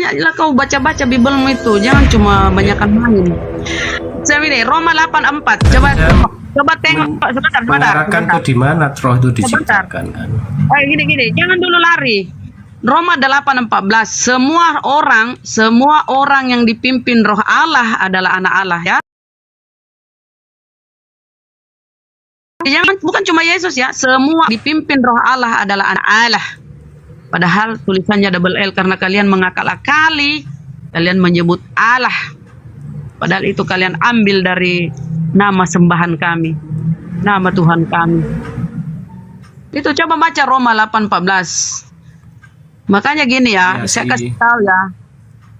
banyaklah kau baca-baca Bibelmu itu, jangan cuma banyakkan main. Ini Roma 8:4. Coba tengok sebentar. Mengarahkan ke di mana roh itu diciptakan kan? Gini, jangan dulu lari. Roma 8:14. Semua orang yang dipimpin roh Allah adalah anak Allah, ya. Jangan, bukan cuma Yesus ya, semua dipimpin roh Allah adalah anak Allah. Padahal tulisannya double L karena kalian mengakal-akali, kalian menyebut Allah. Padahal itu kalian ambil dari nama sembahan kami, nama Tuhan kami. Itu coba baca Roma 8:14. Makanya gini ya, saya kasih tahu ya.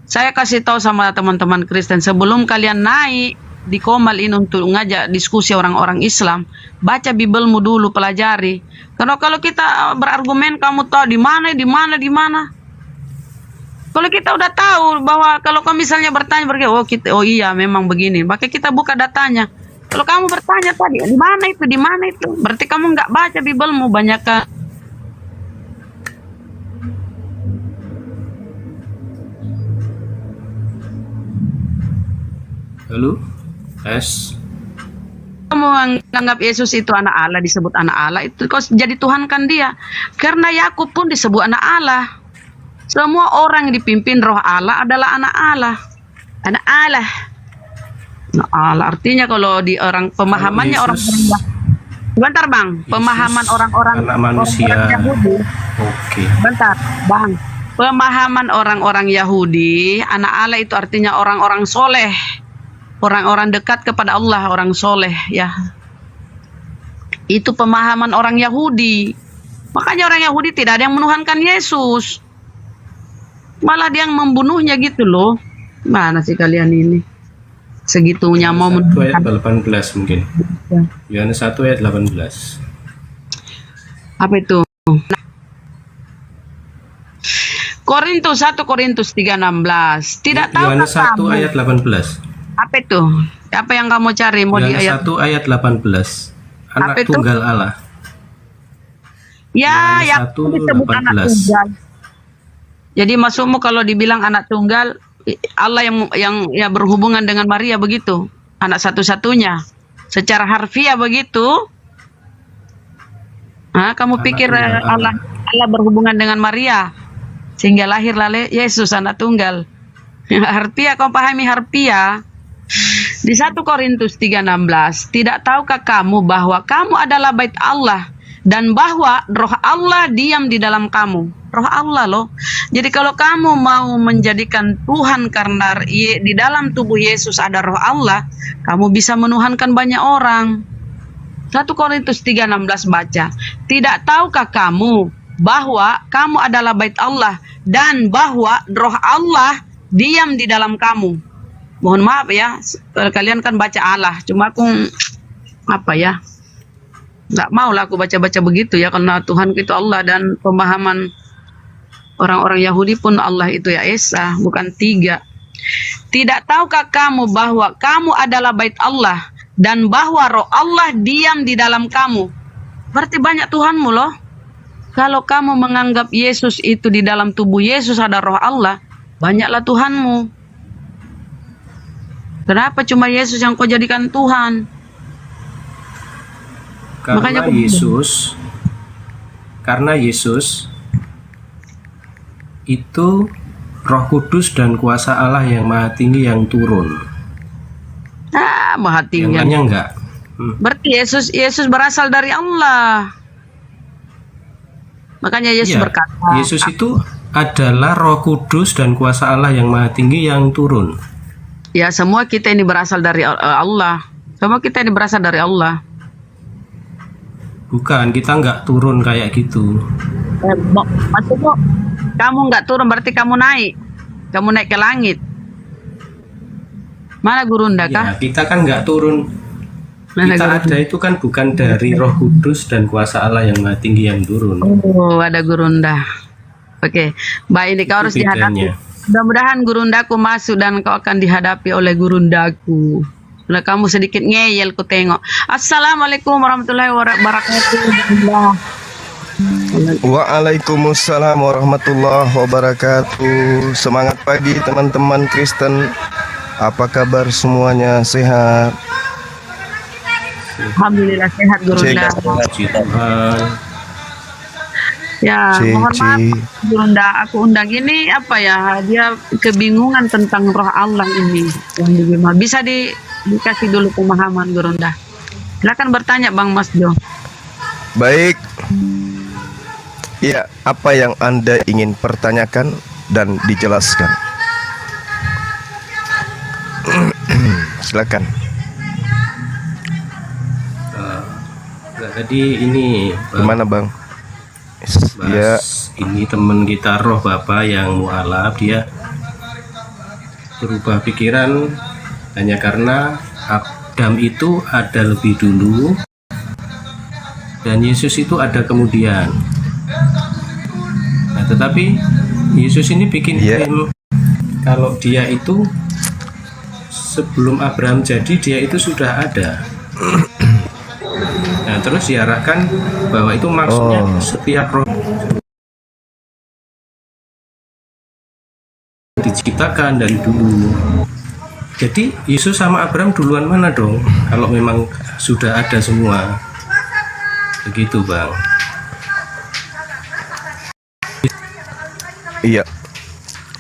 Saya kasih tahu sama teman-teman Kristen, sebelum kalian naik di Komal ini untuk ngajak diskusi orang-orang Islam, baca Bibelmu dulu, pelajari. Karena kalau kita berargumen, kamu tahu di mana. Kalau kita udah tahu bahwa kalau kamu misalnya bertanya, oh iya memang begini, maka kita buka datanya. Kalau kamu bertanya tadi, di mana itu, berarti kamu nggak baca Bibelmu, banyak kan. Halo? Kamu menganggap Yesus itu anak Allah, disebut anak Allah, itu kau jadi Tuhan kan dia. Karena Yakub pun disebut anak Allah. Semua orang yang dipimpin roh Allah adalah anak Allah. Anak Allah. Anak Allah artinya kalau di orang pemahamannya orang bentar Bang, pemahaman orang-orang anak manusia. Orang Yahudi. Oke. Bentar, Bang. Pemahaman orang-orang Yahudi, anak Allah itu artinya orang-orang soleh. Orang-orang dekat kepada Allah, orang soleh, ya. Itu pemahaman orang Yahudi. Makanya orang Yahudi tidak ada yang menuhankan Yesus. Malah dia yang membunuhnya gitu loh. Mana sih kalian ini? Segitunya mau menuhankan. Ayat 18 mungkin. Yohanes 1 ayat 18. Apa itu? Korintus 1 Korintus 3:16. Tidak tahu Yohanes 1 ayat 18. Apa itu? Apa yang kamu cari? Mau di ayat 1 ayat 18. Anak tunggal Allah. Ya, yang disebut anak tunggal. Jadi maksudmu kalau dibilang anak tunggal, Allah yang ya berhubungan dengan Maria begitu, anak satu-satunya. Secara harfiah begitu. Kamu pikir Allah berhubungan dengan Maria sehingga lahirlah Yesus anak tunggal. Harfiah, kau pahami harfiah? Di 1 Korintus 3:16, tidak tahukah kamu bahwa kamu adalah bait Allah dan bahwa roh Allah diam di dalam kamu? Roh Allah loh. Jadi kalau kamu mau menjadikan Tuhan karena di dalam tubuh Yesus ada roh Allah, kamu bisa menuhankan banyak orang. 1 Korintus 3:16 baca. Tidak tahukah kamu bahwa kamu adalah bait Allah dan bahwa roh Allah diam di dalam kamu? Mohon maaf ya, kalian kan baca Allah, cuma aku nggak mau lah aku baca-baca begitu ya, karena Tuhan itu Allah dan pemahaman orang-orang Yahudi pun Allah itu ya Esa, bukan 3. Tidak tahukah kamu bahwa kamu adalah bait Allah dan bahwa roh Allah diam di dalam kamu? Berarti banyak Tuhanmu loh. Kalau kamu menganggap Yesus itu di dalam tubuh Yesus ada roh Allah, banyaklah Tuhanmu. Kenapa cuma Yesus yang kau jadikan Tuhan? Karena Yesus itu Roh Kudus dan kuasa Allah yang Maha Tinggi yang turun. Maha Tinggi. Yang enggak. Berarti Yesus berasal dari Allah. Makanya Yesus berkata, Yesus itu adalah Roh Kudus dan kuasa Allah yang Maha Tinggi yang turun. Ya, semua kita ini berasal dari Allah. Semua kita ini berasal dari Allah. Bukan, kita nggak turun kayak gitu. Maksudnya kamu nggak turun berarti kamu naik. Kamu naik ke langit. Mana Gurunda kah? Ya, kita kan nggak turun. Kita ada itu kan bukan dari Roh Kudus dan kuasa Allah yang Maha Tinggi yang turun. Oh, ada Gurunda. Oke, baik, ini kau harus dihadapi. Mudah-mudahan gurundaku masuk dan kau akan dihadapi oleh gurundaku. Nah, kamu sedikit ngeyel ku tengok. Assalamualaikum warahmatullahi wabarakatuh. Waalaikumsalam warahmatullahi wabarakatuh. Semangat pagi teman-teman Kristen. Apa kabar semuanya? Sehat? Alhamdulillah sehat Gurunda. Puji Tuhan. Ya, mohon maaf Cici. Gurunda, aku undang ini apa ya? Dia kebingungan tentang roh Allah ini yang bagaimana. Bisa dikasih dulu pemahaman Gurunda. Silakan bertanya Bang Mas Jo. Baik. Ya, apa yang Anda ingin pertanyakan dan dijelaskan? Silakan. Enggak, tadi ini Gimana, Bang? Mas, Ya, ini teman kita roh Bapak yang mualaf, dia berubah pikiran hanya karena Adam itu ada lebih dulu dan Yesus itu ada kemudian. Nah, tetapi Yesus ini bikin Iya. klaim kalau dia itu sebelum Abraham jadi dia itu sudah ada. Nah, terus diarahkan bahwa itu maksudnya Oh. setiap roh diciptakan dari dulu. Jadi Yesus sama Abraham duluan mana dong? Kalau memang sudah ada semua. Begitu, Bang. iya.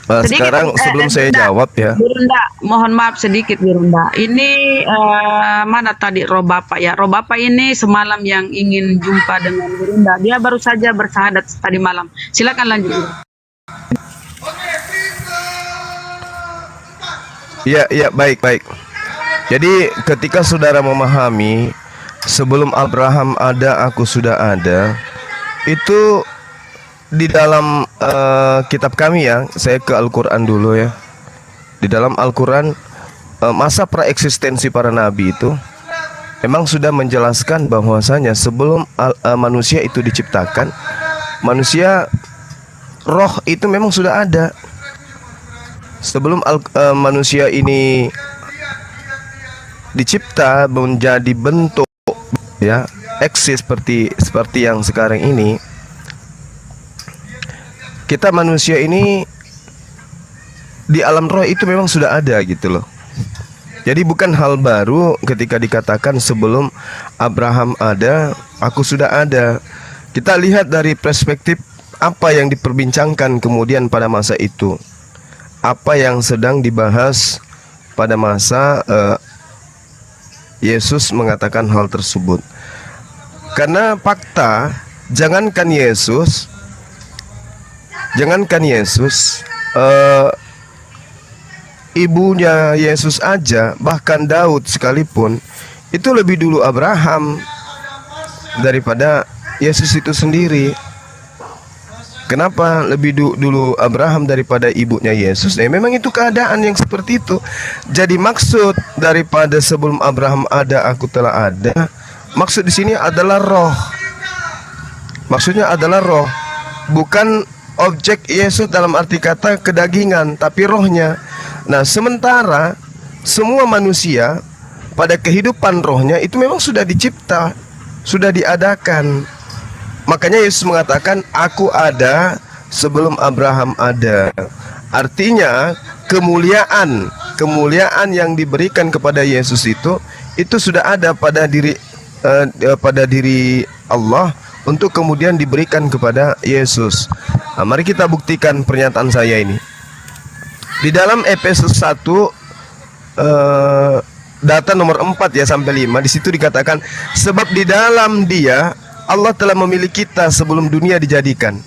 Sekarang sebelum saya Gurunda, jawab ya. Gurunda, mohon maaf sedikit Gurunda. Ini mana tadi roh Bapak ya? Roh Bapak ini semalam yang ingin jumpa dengan Gurunda. Dia baru saja bersahadat tadi malam. Silakan lanjut. Gurunda. Iya, baik. Jadi ketika saudara memahami sebelum Abraham ada, aku sudah ada, itu di dalam kitab kami ya, saya ke Al-Quran dulu ya. Di dalam Al-Quran masa praeksistensi para nabi itu memang sudah menjelaskan bahwasanya sebelum manusia itu diciptakan, manusia roh itu memang sudah ada. Sebelum manusia ini dicipta menjadi bentuk ya, eksis seperti yang sekarang ini, kita manusia ini di alam roh itu memang sudah ada gitu loh. Jadi bukan hal baru ketika dikatakan sebelum Abraham ada, aku sudah ada. Kita lihat dari perspektif apa yang diperbincangkan kemudian pada masa itu, apa yang sedang dibahas pada masa Yesus mengatakan hal tersebut. Karena fakta, jangankan Yesus, ibunya Yesus aja, bahkan Daud sekalipun, itu lebih dulu Abraham daripada Yesus itu sendiri. Kenapa lebih dulu Abraham daripada ibunya Yesus? Memang itu keadaan yang seperti itu. Jadi maksud daripada sebelum Abraham ada, aku telah ada. Maksud di sini adalah roh. Maksudnya adalah roh, bukan objek Yesus dalam arti kata kedagingan, tapi rohnya. Nah, sementara semua manusia pada kehidupan rohnya itu memang sudah dicipta, sudah diadakan. Makanya Yesus mengatakan, aku ada sebelum Abraham ada. Artinya kemuliaan yang diberikan kepada Yesus itu sudah ada pada diri Allah untuk kemudian diberikan kepada Yesus. Nah, mari kita buktikan pernyataan saya ini. Di dalam Efesus 1 data nomor 4 ya sampai 5, di situ dikatakan, sebab di dalam Dia Allah telah memilih kita sebelum dunia dijadikan.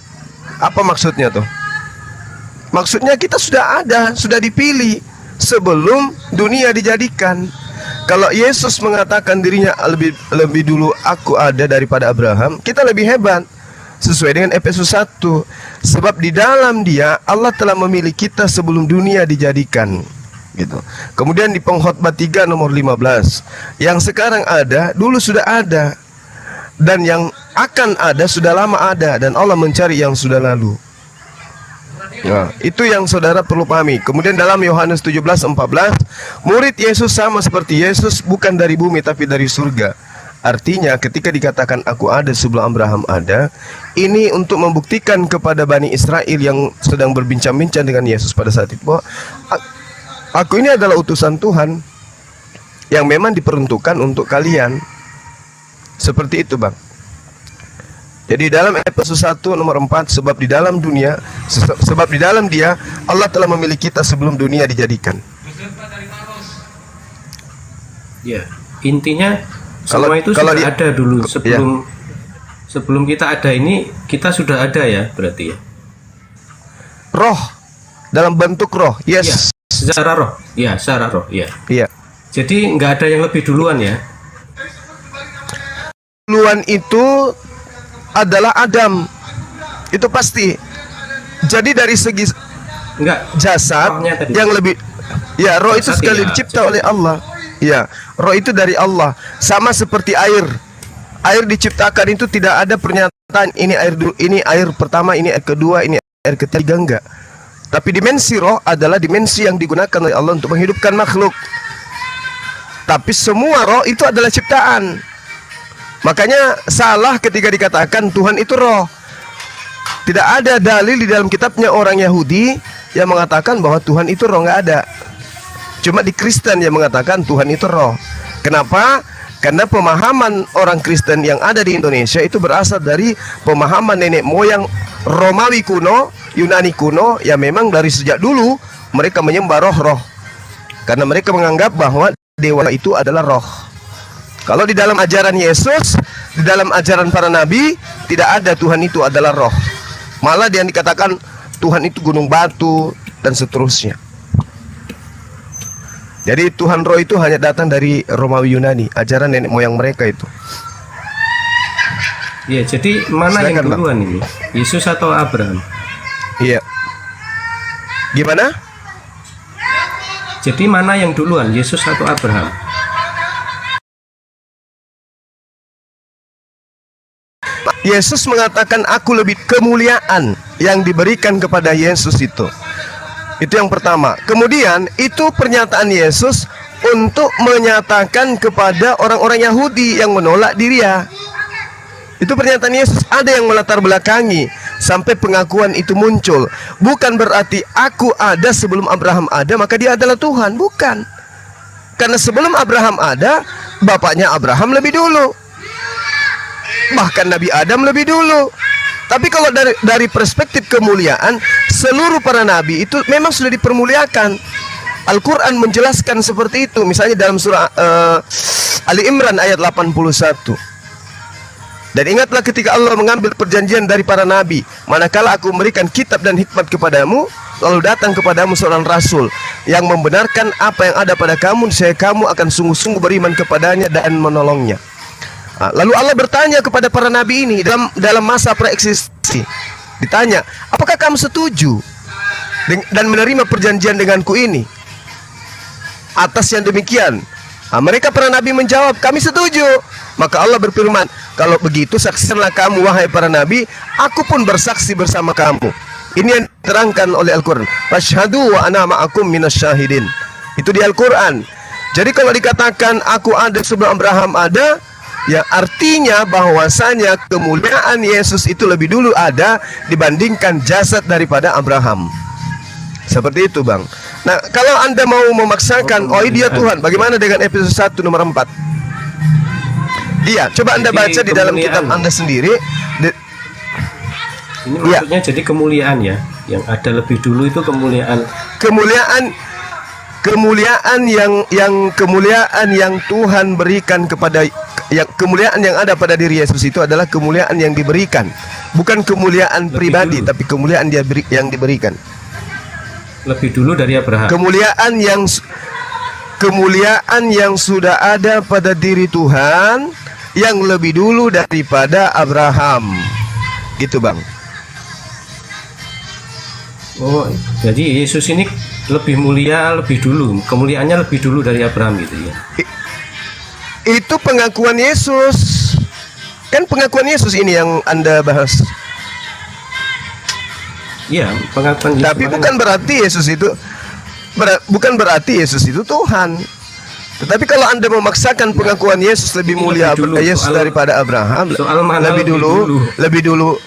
Apa maksudnya tuh? Maksudnya kita sudah ada, sudah dipilih sebelum dunia dijadikan. Kalau Yesus mengatakan dirinya lebih dulu aku ada daripada Abraham, kita lebih hebat. Sesuai dengan Efesus 1. Sebab di dalam Dia Allah telah memilih kita sebelum dunia dijadikan. Gitu. Kemudian di Pengkhotbah 3 nomor 15, yang sekarang ada dulu sudah ada, dan yang akan ada sudah lama ada, dan Allah mencari yang sudah lalu. Nah, itu yang saudara perlu pahami. Kemudian dalam Yohanes 17:14, murid Yesus sama seperti Yesus, bukan dari bumi tapi dari surga. Artinya ketika dikatakan aku ada sebelum Abraham ada, ini untuk membuktikan kepada Bani Israel yang sedang berbincang-bincang dengan Yesus pada saat itu bahwa aku ini adalah utusan Tuhan yang memang diperuntukkan untuk kalian. Seperti itu, Bang. Jadi dalam Efesus 1 nomor 4, sebab di dalam dunia, sebab di dalam Dia Allah telah memilih kita sebelum dunia dijadikan. Ya, intinya semua itu kalau sudah ada dulu ya. sebelum kita ada ini, kita sudah ada ya, berarti ya. Roh dalam bentuk roh, yes. Ya, secara roh, ya, secara roh, ya. Iya. Jadi nggak ada yang lebih duluan ya. Duluan itu adalah Adam, itu pasti. Jadi dari segi Enggak, jasad rohnya tadi. yang lebih, ya roh itu Jasad, sekali ya, dicipta oleh Allah. Ya, roh itu dari Allah. Sama seperti air. Air diciptakan itu tidak ada pernyataan ini air ini air pertama, ini air kedua, ini air ketiga, enggak. Tapi dimensi roh adalah dimensi yang digunakan oleh Allah untuk menghidupkan makhluk. Tapi semua roh itu adalah ciptaan. Makanya salah ketika dikatakan Tuhan itu roh. Tidak ada dalil di dalam kitabnya orang Yahudi yang mengatakan bahwa Tuhan itu roh, nggak ada. Cuma di Kristen yang mengatakan Tuhan itu roh. Kenapa? Karena pemahaman orang Kristen yang ada di Indonesia itu berasal dari pemahaman nenek moyang Romawi kuno, Yunani kuno, yang memang dari sejak dulu mereka menyembah roh-roh. Karena mereka menganggap bahwa dewa itu adalah roh. Kalau di dalam ajaran Yesus, di dalam ajaran para nabi, tidak ada Tuhan itu adalah roh. Malah yang dikatakan Tuhan itu gunung batu dan seterusnya. Jadi Tuhan roh itu hanya datang dari Romawi Yunani, ajaran nenek moyang mereka itu. Ya, jadi mana Silakan, yang duluan ini? Yesus atau Abraham? Iya. Gimana? Jadi mana yang duluan, Yesus atau Abraham? Yesus mengatakan aku lebih kemuliaan yang diberikan kepada Yesus itu. Itu yang pertama. Kemudian itu pernyataan Yesus untuk menyatakan kepada orang-orang Yahudi yang menolak Dia. Itu pernyataan Yesus. Ada yang melatar belakangi sampai pengakuan itu muncul. Bukan berarti aku ada sebelum Abraham ada maka Dia adalah Tuhan. Bukan. Karena sebelum Abraham ada, bapaknya Abraham lebih dulu. Bahkan Nabi Adam lebih dulu. Tapi kalau dari perspektif kemuliaan, seluruh para nabi itu memang sudah dipermuliakan. Al-Quran menjelaskan seperti itu. Misalnya dalam surah Ali Imran ayat 81. Dan ingatlah ketika Allah mengambil perjanjian dari para nabi, manakala aku memberikan kitab dan hikmat kepadamu, lalu datang kepadamu seorang rasul yang membenarkan apa yang ada pada kamu, saya kamu akan sungguh-sungguh beriman kepadanya dan menolongnya. Lalu Allah bertanya kepada para nabi ini dalam masa preeksistensi. Ditanya, apakah kamu setuju dan menerima perjanjian denganku ini? Atas yang demikian, mereka para nabi menjawab, kami setuju. Maka Allah berfirman, kalau begitu saksikanlah kamu wahai para nabi, aku pun bersaksi bersama kamu. Ini yang diterangkan oleh Al-Quran. Fashhadu wa ana ma'akum minasyahidin. Itu di Al-Quran. Jadi kalau dikatakan aku ada sebelum Abraham ada, yang artinya bahwasanya kemuliaan Yesus itu lebih dulu ada dibandingkan jasad daripada Abraham. Seperti itu, Bang. Nah, kalau Anda mau memaksakan oh dia Tuhan, bagaimana dengan Efesus 1 nomor 4? Iya, coba Anda baca di dalam kitab Anda sendiri. Ini maksudnya jadi kemuliaan ya. Yang ada lebih dulu itu kemuliaan yang Tuhan berikan kepada kemuliaan yang ada pada diri Yesus itu adalah kemuliaan yang diberikan, bukan kemuliaan lebih pribadi dulu. Tapi kemuliaan yang diberikan lebih dulu dari Abraham. Kemuliaan yang sudah ada pada diri Tuhan yang lebih dulu daripada Abraham. Gitu, Bang. Oh, jadi Yesus ini lebih mulia lebih dulu, kemuliaannya lebih dulu dari Abraham gitu ya. Itu pengakuan Yesus. Kan pengakuan Yesus ini yang Anda bahas. Iya, pengakuan Yesus. Tapi bukan berarti Yesus itu Tuhan. Tetapi kalau Anda memaksakan pengakuan Yesus lebih Ini mulia lebih dulu, Yesus daripada Abraham, soal mana lebih dulu.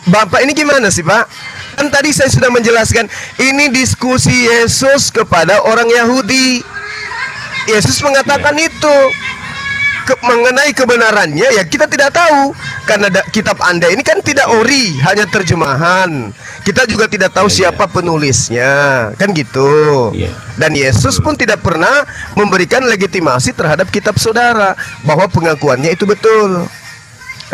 Bapak ini gimana sih, Pak? Kan tadi saya sudah menjelaskan, ini diskusi Yesus kepada orang Yahudi. Yesus mengatakan itu mengenai kebenarannya ya kita tidak tahu, karena kitab Anda ini kan tidak ori, hanya terjemahan. Kita juga tidak tahu siapa penulisnya, kan gitu. Dan Yesus pun tidak pernah memberikan legitimasi terhadap kitab saudara bahwa pengakuannya itu betul.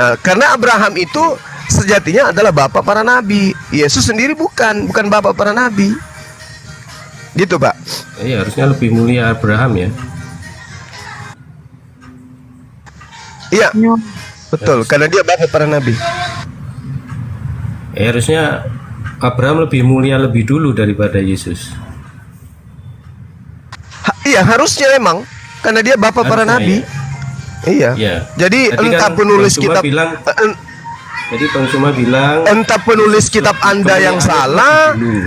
Nah, karena Abraham itu sejatinya adalah bapak para nabi. Yesus sendiri bukan bapak para nabi. Gitu, Pak. Iya, harusnya lebih mulia Abraham ya. Iya, betul, karena dia bapak para nabi. Harusnya Abraham lebih mulia lebih dulu daripada Yesus. Iya, harusnya emang karena dia bapak para Harusnya, nabi. Iya. Ya. Jadi Tadi entah kan penulis Bang Suma kitab bilang, jadi Bang Suma bilang entah penulis kitab Anda yang salah, dulu.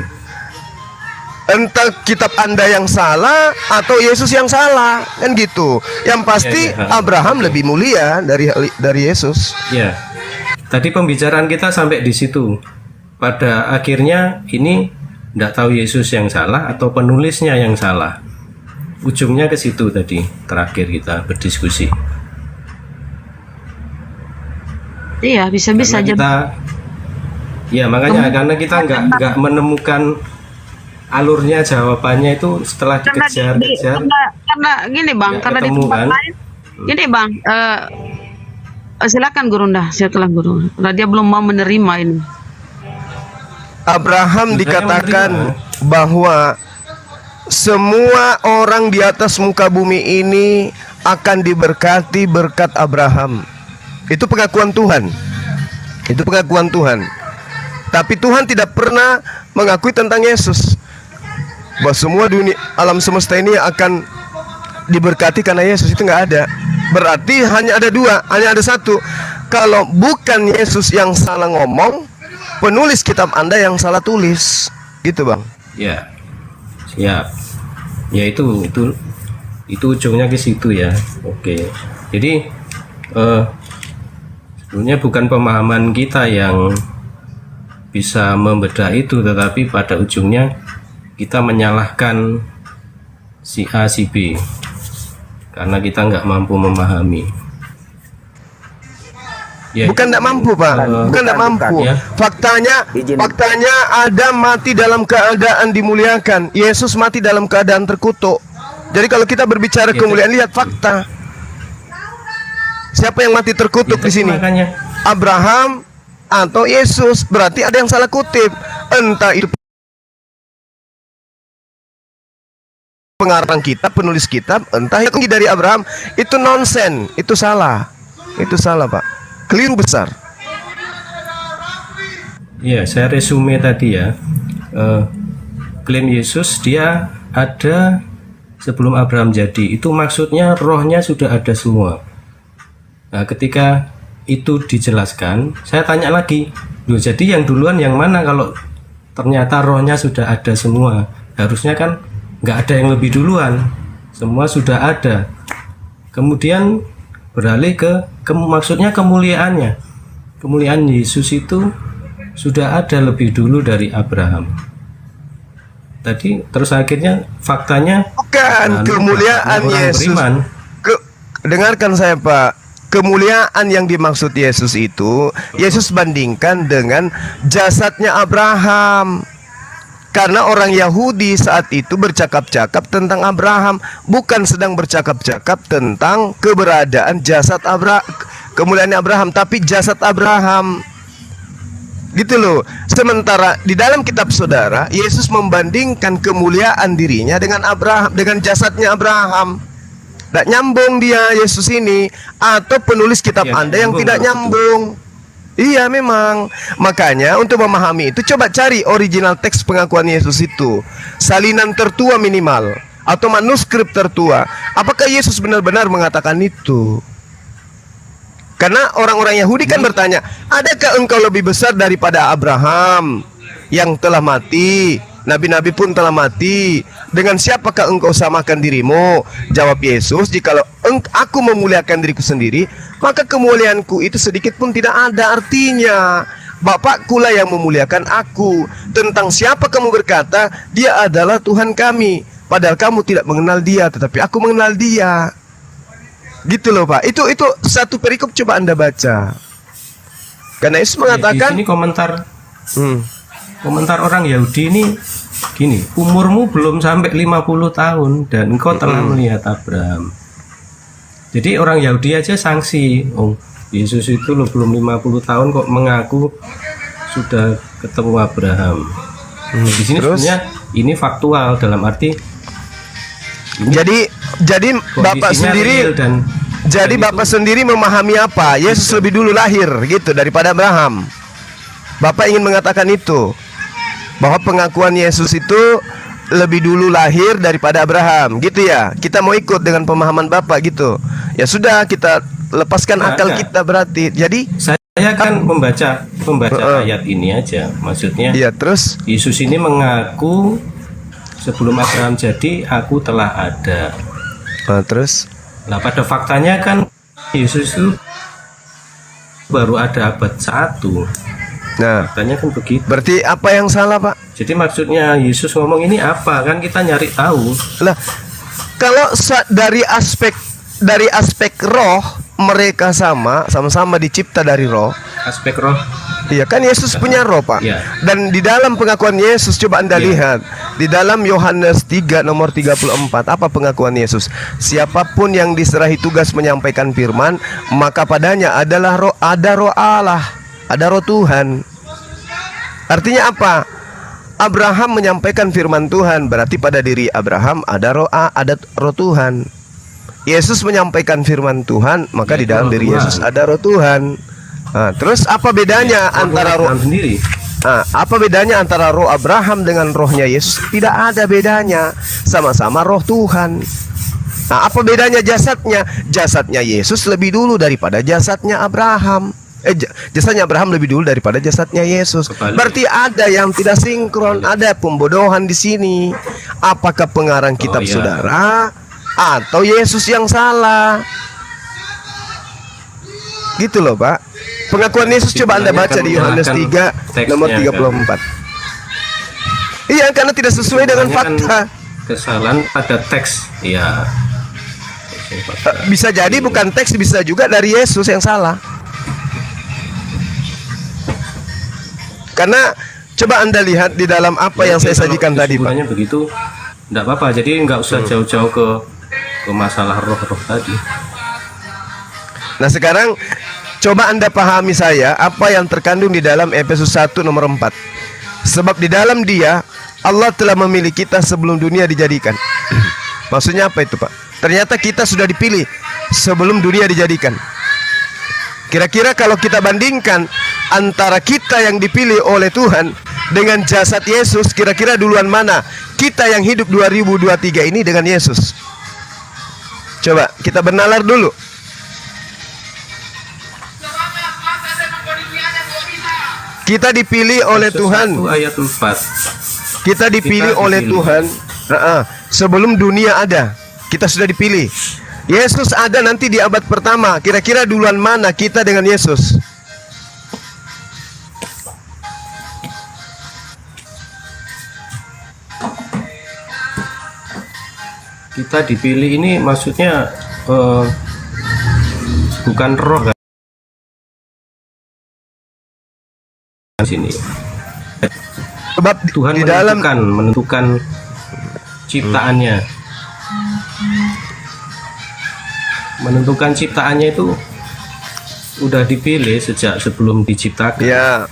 entah kitab Anda yang salah atau Yesus yang salah, kan gitu. Yang pasti Abraham lebih mulia dari Yesus. Ya. Tadi pembicaraan kita sampai di situ. Pada akhirnya ini tidak tahu Yesus yang salah atau penulisnya yang salah. Ujungnya ke situ tadi. Terakhir kita berdiskusi. Iya, bisa-bisa aja. Ya makanya karena kita nggak menemukan alurnya, jawabannya itu setelah dikejar. Karena gini Bang, Nggak karena di ketemu, tempat kan? lain. Gini Bang, silakan Gurunda, silakan Guru. Karena dia belum mau menerima ini. Abraham Sebenarnya dikatakan menerima. bahwa semua orang di atas muka bumi ini akan diberkati berkat Abraham. Itu pengakuan Tuhan. Itu pengakuan Tuhan. Tapi Tuhan tidak pernah mengakui tentang Yesus bahwa semua dunia alam semesta ini akan diberkati karena Yesus. Itu nggak ada. Berarti hanya ada dua, hanya ada satu. Kalau bukan Yesus yang salah ngomong, penulis kitab Anda yang salah tulis, gitu Bang. Ya, siap. Ya itu ujungnya ke situ ya. Oke. Jadi sebenarnya bukan pemahaman kita yang bisa membedah itu, tetapi pada ujungnya kita menyalahkan si A si B karena kita nggak mampu memahami. Ya, Bukan tidak mampu Pak, bukan tidak mampu. ya. Faktanya Adam mati dalam keadaan dimuliakan, Yesus mati dalam keadaan terkutuk. Jadi kalau kita berbicara kemuliaan, lihat fakta. Siapa yang mati terkutuk di sini? Makanya Abraham atau Yesus? Berarti ada yang salah kutip. Entah itu pengarang kitab, penulis kitab, entah itu dari Abraham, itu nonsen, itu salah. Itu salah Pak. Keliru besar. ya, saya resume tadi ya. Klaim Yesus dia ada sebelum Abraham jadi. Itu maksudnya rohnya sudah ada semua. Nah, ketika itu dijelaskan, saya tanya lagi, loh jadi yang duluan yang mana kalau ternyata rohnya sudah ada semua? Harusnya kan nggak ada yang lebih duluan, semua sudah ada. Kemudian beralih ke maksudnya kemuliaannya. Kemuliaan Yesus itu sudah ada lebih dulu dari Abraham. Tadi terus akhirnya faktanya Bukan kemuliaan orang Yesus. beriman. Dengarkan saya Pak. Kemuliaan yang dimaksud Yesus itu, Yesus bandingkan dengan jasadnya Abraham. Karena orang Yahudi saat itu bercakap-cakap tentang Abraham, bukan sedang bercakap-cakap tentang keberadaan jasad kemuliaan Abraham, tapi jasad Abraham. Gitu loh. Sementara di dalam kitab saudara, Yesus membandingkan kemuliaan dirinya dengan Abraham, dengan jasadnya Abraham. Tidak nyambung dia Yesus ini, atau penulis kitab Ya, Anda yang nyambung, tidak betul. nyambung. Iya memang. Makanya untuk memahami itu coba cari original teks pengakuan Yesus itu, salinan tertua minimal atau manuskrip tertua. Apakah Yesus benar-benar mengatakan itu? Karena orang-orang Yahudi kan bertanya, adakah engkau lebih besar daripada Abraham yang telah mati? Nabi-nabi pun telah mati. Dengan siapakah engkau samakan dirimu? Jawab Yesus, jikalau aku memuliakan diriku sendiri, maka kemuliaanku itu sedikit pun tidak ada artinya. Bapakku lah yang memuliakan aku. Tentang siapa kamu berkata, dia adalah Tuhan kami, padahal kamu tidak mengenal dia, tetapi aku mengenal dia. Gitu loh Pak. Itu satu perikop, coba Anda baca. Karena Yesus mengatakan, di sini komentar orang Yahudi ini gini, umurmu belum sampai 50 tahun dan engkau telah melihat Abraham. Jadi orang Yahudi aja sanksi, oh Yesus itu lo belum 50 tahun kok mengaku sudah ketemu Abraham. Di sini sebenarnya ini faktual, dalam arti jadi Bapak sendiri dan jadi Bapak sendiri memahami apa? Yesus lebih dulu lahir gitu daripada Abraham. Bapak ingin mengatakan itu, bahwa pengakuan Yesus itu lebih dulu lahir daripada Abraham, gitu ya. Kita mau ikut dengan pemahaman Bapak gitu. Ya sudah, kita lepaskan akal kita berarti. Jadi saya kan membaca ayat ini aja. Maksudnya iya, terus Yesus ini mengaku sebelum Abraham jadi aku telah ada. Terus Nah, pada faktanya kan Yesus itu baru ada abad 1. nah, Faktanya kan begitu. berarti apa yang salah Pak? Jadi maksudnya Yesus ngomong ini apa? Kan kita nyari tahu. Lah, kalau dari aspek roh mereka sama-sama dicipta dari roh. Aspek roh. Iya kan Yesus punya roh Pak. Iya. Dan di dalam pengakuan Yesus coba Anda lihat di dalam Yohanes 3 nomor 34 apa pengakuan Yesus? Siapapun yang diserahi tugas menyampaikan firman, maka padanya adalah roh, ada roh Allah, ada roh Tuhan. Artinya apa? Abraham menyampaikan firman Tuhan, berarti pada diri Abraham ada roh Tuhan. Yesus menyampaikan firman Tuhan, maka di dalam diri Yesus ada roh Tuhan. Nah, terus apa bedanya antara roh sendiri? Apa bedanya antara roh Abraham dengan rohnya Yesus? Tidak ada bedanya, sama-sama roh Tuhan. Nah, apa bedanya jasadnya? Jasadnya Yesus lebih dulu daripada jasadnya Abraham. Jasadnya Abraham lebih dulu daripada jasadnya Yesus. Berarti ada yang tidak sinkron, ada pembodohan di sini. Apakah pengarang kitab saudara atau Yesus yang salah? Gitu loh Pak. Pengakuan Yesus coba Anda baca di Yohanes 3 nomor 34. Iya, karena tidak sesuai dengan fakta. Kesalahan pada teks. Iya. Bisa jadi bukan teks, bisa juga dari Yesus yang salah. Karena coba Anda lihat di dalam apa yang saya sajikan tadi Pak. Begitu, enggak apa-apa. Jadi enggak usah jauh-jauh ke masalah roh-roh tadi. Nah, sekarang coba Anda pahami saya apa yang terkandung di dalam Efesus 1 nomor 4. Sebab di dalam Dia Allah telah memilih kita sebelum dunia dijadikan. Maksudnya apa itu Pak? Ternyata kita sudah dipilih sebelum dunia dijadikan. Kira-kira kalau kita bandingkan antara kita yang dipilih oleh Tuhan dengan jasad Yesus, kira-kira duluan mana? Kita yang hidup 2023 ini dengan Yesus. Coba kita bernalar dulu. Kita dipilih oleh Tuhan. Ayat 4. Kita dipilih oleh Tuhan sebelum dunia ada. Kita sudah dipilih. Yesus ada nanti di abad pertama. Kira-kira duluan mana kita dengan Yesus? Kita dipilih ini maksudnya bukan roh kan? Sini. Sebab Tuhan di dalam menentukan ciptaannya. Menentukan ciptaannya itu udah dipilih sejak sebelum diciptakan. ya,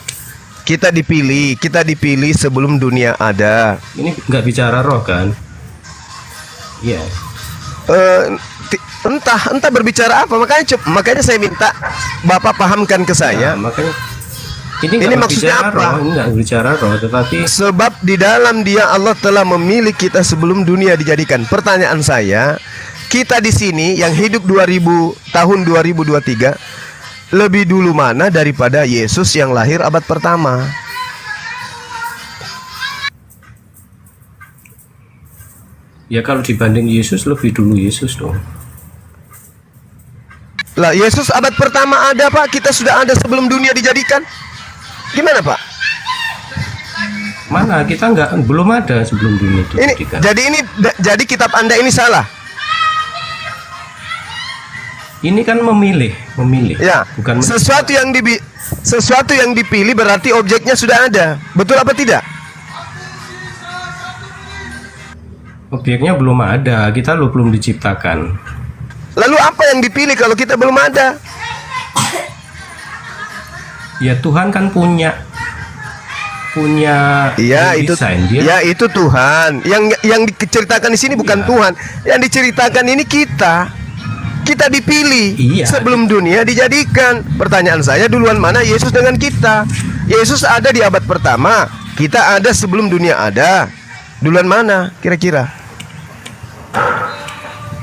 kita dipilih sebelum dunia ada. Ini nggak bicara roh kan? Iya. Entah berbicara apa, makanya saya minta Bapak pahamkan ke saya. Nah, makanya ini maksudnya apa? Ini nggak bicara roh, tetapi sebab di dalam Dia Allah telah memilih kita sebelum dunia dijadikan. Pertanyaan saya, kita di sini yang hidup tahun 2023 lebih dulu mana daripada Yesus yang lahir abad pertama? Ya kalau dibanding Yesus, lebih dulu Yesus dong. Lah, Yesus abad pertama ada, Pak. Kita sudah ada sebelum dunia dijadikan. Gimana, Pak? Mana kita belum ada sebelum dunia itu Ini dijadikan. jadi kitab Anda ini salah. Ini kan memilih, Ya. bukan Sesuatu yang dipilih berarti objeknya sudah ada. Betul apa tidak? objeknya belum ada, kita belum diciptakan. Lalu apa yang dipilih kalau kita belum ada? Ya Tuhan kan punya Iya, itu desain dia. ya itu Tuhan. Yang diceritakan di sini bukan Iya. Tuhan. Yang diceritakan ini kita. Kita dipilih Iya. sebelum dunia dijadikan. Pertanyaan saya, duluan mana Yesus dengan kita? Yesus ada di abad pertama, kita ada sebelum dunia ada. Duluan mana kira-kira?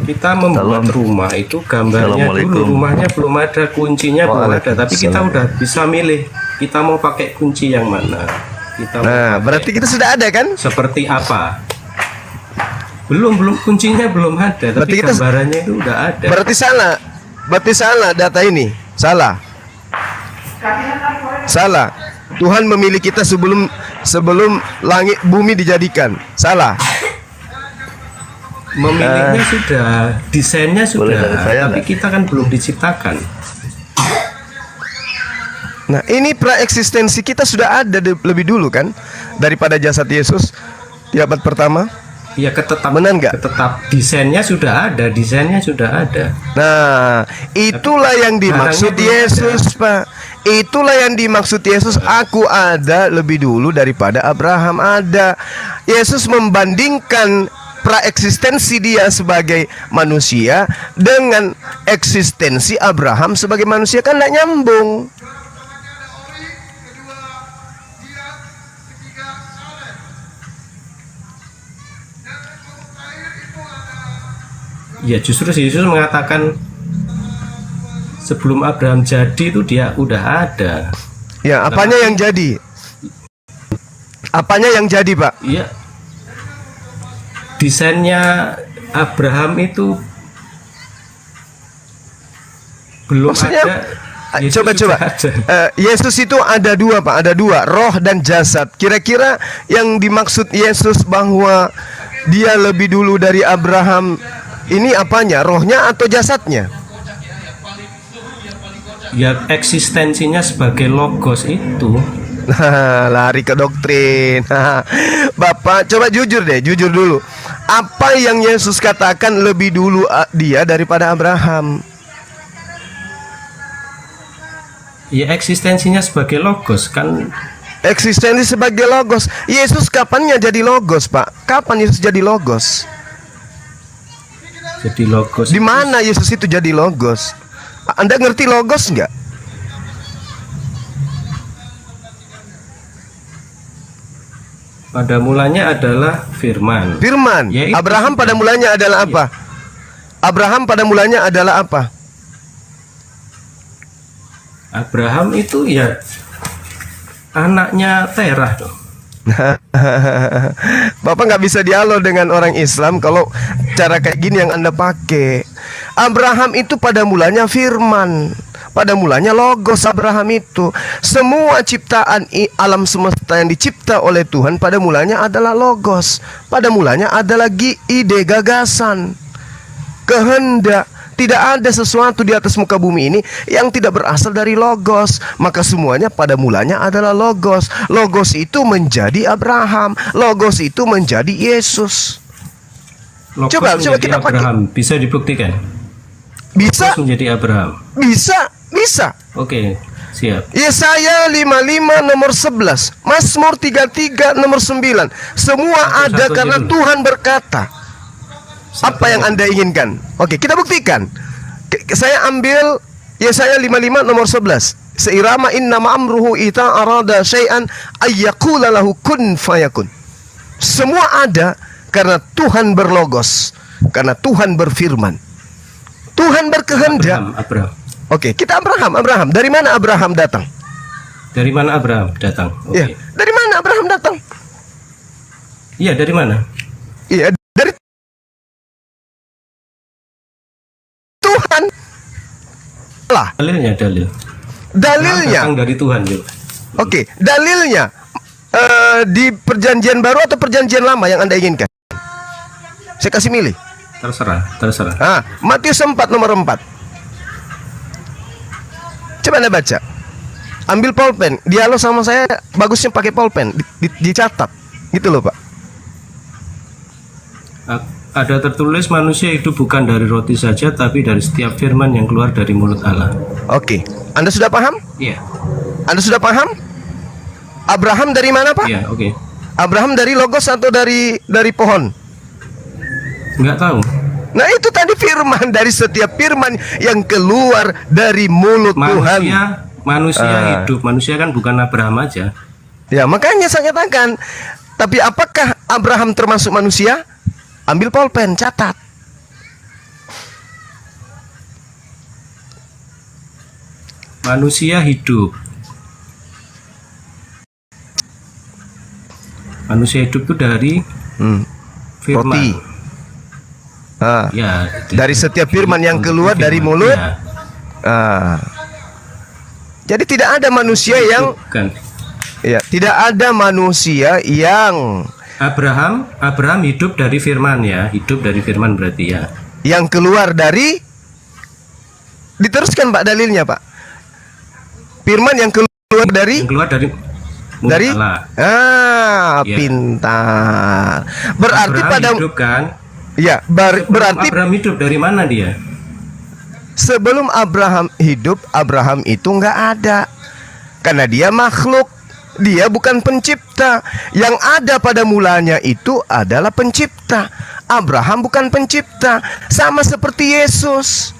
Kita membuat rumah itu gambarnya dulu, rumahnya belum ada, kuncinya belum ada, tapi kita udah bisa milih kita mau pakai kunci yang mana. Kita mau Nah, pakai berarti kita sudah ada kan? seperti apa? Belum kuncinya belum ada, Berarti tapi kita- gambarannya itu udah ada. Berarti salah data ini. Salah. Salah. Tuhan memilih kita sebelum langit bumi dijadikan. Salah. Memilihnya sudah, desainnya sudah, dari saya tapi kita kan belum diciptakan. Nah, ini praeksistensi kita sudah ada lebih dulu kan daripada jasad Yesus di abad pertama. Ya ketetap, Benar nggak? Tetap desainnya sudah ada, Nah, itulah yang dimaksud Barangnya belum Yesus, Pak. Itulah yang dimaksud Yesus. Aku ada lebih dulu daripada Abraham ada. Yesus membandingkan praeksistensi dia sebagai manusia dengan eksistensi Abraham sebagai manusia, kan tidak nyambung. Ya justru Yesus mengatakan sebelum Abraham jadi itu dia udah ada. Ya, apanya yang jadi? Apanya yang jadi, Pak? Iya. Desainnya Abraham itu belum Maksudnya, ada. Yesus coba sudah ada. Yesus itu ada dua, Pak. Ada dua, roh dan jasad. Kira-kira yang dimaksud Yesus bahwa dia lebih dulu dari Abraham ini apanya? Rohnya atau jasadnya? Ya eksistensinya sebagai logos itu. Nah, lari ke doktrin. Bapak, coba jujur deh, jujur dulu. Apa yang Yesus katakan lebih dulu dia daripada Abraham? Ya eksistensinya sebagai logos kan. Eksistensi sebagai logos. Yesus kapannya jadi logos, Pak? Kapan Yesus jadi logos? Jadi logos. Di mana Yesus itu jadi logos? Anda ngerti logos nggak? Pada mulanya adalah firman. Firman. Ya, itu Abraham pada mulanya adalah apa? Abraham pada mulanya adalah apa? Abraham itu ya anaknya Terah dong. Bapak nggak bisa dialog dengan orang Islam kalau cara kayak gini yang Anda pakai. Abraham itu pada mulanya firman, pada mulanya logos. Abraham itu semua ciptaan alam semesta yang dicipta oleh Tuhan pada mulanya adalah logos. Pada mulanya adalah ide, gagasan, kehendak. Tidak ada sesuatu di atas muka bumi ini yang tidak berasal dari logos. Maka semuanya pada mulanya adalah logos. Logos itu menjadi Abraham. Logos itu menjadi Yesus. Logos Coba menjadi kita pakai. Abraham. Bisa dibuktikan? Bisa, Logos menjadi Abraham. bisa. Oke, siap. Yesaya 55 nomor 11, Mazmur 33 nomor 9. Semua ada Satu-satu karena dulu. Tuhan berkata. Apa yang Anda inginkan? Oke, kita buktikan. Saya ambil Yesaya 55 nomor 11. Seirama inna ma'amruhu ita arada syai'an ayyakula lahu kun fayakun. Semua ada karena Tuhan berlogos, karena Tuhan berfirman. Tuhan berkehendak. Abraham. Oke, kita Abraham. Dari mana Abraham datang? Dari mana Abraham datang? Oke. Ya, dari mana Abraham datang? Iya, dari mana? Iya, Allah. Dalil. Dalilnya. Datang dari Tuhan juga. Oke, dalilnya di perjanjian baru atau perjanjian lama yang Anda inginkan? Saya kasih milih. Terserah. Matius 4 nomor 4. Coba Anda baca. Ambil pulpen, dialog sama saya bagusnya pakai pulpen, dicatat. Gitu loh, Pak. Ada tertulis manusia hidup bukan dari roti saja tapi dari setiap firman yang keluar dari mulut Allah. Oke. Anda sudah paham? Iya. Anda sudah paham? Abraham dari mana, Pak? Iya, oke. Abraham dari logos atau dari pohon? Nggak tahu. Nah, itu tadi firman, dari setiap firman yang keluar dari mulut Tuhan. Manusia hidup. Manusia kan bukan Abraham aja. Ya, makanya saya katakan, tapi apakah Abraham termasuk manusia? Ambil pulpen, catat. Manusia hidup. Manusia hidup itu dari firman. Roti. Ya, Dari setiap firman yang keluar dari mulut. Ya. Jadi tidak ada manusia yang Bukan. ya, tidak ada manusia yang Abraham hidup dari firman ya, hidup dari firman berarti ya. yang keluar dari, diteruskan Pak dalilnya, Pak. Firman yang keluar dari Yang keluar dari mulut dari Allah. Ya. Pintar. Berarti Abraham pada hidup kan? ya, berarti Abraham hidup dari mana dia? sebelum Abraham hidup, Abraham itu nggak ada. Karena dia makhluk, dia bukan pencipta. Yang ada pada mulanya itu adalah pencipta. Abraham bukan pencipta, sama seperti Yesus.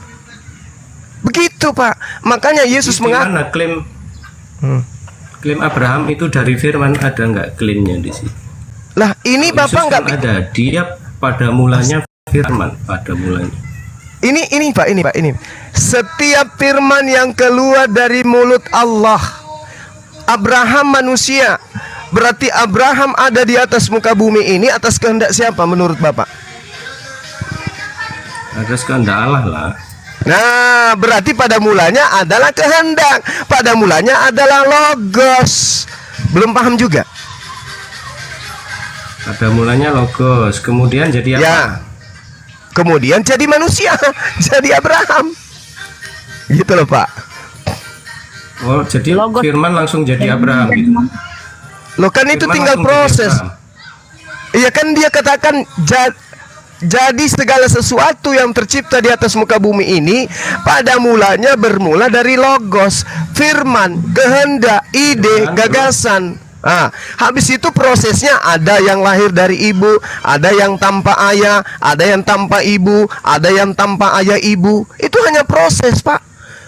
Begitu, Pak. Makanya Yesus Di mengaku. mana klaim Abraham itu dari firman, ada nggak klaimnya di sini? Lah, ini Yesus Bapak nggak kan ada, dia pada mulanya firman, pada mulanya. Ini Pak, ini. Setiap firman yang keluar dari mulut Allah. Abraham manusia. Berarti Abraham ada di atas muka bumi ini atas kehendak siapa menurut Bapak? Atas kehendak Allah lah. Nah, berarti pada mulanya adalah kehendak. Pada mulanya adalah logos. Belum paham juga? Pada mulanya logos, kemudian jadi apa? Ya. Kemudian jadi manusia, jadi Abraham. Gitu loh, Pak. Oh, jadi Logos. firman langsung jadi Abraham gitu. Loh, kan itu Firman tinggal langsung jadi proses. Abraham. Iya, kan dia katakan jadi segala sesuatu yang tercipta di atas muka bumi ini pada mulanya bermula dari logos, firman, kehendak, ide, gagasan. Habis itu prosesnya ada yang lahir dari ibu, ada yang tanpa ayah, ada yang tanpa ibu, ada yang tanpa ayah ibu. Itu hanya proses, Pak.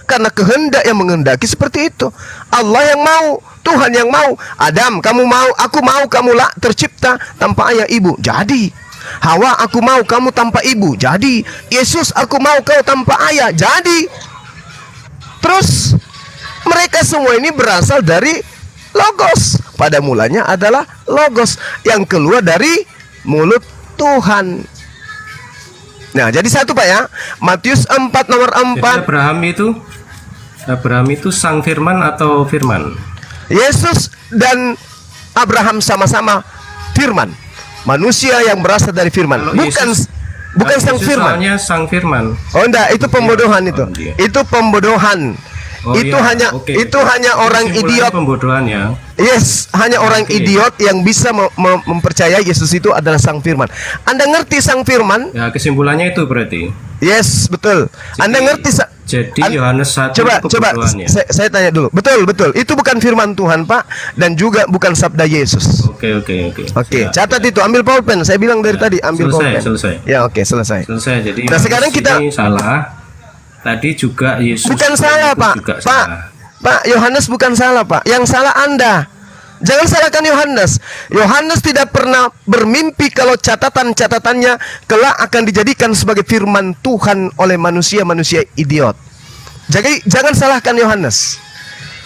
Karena kehendak yang menghendaki seperti itu. Allah yang mau, Tuhan yang mau. Adam, kamu mau, aku mau, kamu tercipta tanpa ayah ibu. Jadi. Hawa, aku mau, kamu tanpa ibu. Jadi. Yesus, aku mau, kau tanpa ayah. Jadi. Terus mereka semua ini berasal dari logos. Pada mulanya adalah logos yang keluar dari mulut Tuhan. Nah, jadi satu, Pak, ya. Matius 4 nomor 4. Jadi Abraham itu sang firman atau firman? Yesus dan Abraham sama-sama firman. Manusia yang berasal dari firman. Kalau Bukan sang Yesus firman. soalnya sang firman. Oh, enggak, itu pembodohan itu. dia. Itu pembodohan. Oh, itu iya. hanya Oke. itu hanya orang Kesimpulannya idiot. Pembodohan ya. Yes, hanya orang Oke. idiot yang bisa mempercayai Yesus itu adalah sang firman. Anda ngerti sang firman? Ya, kesimpulannya itu berarti. Yes, betul. Anda ngerti Jadi Yohanes 1 Coba kebodohan ya. saya tanya dulu. Betul. Itu bukan firman Tuhan, Pak, dan juga bukan sabda Yesus. Oke. Oke, Ya, catat ya. itu, ambil pulpen. Saya bilang dari tadi, ambil pulpen. Selesai. Ya, oke, selesai. Selesai. Jadi Nah, sekarang kita- ini salah. Tadi juga Yesus Bukan salah, Pak. juga Pak, salah. Pak, Yohanes bukan salah, Pak. Yang salah Anda. Jangan salahkan Yohanes. Yohanes tidak pernah bermimpi kalau catatan-catatannya kelak akan dijadikan sebagai firman Tuhan oleh manusia-manusia idiot. Jadi jangan salahkan Yohanes.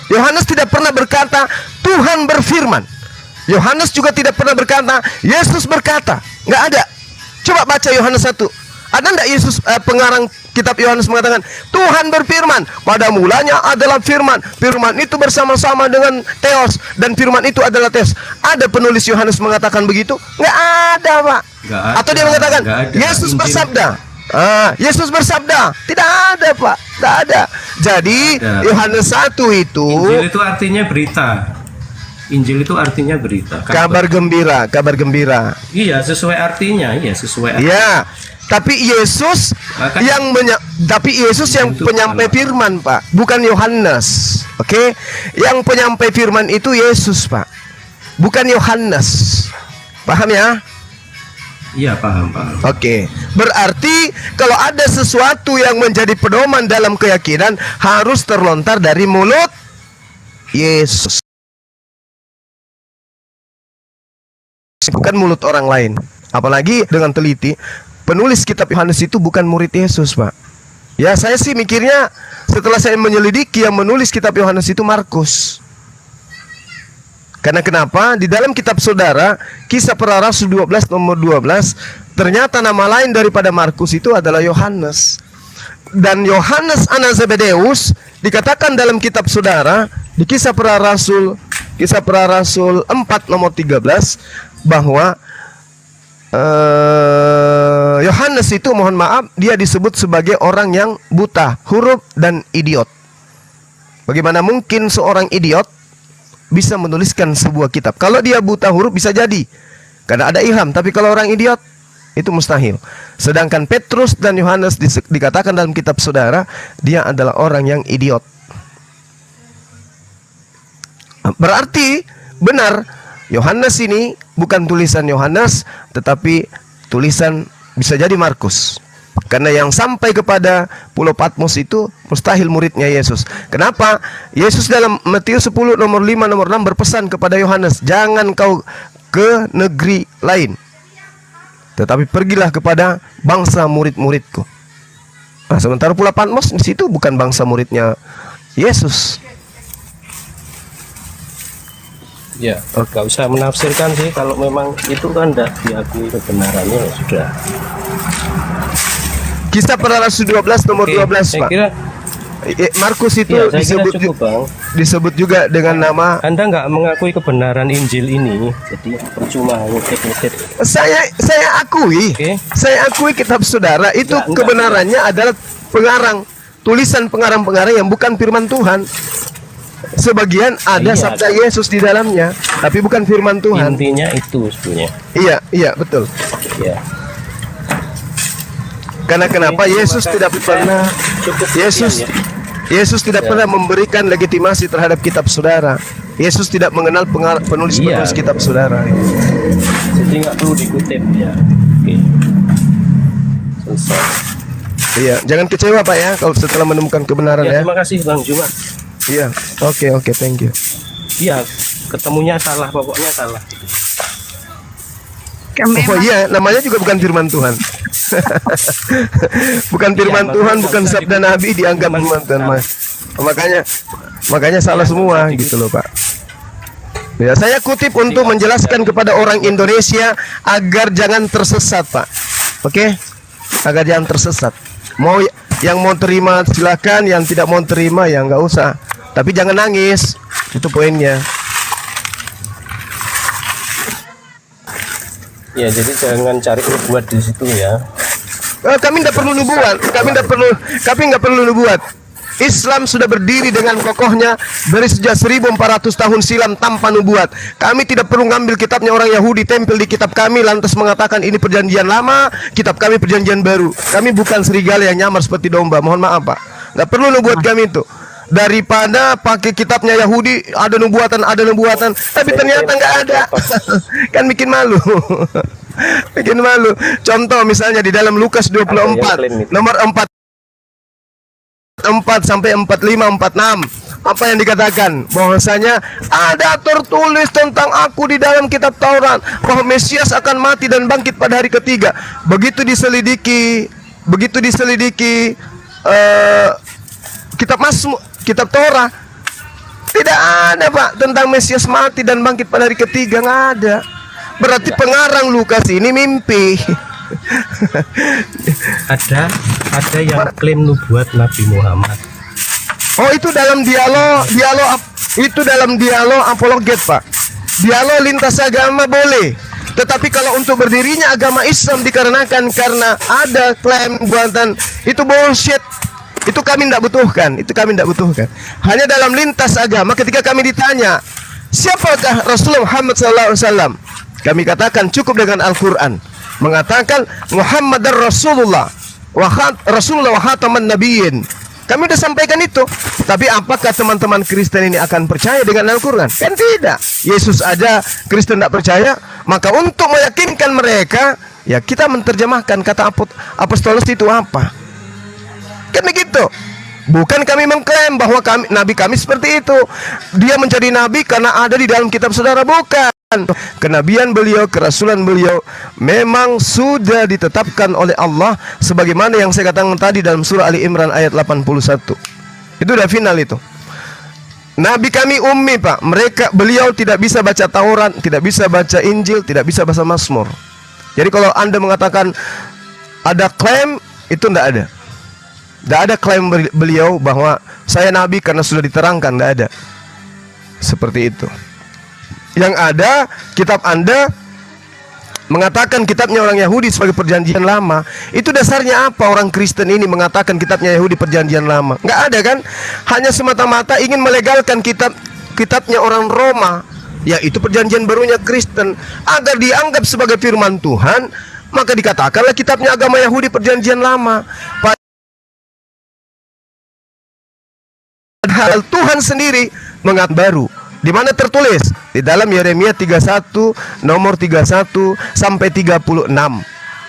Yohanes tidak pernah berkata Tuhan berfirman. Yohanes juga tidak pernah berkata Yesus berkata. Nggak ada. Coba baca Yohanes 1. Ada nggak Yesus pengarang kitab Yohanes mengatakan, Tuhan berfirman, pada mulanya adalah firman. Firman itu bersama-sama dengan Theos, dan firman itu adalah Theos. Ada penulis Yohanes mengatakan begitu? Nggak ada, Pak. Nggak ada, Atau dia mengatakan, nggak ada. Yesus Injil. bersabda. Yesus bersabda. Tidak ada, Pak. Tidak ada. Jadi Ada. Yohanes 1 itu Injil itu artinya berita. Injil itu artinya berita. kabar gembira, kabar gembira. Iya, sesuai artinya. Iya, sesuai artinya. Ya, tapi Yesus Maka- yang Itu penyampai salah. firman, Pak, bukan Yohanes. Oke? Yang penyampai firman itu Yesus, Pak. Bukan Yohanes. Paham ya? Iya, paham. Oke. Berarti kalau ada sesuatu yang menjadi pedoman dalam keyakinan harus terlontar dari mulut Yesus. Bukan mulut orang lain. Apalagi dengan teliti, penulis kitab Yohanes itu bukan murid Yesus, Pak. Ya, saya sih mikirnya setelah saya menyelidiki, yang menulis kitab Yohanes itu Markus. Karena kenapa? Di dalam kitab saudara, Kisah Para Rasul 12 nomor 12, ternyata nama lain daripada Markus itu adalah Yohanes. Dan Yohanes anak Zebedeus dikatakan dalam kitab saudara di Kisah Para Rasul 4 nomor 13 bahwa Yohanes itu, mohon maaf, dia disebut sebagai orang yang buta huruf dan idiot. Bagaimana mungkin seorang idiot bisa menuliskan sebuah kitab? Kalau dia buta huruf bisa jadi, karena ada ilham. Tapi kalau orang idiot, itu mustahil. Sedangkan Petrus dan Yohanes dikatakan dalam kitab saudara, dia adalah orang yang idiot. Berarti benar, Yohanes ini bukan tulisan Yohanes, tetapi tulisan bisa jadi Markus. Karena yang sampai kepada Pulau Patmos itu mustahil muridnya Yesus. Kenapa? Yesus dalam Matius 10 nomor 5 nomor 6 berpesan kepada Yohanes, jangan kau ke negeri lain, tetapi pergilah kepada bangsa murid-muridku. Nah, sementara Pulau Patmos di situ bukan bangsa muridnya Yesus. Ya, nggak usah menafsirkan sih. Kalau memang itu kan tidak diakui kebenarannya, ya sudah. Kisah Para Rasul 12 nomor Oke, 12, saya Pak. kira, Markus itu ya, saya kira cukup, Bang. disebut juga dengan nama. Anda nggak mengakui kebenaran Injil ini, jadi percuma ngutip-ngutip. Saya akui. Oke. Saya akui kitab saudara itu Enggak. kebenarannya adalah pengarang, tulisan pengarang-pengarang yang bukan firman Tuhan. Sebagian ada Iya, sabda ada. Yesus di dalamnya, tapi bukan firman Tuhan. Intinya itu sebenarnya. Iya, betul. Ya. Karena kenapa Oke, Yesus maka tidak kita pernah cukup Yesus sekian, Yesus tidak Ya. pernah memberikan legitimasi terhadap kitab saudara. Yesus tidak mengenal penulis-penulis Iya. kitab saudara. Jadi nggak perlu dikutip ya. Oke. Selesai. Iya, jangan kecewa Pak ya kalau setelah menemukan kebenaran Ya, ya. terima kasih Bang Juma. Iya. Oke, thank you. Iya, ketemunya salah, pokoknya salah. Oh iya, namanya juga bukan firman Tuhan. Bukan firman Iya, Tuhan, makanya bukan bisa sabda dikutip. Nabi dianggap Cuman firman Tuhan. salah. Makanya salah Iya, semua makanya gitu loh Pak. Ya, saya kutip untuk menjelaskan kepada orang Indonesia agar jangan tersesat Pak. Oke? Agar jangan tersesat. Yang mau terima silakan, yang tidak mau terima ya nggak usah. Tapi jangan nangis. Itu poinnya. Ya, jadi jangan cari nubuat di situ ya. Kami tidak perlu nubuat. Kami nggak perlu nubuat. Islam sudah berdiri dengan kokohnya dari sejak 1400 tahun silam tanpa nubuat. Kami tidak perlu ngambil kitabnya orang Yahudi, tempel di kitab kami, lantas mengatakan ini perjanjian lama, kitab kami perjanjian baru. Kami bukan serigala yang nyamar seperti domba. Mohon maaf Pak. Nggak perlu nubuat kami itu. Daripada pakai kitabnya Yahudi ada nubuatan, tapi ternyata nggak ada. Kan bikin malu. Bikin malu. Contoh misalnya di dalam Lukas 24 nomor 4 sampai 45 46 apa yang dikatakan bahwasanya ada tertulis tentang aku di dalam kitab Taurat bahwa Mesias akan mati dan bangkit pada hari ketiga. Begitu diselidiki kitab Torah, tidak ada Pak tentang Mesias mati dan bangkit pada hari ketiga, nggak ada. Berarti pengarang Lukas ini mimpi. ada yang klaim nubuat Nabi Muhammad. Oh, itu dalam dialog apologet, Pak. Dialog lintas agama boleh. Tetapi kalau untuk berdirinya agama Islam dikarenakan karena ada klaim buatan, itu bullshit. Itu kami tidak butuhkan. Hanya dalam lintas agama ketika kami ditanya, siapakah Rasulullah Muhammad SAW? Kami katakan cukup dengan Al-Quran. Mengatakan Muhammadar Rasulullah wa khataman nabiyyin. Kami sudah sampaikan itu. Tapi apakah teman-teman Kristen ini akan percaya dengan Al-Quran? Kan tidak. Yesus aja Kristen tidak percaya. Maka untuk meyakinkan mereka, ya kita menerjemahkan kata apostolos itu apa. Kan begitu. Bukan kami mengklaim bahwa nabi kami seperti itu. Dia menjadi nabi karena ada di dalam kitab saudara. Bukan. Kenabian beliau, kerasulan beliau memang sudah ditetapkan oleh Allah, sebagaimana yang saya katakan tadi dalam surah Ali Imran ayat 81. Itu udah final itu. Nabi kami ummi, Pak. Beliau tidak bisa baca Taurat, tidak bisa baca Injil, tidak bisa baca Mazmur. Jadi kalau Anda mengatakan ada klaim, itu tidak ada. Tidak ada klaim beliau bahwa saya nabi karena sudah diterangkan, tidak ada. Seperti itu. Yang ada, kitab Anda mengatakan kitabnya orang Yahudi sebagai perjanjian lama. Itu dasarnya apa orang Kristen ini mengatakan kitabnya Yahudi perjanjian lama? Nggak ada kan? Hanya semata-mata ingin melegalkan kitabnya orang Roma, yaitu perjanjian barunya Kristen, agar dianggap sebagai firman Tuhan. Maka dikatakanlah kitabnya agama Yahudi perjanjian lama. Padahal Tuhan sendiri mengat baru. Di mana tertulis? Di dalam Yeremia 31 nomor 31 sampai 36.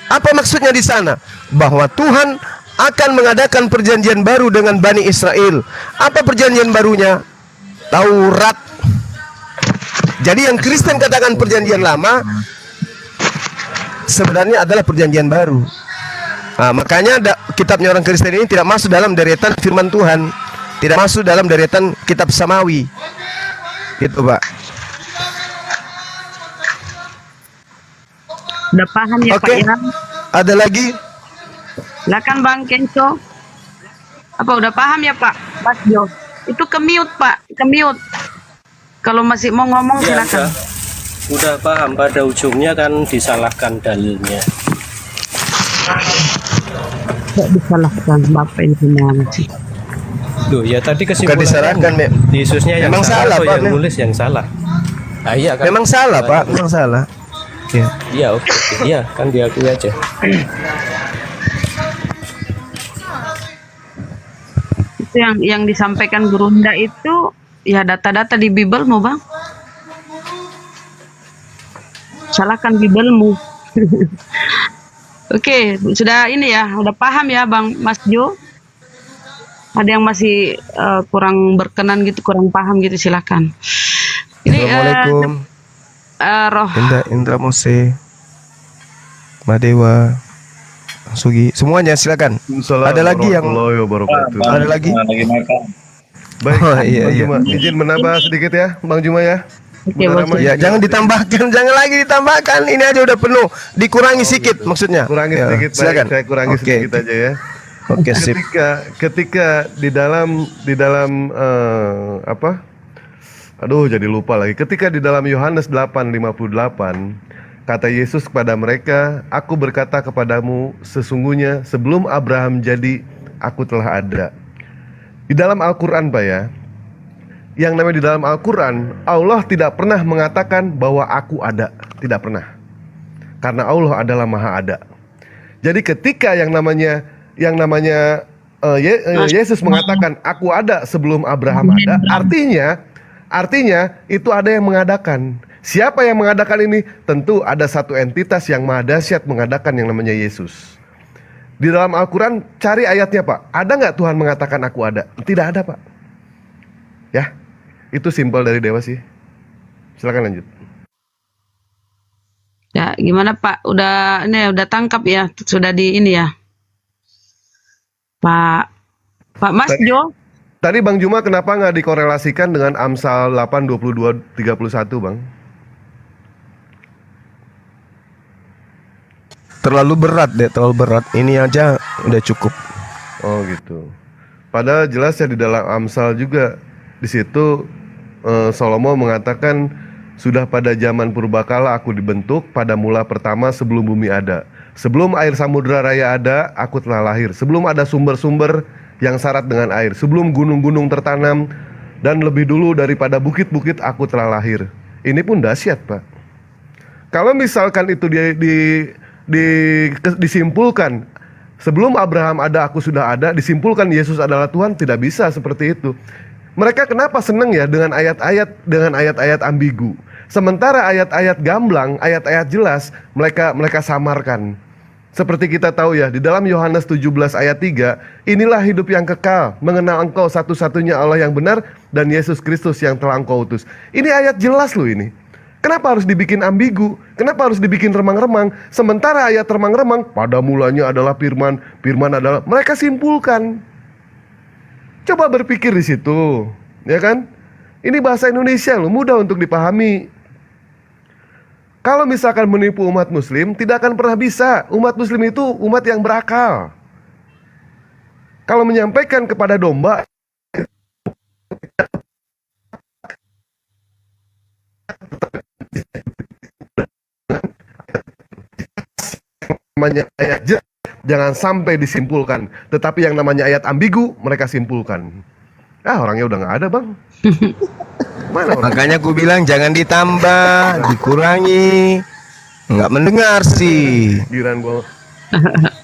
Apa maksudnya di sana? Bahwa Tuhan akan mengadakan perjanjian baru dengan Bani Israel. Apa perjanjian barunya? Taurat. Jadi yang Kristen katakan perjanjian lama sebenarnya adalah perjanjian baru. Nah, makanya kitabnya orang Kristen ini tidak masuk dalam deretan firman Tuhan, tidak masuk dalam deretan kitab samawi. Gitu, Pak. Udah paham ya, Oke. Pak Iram? Ada lagi? Silakan Bang Kenco. Apa udah paham ya, Pak? Mas Jo. Itu ke-mute, Pak. Ke-mute. Kalau masih mau ngomong Ya, silakan. udah paham. Pada ujungnya kan disalahkan dalilnya. Tidak disalahkan Bapak ini gimana sih? Loh, ya tadi Bukan kesimpulannya disalahkan, Yesusnya yang memang salah, atau Pak, yang nulis yang salah. Ah, iya kan? Memang salah, Pak. Memang salah. Ya. Iya, oke. Iya, kan diakui aja. Itu yang disampaikan Gurunda itu ya data-data di Bible mau Bang. Salahkan Biblemu. Oke, sudah ini ya, udah paham ya Bang Mas Jo. Ada yang masih kurang berkenan gitu, kurang paham gitu, silakan. Ini Assalamualaikum. roh Indra Mose, Madewa, Sugi, semuanya silakan. Ada lagi yang ada lagi? Baik, Oh, iya, Bang iya. Juma, izin menambah sedikit ya, Bang Juma ya. Oke, Benar, boleh. Mas. Ya, jangan ditambahkan, jangan lagi ditambahkan. Ini aja udah penuh. Dikurangi sedikit maksudnya. Kurangi Ya, sedikit, baik, silakan. saya kurangi Oke. sedikit aja ya. Oke, sip. Ketika di dalam apa? Aduh, jadi lupa lagi. Ketika di dalam Yohanes 8:58 kata Yesus kepada mereka, "Aku berkata kepadamu, sesungguhnya sebelum Abraham jadi, aku telah ada." Di dalam Al-Qur'an, Pak ya. Yang namanya di dalam Al-Qur'an, Allah tidak pernah mengatakan bahwa aku ada, tidak pernah. Karena Allah adalah Maha Ada. Jadi ketika yang namanya Yesus mengatakan aku ada sebelum Abraham ada, artinya itu ada yang mengadakan. Siapa yang mengadakan ini? Tentu ada satu entitas yang maha dahsyat mengadakan yang namanya Yesus. Di dalam Al-Quran cari ayatnya, Pak. Ada nggak Tuhan mengatakan aku ada? Tidak ada, Pak. Ya, itu simpel dari Dewa sih. Silakan lanjut. Ya, gimana Pak? Udah tangkap ya? Sudah di ini ya? Pak Mas Jo. Tadi Bang Juma kenapa nggak dikorelasikan dengan Amsal 8:22-31, Bang? terlalu berat deh, terlalu berat. Ini aja udah cukup. Oh gitu. Padahal jelas ya di dalam Amsal juga di situ Salomo mengatakan sudah pada zaman purbakala aku dibentuk pada mula pertama sebelum bumi ada. Sebelum air samudra raya ada, aku telah lahir. Sebelum ada sumber-sumber yang syarat dengan air, sebelum gunung-gunung tertanam, dan lebih dulu daripada bukit-bukit aku telah lahir. Ini pun dahsyat, Pak. Kalau misalkan itu disimpulkan sebelum Abraham ada aku sudah ada, disimpulkan Yesus adalah Tuhan, tidak bisa seperti itu. Mereka kenapa seneng ya dengan ayat-ayat ambigu, sementara ayat-ayat gamblang, ayat-ayat jelas mereka samarkan. Seperti kita tahu ya, di dalam Yohanes 17 ayat 3, inilah hidup yang kekal, mengenal engkau satu-satunya Allah yang benar dan Yesus Kristus yang telah engkau utus. Ini ayat jelas loh ini. Kenapa harus dibikin ambigu? Kenapa harus dibikin remang-remang? Sementara ayat remang-remang, pada mulanya adalah firman, firman adalah, mereka simpulkan. Coba berpikir di situ, ya kan? Ini bahasa Indonesia loh, mudah untuk dipahami. Kalau misalkan menipu umat muslim, tidak akan pernah bisa. Umat muslim itu umat yang berakal. Kalau menyampaikan kepada domba, namanya ayat jelas, jangan sampai disimpulkan. Tetapi yang namanya ayat ambigu, mereka simpulkan. Orangnya udah nggak ada, Bang. Mana orang? Makanya aku bilang jangan ditambah, dikurangi. Nggak mendengar sih. Giran gua.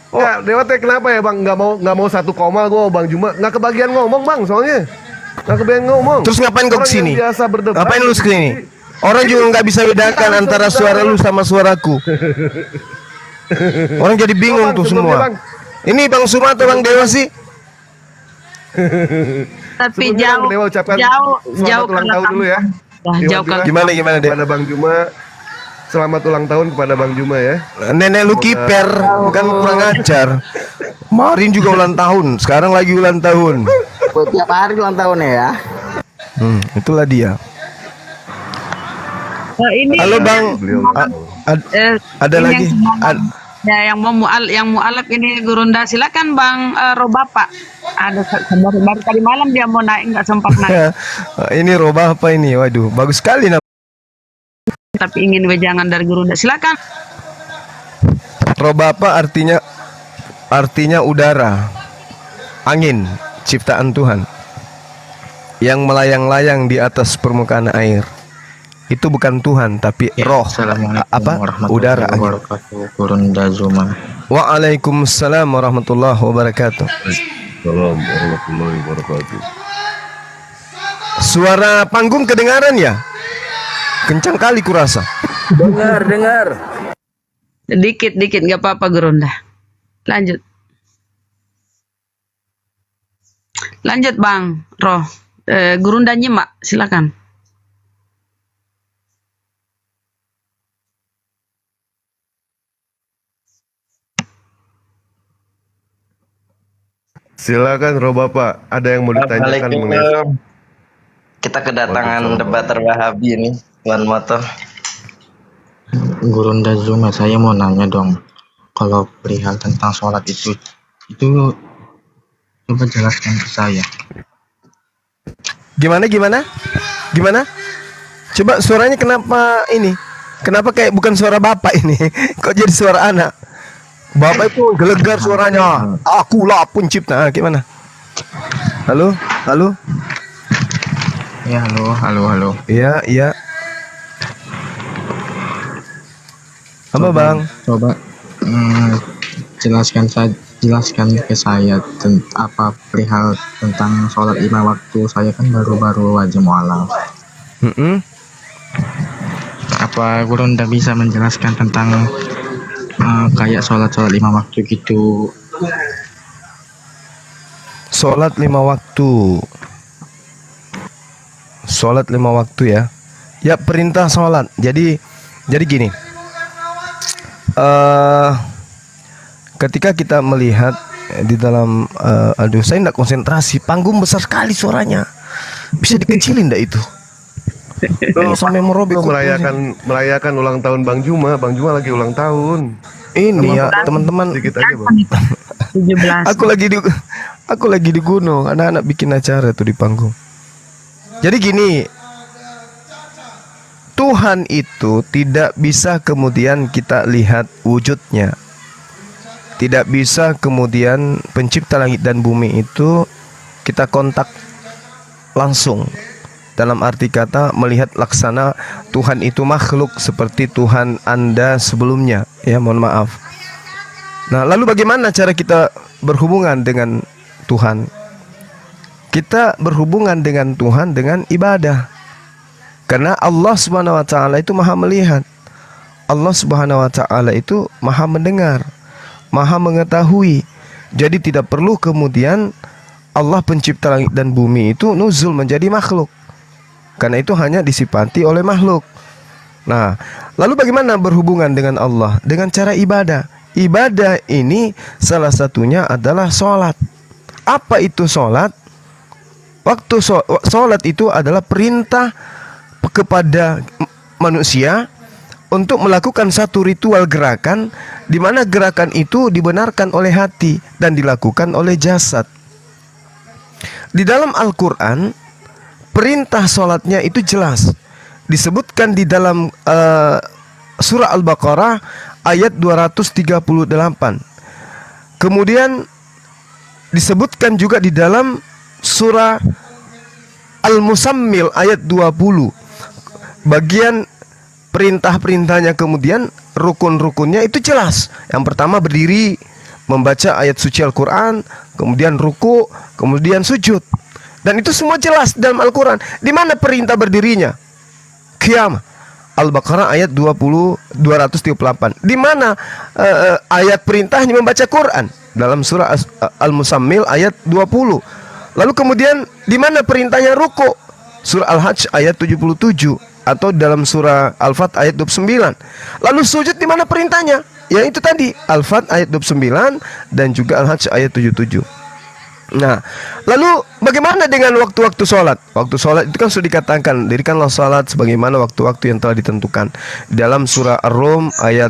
Nggak, Dewa teh kenapa ya, Bang? Nggak mau satu koma gua, Bang Juma. Nggak kebagian ngomong, Bang, soalnya. Nggak kebagian ngomong. Terus ngapain kau Orang kesini? yang biasa berdebat. Ngapain lu kesini? Orang juga nggak bisa bedakan antara suara lu sama suaraku. Orang jadi bingung Bang, tuh sebelumnya, semua. Bang. Ini Bang Suma atau Bang Dewa sih? Tapi Sebelumnya, Bang Dewa ucapkan selamat ulang tahun dulu ya. Jauh Dewa, Gimana Dewa? kepada Bang Juma. Selamat ulang tahun kepada Bang Juma ya. Nenek lu kiper, bukan kurang ajar. Kemarin juga ulang tahun, sekarang lagi ulang tahun. Tiap hari ulang tahun ya. Itulah dia. ini Halo Bang, Beliau ada ini lagi. ya, yang mualaf ini Gurunda, silakan Bang Roh Bapak. Ada baru tadi malam dia mau naik nggak sempat naik. Ini roba apa ini? Waduh, bagus sekali nama. Tapi ingin wejangan dari Gurunda, silakan. Roba apa artinya udara, angin, ciptaan Tuhan yang melayang-layang di atas permukaan air. Itu bukan Tuhan tapi roh. Apa? Udara, angin. Gurunda Zuma. Waalaikumsalam warahmatullahi wabarakatuh. Assalamualaikum warahmatullahi wabarakatuh. Suara panggung kedengaran ya? Kencang kali kurasa. Dengar. Dikit nggak apa-apa Gurunda. Lanjut Bang Roh. Gurunda nyimak, silakan. Silakan Roh Bapak, ada yang mau ditanyakan mengenai Kita kedatangan debater Wahabi ini, Tuan Moto. Gurunda Zuma, saya mau nanya dong. Kalau perihal tentang sholat itu coba jelaskan ke saya. Gimana? Coba suaranya kenapa ini? Kenapa kayak bukan suara bapak ini? Kok jadi suara anak? Bapak itu gelegar suaranya. Akulah pencipta. Gimana? Halo? Ya, halo. Iya. Apa Bang? Coba jelaskan ke saya apa perihal tentang sholat 5 waktu. Saya kan baru aja mualaf. Apa Gurunda bisa menjelaskan tentang kayak sholat 5 waktu gitu? Sholat 5 waktu ya. Ya, perintah sholat. Jadi gini. Ketika kita melihat di dalam saya tidak konsentrasi, panggung besar sekali suaranya. Bisa dikecilin enggak itu? Sampai merobek. merayakan ulang tahun Bang Juma lagi ulang tahun. ini ya teman-teman. Sedikit aja, Bang. 17. Aku lagi di gunung, anak-anak bikin acara tuh di panggung. Jadi gini, Tuhan itu tidak bisa kemudian kita lihat wujudnya. Tidak bisa kemudian pencipta langit dan bumi itu kita kontak langsung. Dalam arti kata melihat laksana Tuhan itu makhluk seperti Tuhan Anda sebelumnya. Ya, mohon maaf. Nah, lalu bagaimana cara kita berhubungan dengan Tuhan? Kita berhubungan dengan Tuhan dengan ibadah. Karena Allah Subhanahu wa taala itu Maha melihat. Allah Subhanahu wa taala itu Maha mendengar, Maha mengetahui. Jadi tidak perlu kemudian Allah pencipta langit dan bumi itu nuzul menjadi makhluk. Karena itu hanya disifati oleh makhluk. Nah, lalu bagaimana berhubungan dengan Allah? Dengan cara ibadah. Ibadah ini salah satunya adalah sholat. Apa itu sholat? Waktu sholat itu adalah perintah kepada manusia untuk melakukan satu ritual gerakan, di mana gerakan itu dibenarkan oleh hati dan dilakukan oleh jasad. Di dalam Al-Quran, perintah sholatnya itu jelas disebutkan di dalam surah Al-Baqarah ayat 238. Kemudian disebutkan juga di dalam surah Al-Musammil ayat 20. Bagian perintah-perintahnya kemudian rukun-rukunnya itu jelas. Yang pertama berdiri membaca ayat suci Al-Quran, kemudian ruku, kemudian sujud. Dan itu semua jelas dalam Al-Quran. Di mana perintah berdirinya? Qiyam. Al-Baqarah ayat 238. Di mana ayat perintahnya membaca Quran? Dalam surah Al-Musammil ayat 20. Lalu kemudian di mana perintahnya ruku? Surah Al-Hajj ayat 77 atau dalam surah Al-Fat ayat 29. Lalu sujud di mana perintahnya? Ya itu tadi Al-Fat ayat 29 dan juga Al-Hajj ayat 77. Nah, lalu bagaimana dengan waktu-waktu sholat? Waktu sholat itu kan sudah dikatakan, dirikanlah sholat sebagaimana waktu-waktu yang telah ditentukan. Dalam surah Ar-Rum ayat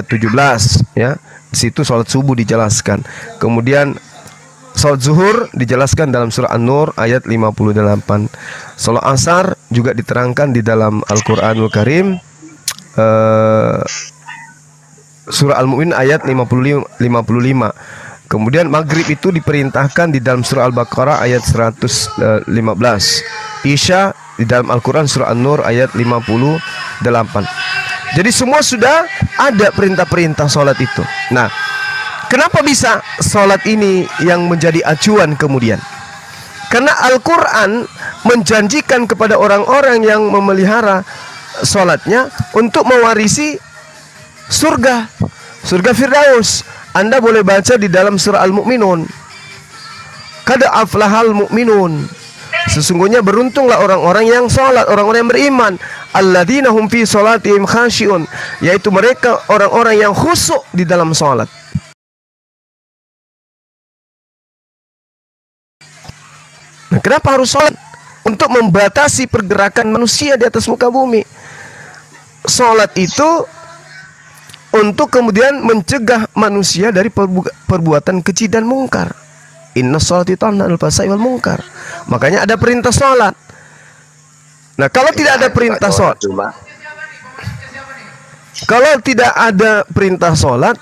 17 ya. Di situ sholat subuh dijelaskan. Kemudian sholat zuhur dijelaskan dalam surah An-Nur ayat 58. Sholat asar juga diterangkan di dalam Al-Quranul Karim surah Al-Mu'min ayat 55. Kemudian maghrib itu diperintahkan di dalam surah Al-Baqarah ayat 115. Isya di dalam Al-Quran surah An-Nur ayat 58. Jadi semua sudah ada perintah-perintah sholat itu. Nah, kenapa bisa sholat ini yang menjadi acuan kemudian? Karena Al-Quran menjanjikan kepada orang-orang yang memelihara sholatnya untuk mewarisi surga, surga Firdaus. Anda boleh baca di dalam surah Al-Mu'minun. Qad aflahal mu'minun. Sesungguhnya beruntunglah orang-orang yang sholat, orang-orang yang beriman. Alladzina hum fi sholatihim khasyi'un. Yaitu mereka orang-orang yang khusyuk di dalam sholat. Nah, kenapa harus sholat? Untuk membatasi pergerakan manusia di atas muka bumi. Sholat itu untuk kemudian mencegah manusia dari perbuatan keji dan mungkar. Inna sholati tanha 'anil fahsya'i wal munkar. Makanya ada perintah sholat. Nah, kalau tidak ada perintah sholat, kalau tidak ada perintah sholat,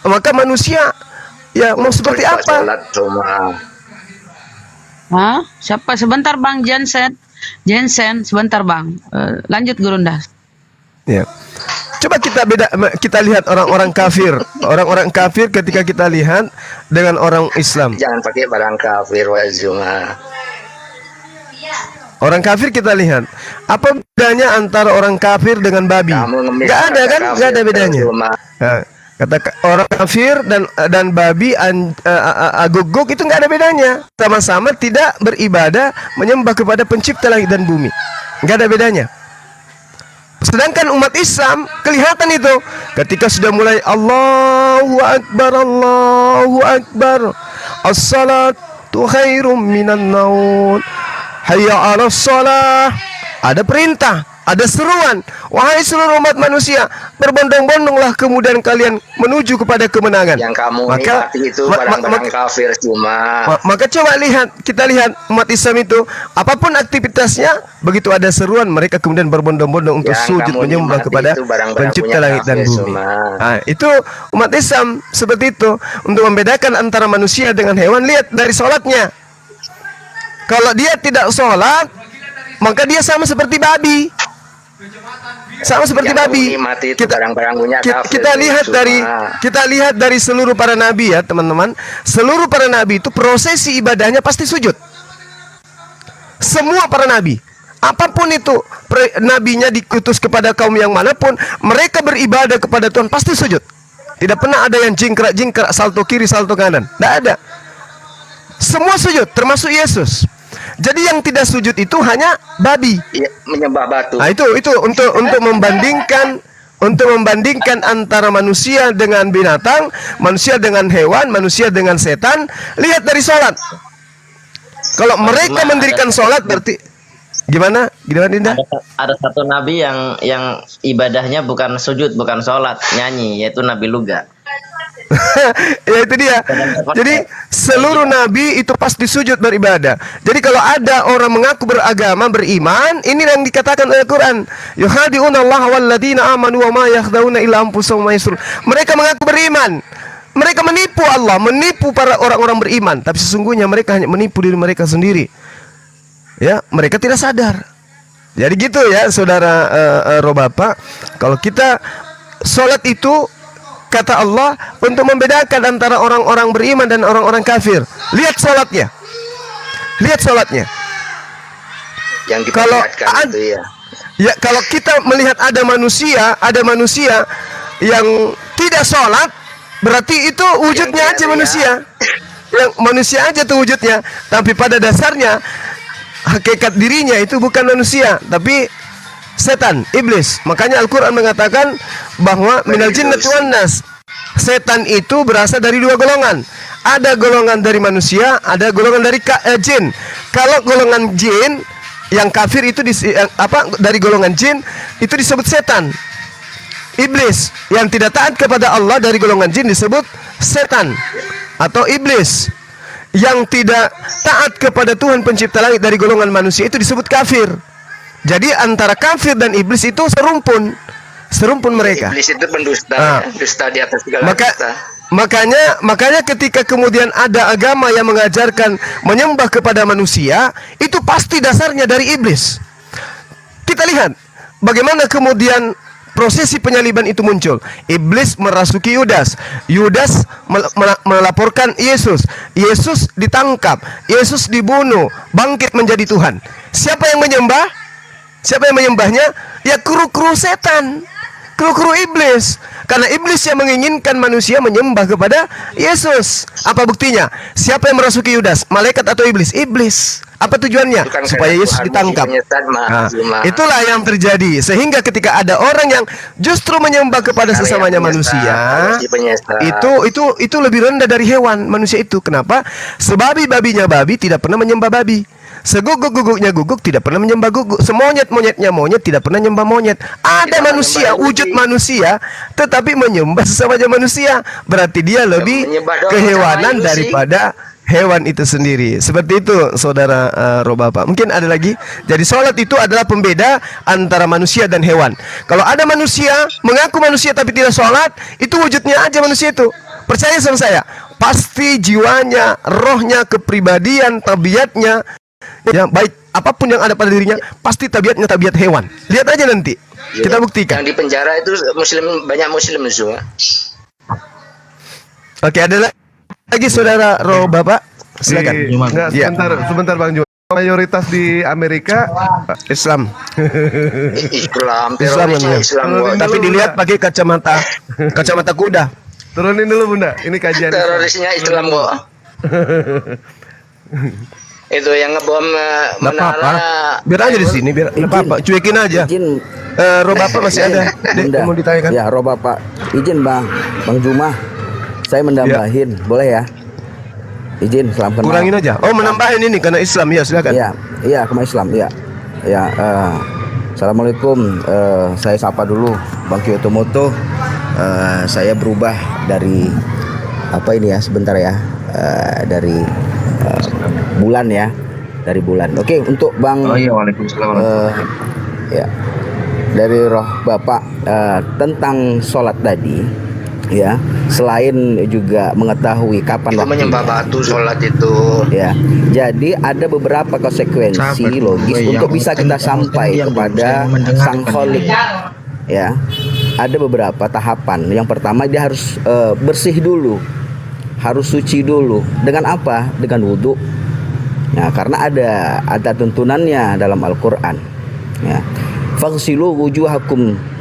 maka manusia ya mau seperti apa? Hah? Siapa? Sebentar Bang Jensen. Sebentar Bang. Lanjut Gurunda. Ya. Coba kita lihat orang-orang kafir. Orang-orang kafir ketika kita lihat dengan orang Islam. Jangan pakai barang kafir wa Zuma. Orang kafir kita lihat. Apa bedanya antara orang kafir dengan babi? Gak ada kan? Gak ada bedanya. Nah, kata orang kafir dan babi aguk-guk itu gak ada bedanya. Sama-sama tidak beribadah menyembah kepada pencipta langit dan bumi. Gak ada bedanya. Sedangkan umat Islam kelihatan itu ketika sudah mulai Allahu Akbar, as-salatu khairum minan naum, hayya 'alas shalah, ada perintah Ada seruan, wahai seluruh umat manusia, berbondong-bondonglah kemudian kalian menuju kepada kemenangan. Yang kamu Maka nikmati itu barang-barang kafir cuma. maka coba kita lihat umat Islam itu, apapun aktivitasnya, begitu ada seruan mereka kemudian berbondong-bondong untuk Yang sujud kamu menyembah nikmati kepada itu barang-barang pencipta punya langit dan kafir bumi. semua. Nah, itu umat Islam seperti itu untuk membedakan antara manusia dengan hewan. Lihat dari sholatnya. Kalau dia tidak sholat, maka dia sama seperti babi. Sama seperti Yang babi. kamu nikmati itu barang-barang punya kafir Kita lihat dari seluruh para nabi ya, teman-teman. Seluruh para nabi itu prosesi ibadahnya pasti sujud. Semua para nabi, apapun itu nabinya diutus kepada kaum yang manapun, mereka beribadah kepada Tuhan pasti sujud. Tidak pernah ada yang jingkrak-jingkrak, salto kiri, salto kanan. Tidak ada. Semua sujud, termasuk Yesus. Jadi yang tidak sujud itu hanya babi. Ya, menyembah batu. Nah, itu untuk membandingkan antara manusia dengan binatang, manusia dengan hewan, manusia dengan setan. Lihat dari sholat. Kalau mereka mendirikan sholat berarti gimana? Gimana Dinda? Ada satu nabi yang ibadahnya bukan sujud, bukan sholat, nyanyi, yaitu Nabi Luga. Ya itu dia. Jadi seluruh nabi itu pasti sujud beribadah. Jadi kalau ada orang mengaku beragama, beriman, ini yang dikatakan oleh Quran. Yuhadi'una Allah walladzina amanu wa ma yakhda'una illa anfusahum wa yasrun. Mereka mengaku beriman. Mereka menipu Allah, menipu para orang-orang beriman, tapi sesungguhnya mereka hanya menipu diri mereka sendiri. Ya, mereka tidak sadar. Jadi gitu ya, saudara roh Bapak. Kalau kita sholat itu, kata Allah, untuk membedakan antara orang-orang beriman dan orang-orang kafir. Lihat sholatnya. Lihat sholatnya. Yang Kalau diperlihatkan itu ya. Ya, kalau kita melihat ada manusia yang tidak sholat, berarti itu wujudnya aja manusia. Yang manusia aja tuh wujudnya, tapi pada dasarnya hakikat dirinya itu bukan manusia, tapi setan, iblis. Makanya Al-Quran mengatakan bahwa minal jinnati wan nas. Setan itu berasal dari dua golongan. Ada golongan dari manusia, ada golongan dari jin. Kalau golongan jin yang kafir itu dari golongan jin itu disebut setan. Iblis yang tidak taat kepada Allah dari golongan jin disebut setan atau iblis. Yang tidak taat kepada Tuhan pencipta langit dari golongan manusia itu disebut kafir. Jadi antara kafir dan iblis itu serumpun mereka. Iblis itu pendusta, dusta di atas segala dusta. Makanya ketika kemudian ada agama yang mengajarkan menyembah kepada manusia, itu pasti dasarnya dari iblis. Kita lihat bagaimana kemudian prosesi penyaliban itu muncul. Iblis merasuki Yudas. Yudas melaporkan Yesus. Yesus ditangkap. Yesus dibunuh. Bangkit menjadi Tuhan. Siapa yang menyembah? Siapa yang menyembahnya? Ya kru-kru setan. Kru-kru iblis. Karena iblis yang menginginkan manusia menyembah kepada Yesus. Apa buktinya? Siapa yang merasuki Yudas? Malaikat atau iblis? Iblis. Apa tujuannya? Bukan supaya Yesus ditangkap. Itulah yang terjadi. Sehingga ketika ada orang yang justru menyembah kepada sesamanya manusia, itu lebih rendah dari hewan manusia itu. Kenapa? Sebabi-babinya babi tidak pernah menyembah babi. Seguguk-guguknya guguk tidak pernah menyembah guguk. Semonyet-monyetnya monyet tidak pernah menyembah monyet. Ada manusia, wujud manusia, tetapi menyembah sesamanya manusia. Berarti dia lebih kehewanan daripada hewan itu sendiri. Seperti itu, saudara roh Bapak. Mungkin ada lagi. Jadi sholat itu adalah pembeda antara manusia dan hewan. Kalau ada manusia mengaku manusia tapi tidak sholat, itu wujudnya aja manusia itu. Percaya sama saya, pasti jiwanya, rohnya, kepribadian, tabiatnya, ya baik apapun yang ada pada dirinya, pasti tabiatnya tabiat hewan. Lihat aja nanti, kita buktikan. Yang di penjara itu banyak muslim semua. Oke, ada lagi saudara roh Bapak, silakan. Sebentar Bang Juma. Mayoritas di Amerika Islam. Islam, Islam. Tapi dilihat pakai kacamata kuda. Turunin dulu Bunda, ini kajian. Terorisnya Islam kok. Itu yang ngebom menara. Biar aja di sini, biar apa-apa, cuekin aja. Roh Bapak masih ada. Dek, mau ditanyakan? Ya, roh Bapak. Izin Bang Juma. Saya mendambahin, boleh ya? Izin, salam kenal. Kurangin aja. Oh, menambahin ini karena Islam ya, silakan. Iya, karena Islam, iya. Ya, Assalamualaikum. Saya sapa dulu Bang Kyoto Moto. Saya berubah dari apa ini ya, sebentar ya, dari bulan ya, dari bulan. Oke, untuk Bang. Oh iya, waalaikumsalam. Ya, dari roh Bapak tentang sholat tadi. Ya, selain juga mengetahui kapan Itu waktunya. menyembah batu sholat itu. Ya, jadi ada beberapa konsekuensi logis untuk bisa kita sampai kepada Sang Kholik. Ya, ada beberapa tahapan. Yang pertama dia harus bersih dulu, harus suci dulu. Dengan apa? Dengan wudhu. Nah, karena ada tuntunannya dalam Al-Quran. Ya, faghsilu wujuhakum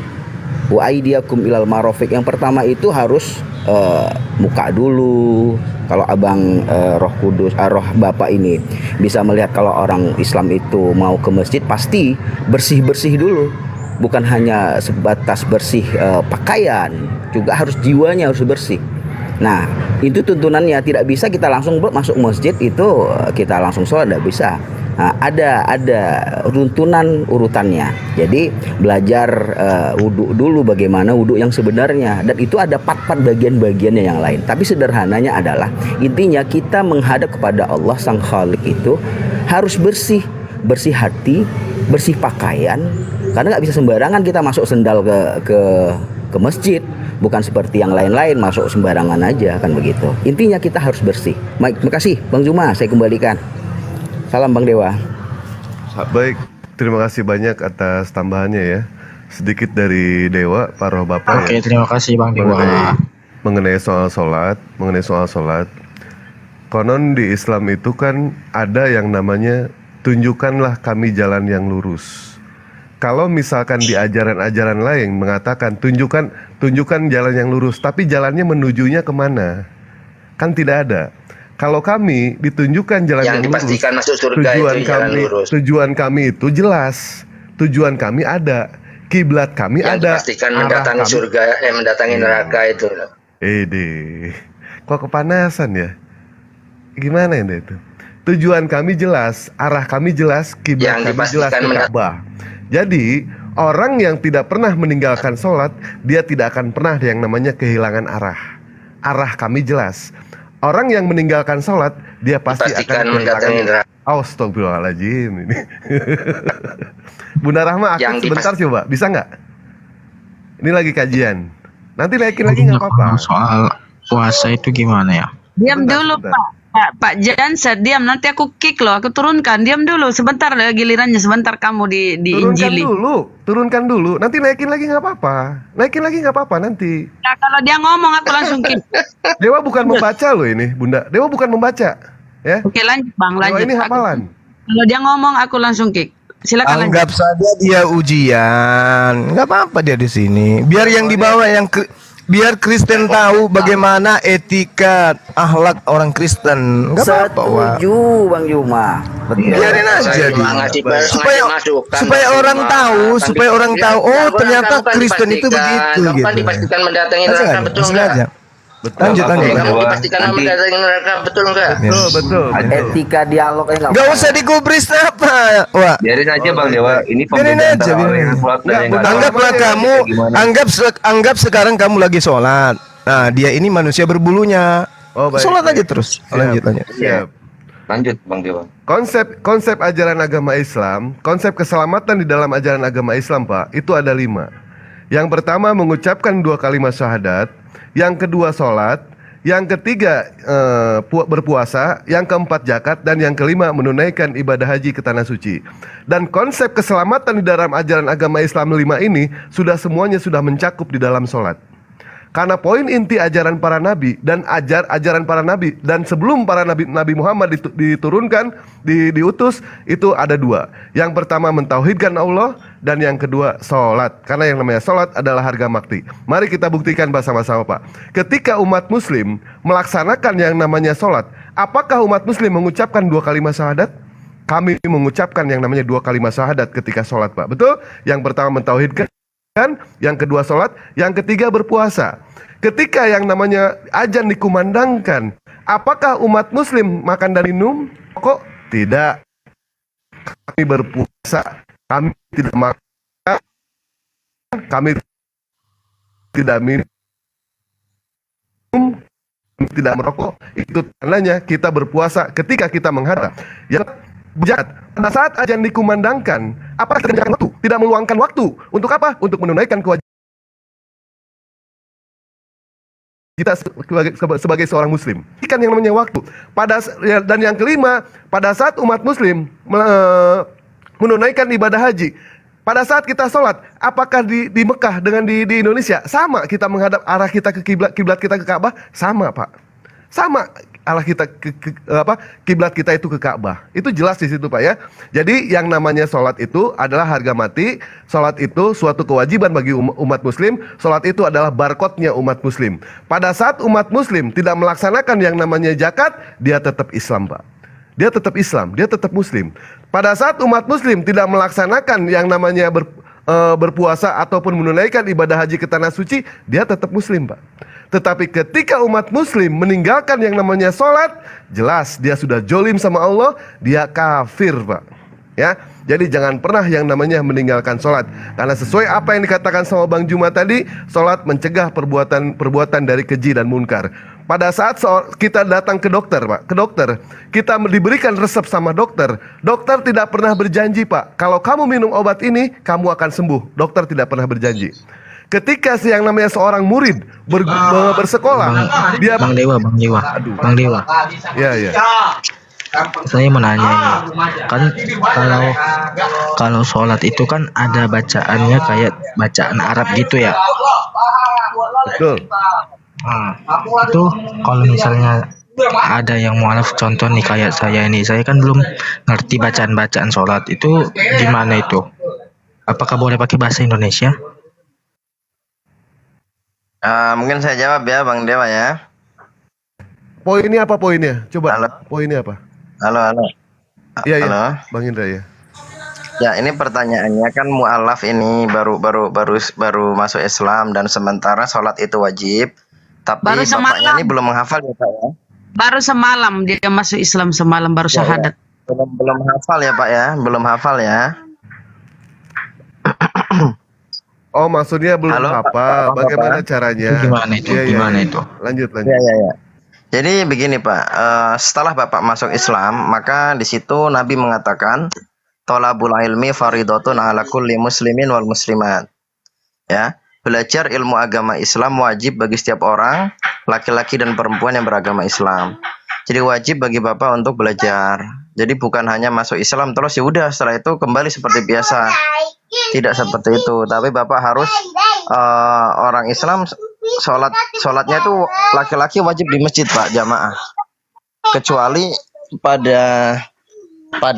wa aydiyakum ilal marafiq. Yang pertama itu harus muka dulu. Kalau abang roh kudus, roh bapak ini bisa melihat kalau orang Islam itu mau ke masjid pasti bersih-bersih dulu. Bukan hanya sebatas bersih pakaian, juga harus jiwanya harus bersih. Nah, itu tuntunannya. Tidak bisa kita langsung masuk masjid itu kita langsung sholat, tidak bisa. Nah, ada runtunan urutannya. Jadi belajar wudhu dulu, bagaimana wudhu yang sebenarnya, dan itu ada part-part bagian-bagiannya yang lain. Tapi sederhananya adalah intinya kita menghadap kepada Allah Sang Khalik itu harus bersih, bersih hati, bersih pakaian. Karena nggak bisa sembarangan kita masuk sendal ke masjid. Bukan seperti yang lain-lain masuk sembarangan aja, kan begitu. Intinya kita harus bersih. Baik, terima kasih Bang Juma, saya kembalikan. Salam Bang Dewa. Baik, terima kasih banyak atas tambahannya ya. Sedikit dari Dewa, Pak Roh Bapak. Oke, ya, terima kasih Bang Dewa. mengenai soal sholat. Konon di Islam itu kan ada yang namanya tunjukkanlah kami jalan yang lurus. Kalau misalkan di ajaran-ajaran lain mengatakan tunjukkan jalan yang lurus, tapi jalannya menujunya kemana? Kan tidak ada. Kalau kami ditunjukkan jalan yang lurus, dipastikan masuk surga itu jalan lurus. tujuan kami itu jelas, tujuan kami ada, kiblat kami Yang ada, dipastikan arah mendatangi kami- surga, mendatangi neraka itu. Kok kepanasan ya? Gimana ini itu? Tujuan kami jelas, arah kami jelas, kiblat Yang kami jelas dipastikan ke Ka'bah. Jadi orang yang tidak pernah meninggalkan sholat, dia tidak akan pernah ada yang namanya kehilangan arah. Arah kami jelas. Orang yang meninggalkan sholat, dia pasti Dipastikan akan mendatangi neraka. Astagfirullahaladzim ini. Bunda Rahma, aku Yang sebentar coba, bisa nggak? Ini lagi kajian. Nanti naikin lagi nggak apa-apa. Soal puasa itu gimana ya? Diam Sebentar, dulu sebentar. Pak Janset, diam, nanti aku kick loh, aku turunkan. Diam dulu sebentar, gilirannya sebentar kamu diinjili. Turunkan dulu. Nanti naikin lagi nggak apa-apa. Naikin lagi nggak apa-apa nanti. Nah, kalau dia ngomong aku langsung kick. Dewa bukan membaca loh ini, Bunda. Dewa bukan membaca, ya. Oke, lanjut Bang, Dewa lanjut. ini hafalan. Kalau dia ngomong aku langsung kick. Silakan lanjut. Anggap saja dia ujian, nggak apa-apa dia di sini. Biar yang dibawa biar Kristen tahu bagaimana etika akhlak orang Kristen. Nggak apa-apa, Wak. Setuju Bang Juma. Betul. Biarin aja Saya dia. ngasih supaya masukan, supaya Mas orang Juma. tahu, Kan supaya orang tahu, oh kamu ternyata kan Kristen itu dipastikan, begitu kamu kan gitu. dipastikan mendatangi Langsung neraka, aja, betul langsung nggak? aja. Lanjut, Apa-apa, lanjut. Kamu Dewa. dipastikan Nanti- mendatangi neraka, betul nggak? Betul, betul. Etika dialognya Nggak usah digubris apa, Wak. Biarin aja Bang Dewa, ini Biarin pembedaan aja, antara orang biarin. yang sholat dan Nggak, yang Bunda, nggak sholat. Anggaplah kamu, Gimana? anggap sekarang kamu lagi sholat. Nah, dia ini manusia berbulunya. Oh, baik, Sholat baik. aja terus. Siap. Lanjut. Siap. Lanjut Bang Dewa. Konsep ajaran agama Islam, konsep keselamatan di dalam ajaran agama Islam, Pak, itu ada 5. Yang pertama mengucapkan 2 kalimat syahadat, yang kedua sholat, yang ketiga berpuasa, yang keempat zakat, dan yang kelima menunaikan ibadah haji ke tanah suci. Dan konsep keselamatan di dalam ajaran agama Islam 5 ini semuanya sudah mencakup di dalam sholat. Karena poin inti ajaran para nabi dan ajaran para nabi dan sebelum para nabi Muhammad diturunkan, diutus, itu ada 2. Yang pertama mentauhidkan Allah, dan yang kedua sholat. Karena yang namanya sholat adalah harga mati. Mari kita buktikan bersama-sama, Pak. Ketika umat muslim melaksanakan yang namanya sholat, apakah umat muslim mengucapkan 2 kalimat syahadat? Kami mengucapkan yang namanya 2 kalimat syahadat ketika sholat, Pak. Betul? Yang pertama mentauhidkan, yang kedua sholat, yang ketiga berpuasa. Ketika yang namanya azan dikumandangkan, apakah umat muslim makan dan minum? Kok tidak? Kami berpuasa, kami tidak makan kami tidak minum, tidak merokok. Itu tandanya kita berpuasa ketika kita menghadap. Yang jahat, pada saat azan dikumandangkan, apa kerjakan waktu? Tidak meluangkan waktu. Untuk apa? Untuk menunaikan kewajiban kita sebagai seorang muslim. Ikan yang namanya waktu. Dan yang kelima, pada saat umat muslim menunaikan ibadah haji, pada saat kita sholat, apakah di Mekah dengan di Indonesia sama? Kita menghadap arah kita ke kiblat kita ke Ka'bah, sama Pak, sama arah kita kiblat kita itu ke Ka'bah. Itu jelas di situ Pak ya. Jadi yang namanya sholat itu adalah harga mati. Sholat itu suatu kewajiban bagi umat muslim. Sholat itu adalah barcode-nya umat muslim. Pada saat umat muslim tidak melaksanakan yang namanya zakat, dia tetap Islam Pak. Dia tetap Islam, dia tetap muslim. Pada saat umat muslim tidak melaksanakan yang namanya berpuasa ataupun menunaikan ibadah haji ke tanah suci, dia tetap muslim Pak. Tetapi ketika umat muslim meninggalkan yang namanya sholat, jelas dia sudah jolim sama Allah, dia kafir Pak. Ya, jadi jangan pernah yang namanya meninggalkan sholat. Karena sesuai apa yang dikatakan sama Bang Juma tadi, sholat mencegah perbuatan dari keji dan munkar. Pada saat kita datang ke dokter Pak, kita diberikan resep sama dokter. Dokter tidak pernah berjanji Pak, kalau kamu minum obat ini, kamu akan sembuh. Dokter tidak pernah berjanji. Ketika yang namanya seorang murid bersekolah, Bang Dewa. Ya. Saya mau nanya ini, kan kalau sholat itu kan ada bacaannya kayak bacaan Arab gitu ya. Betul. Nah, itu kalau misalnya ada yang mualaf, contoh nih kayak saya ini, saya kan belum ngerti bacaan sholat itu gimana itu? Apakah boleh pakai bahasa Indonesia? Mungkin saya jawab ya Bang Dewa ya. Poinnya apa poinnya? Coba. Halo. Poinnya apa? Halo. Iya, Halo. Bang Indra ya. Ya, ini pertanyaannya kan mualaf ini baru masuk Islam dan sementara sholat itu wajib. Tapi Baru bapaknya semalam. ini belum menghafal ya Pak ya. Baru semalam dia masuk Islam, semalam baru syahadat. Belum hafal ya Pak ya, belum hafal ya. Oh, maksudnya belum Halo, hafal. Pak. Bagaimana caranya? Itu gimana itu? Iya, Gimana iya. itu? Lanjut. Ya. Jadi begini Pak, setelah Bapak masuk Islam, maka di situ Nabi mengatakan thalabul ilmi faridatun ala kulli muslimin wal muslimat. Ya, belajar ilmu agama Islam wajib bagi setiap orang, laki-laki dan perempuan yang beragama Islam. Jadi wajib bagi Bapak untuk belajar. Jadi bukan hanya masuk Islam terus ya udah setelah itu kembali seperti biasa. Tidak seperti itu, tapi Bapak harus orang Islam sholatnya itu laki-laki wajib di masjid Pak, jamaah. Kecuali pada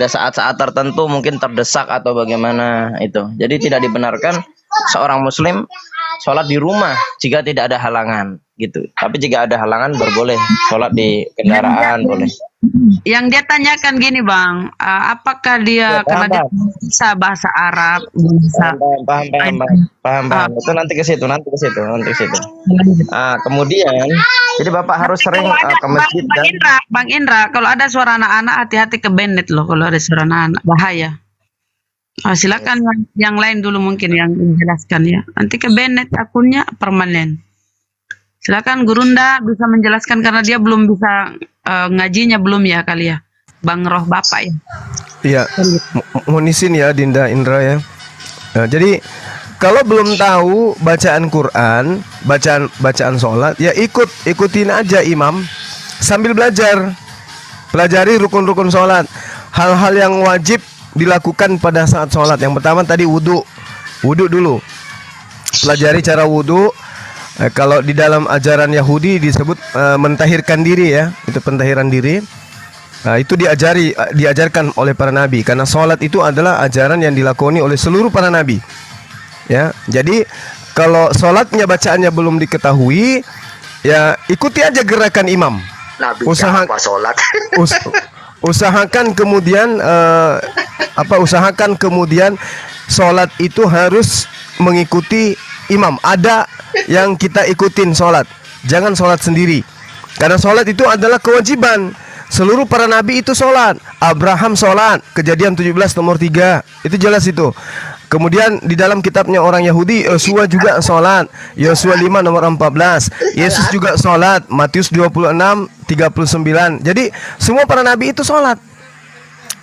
saat-saat tertentu mungkin terdesak atau bagaimana itu. Jadi tidak dibenarkan seorang muslim sholat di rumah jika tidak ada halangan gitu. Tapi jika ada halangan boleh sholat di kendaraan boleh. Yang dia tanyakan gini Bang, apakah dia karena dia bisa bahasa Arab, bisa Paham. Itu nanti ke situ. Kemudian jadi Bapak harus sering ke masjid Bang Indra, kalau ada suara anak-anak hati-hati ke Bennett loh, kalau ada suara anak-anak bahaya. Silakan yang lain dulu mungkin yang menjelaskan ya. Nanti ke Bennett akunnya permanen. Silakan Gurunda bisa menjelaskan karena dia belum bisa ngajinya belum ya kali ya. Bang Roh Bapak ya. Iya, mohon izin ya Dinda Indra ya. Jadi kalau belum tahu bacaan Quran, bacaan sholat, ya ikutin aja imam sambil belajar. Pelajari rukun-rukun sholat. Hal-hal yang wajib dilakukan pada saat sholat. Yang pertama tadi wudhu dulu. Pelajari cara wudhu. Kalau di dalam ajaran Yahudi disebut mentahirkan diri ya, itu pentahiran diri. Itu diajarkan oleh para nabi karena sholat itu adalah ajaran yang dilakoni oleh seluruh para nabi. Ya, jadi kalau sholatnya bacaannya belum diketahui, ya ikuti aja gerakan imam. Nabi apa sholat? Usahakan kemudian sholat itu harus mengikuti imam. Ada yang kita ikutin sholat, jangan sholat sendiri. Karena sholat itu adalah kewajiban. Seluruh para nabi itu sholat. Abraham sholat, Kejadian 17 nomor 3. Itu jelas itu. Kemudian di dalam kitabnya orang Yahudi, Yosua juga sholat. Yosua 5 nomor 14. Yesus juga sholat. Matius 26 39. Jadi semua para nabi itu sholat.